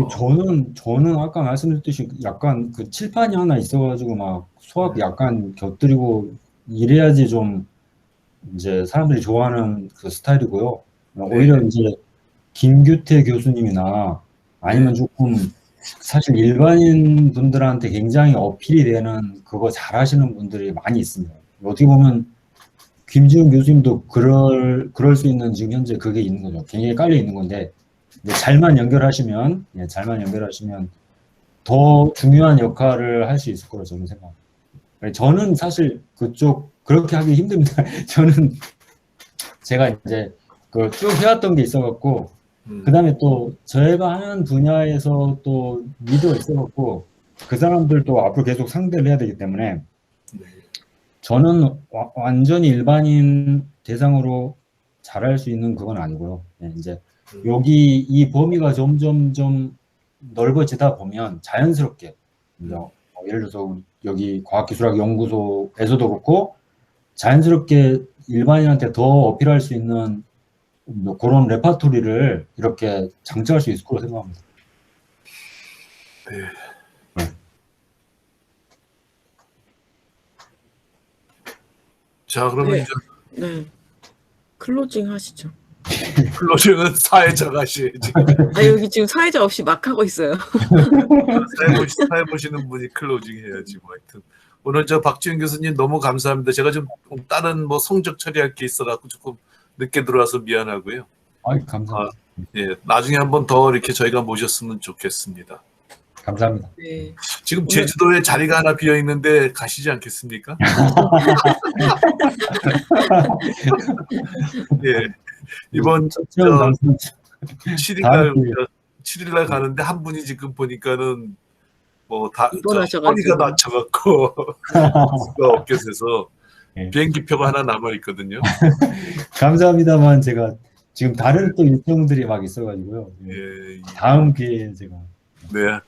저는 아까 말씀드렸듯이 약간 그 칠판이 하나 있어가지고 막 수학 약간 곁들이고 이래야지 좀 이제 사람들이 좋아하는 그 스타일이고요. 오히려 이제 김규태 교수님이나 아니면 조금 사실 일반인 분들한테 굉장히 어필이 되는 그거 잘하시는 분들이 많이 있습니다. 어떻게 보면 김지훈 교수님도 그럴 수 있는 지금 현재 그게 있는 거죠. 굉장히 깔려 있는 건데 잘만 연결하시면 더 중요한 역할을 할 수 있을 거라고 저는 생각합니다. 저는 사실 그렇게 하기 힘듭니다. 저는 제가 이제 그 쭉 해왔던 게 있어갖고 그 다음에 또 제가 하는 분야에서 또 리더가 있어갖고 그 사람들도 앞으로 계속 상대를 해야 되기 때문에 저는 완전히 일반인 대상으로 잘할 수 있는 그건 아니고요. 이제 여기 이 범위가 점점 좀 넓어지다 보면 자연스럽게 예를 들어서 여기 과학기술학연구소에서도 그렇고 자연스럽게 일반인한테 더 어필할 수 있는 그런 레파토리를 이렇게 장착할 수 있을 거라고 생각합니다. 네. 자 그러면 이제 네. 클로징 하시죠. 클로징은 사회자가 하셔야지. 여기 지금 사회자 없이 막 하고 있어요. 사회 보시는 분이 클로징 해야지 뭐 하여튼. 오늘 박지훈 교수님 너무 감사합니다. 제가 좀 다른 뭐 성적 처리할 게 있어갖고 조금 늦게 들어와서 미안하고요. 감사합니다. 예, 나중에 한번 더 이렇게 저희가 모셨으면 좋겠습니다. 감사합니다. 네. 지금 제주도에 자리가 하나 비어 있는데 가시지 않겠습니까? 예, 이번 7일날 가는데 한 분이 지금 보니까는 뭐 다 허리가 다쳐갖고 수가 없게 돼서 비행기표가 하나 남아 있거든요. 감사합니다만 제가 지금 다른 또 일정들이 막 있어가지고요. 예, 다음 기회에 제가 네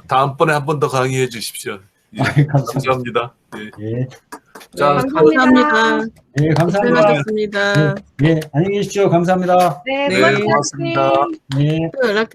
다음번에 한 번 더 강의해 주십시오. 예, 감사합니다. 예. 자, 감사합니다. 네, 감사합니다. 고생하셨습니다. 네, 안녕히 계십시오. 감사합니다. 네, 네, 고맙습니다. 네. 또 연락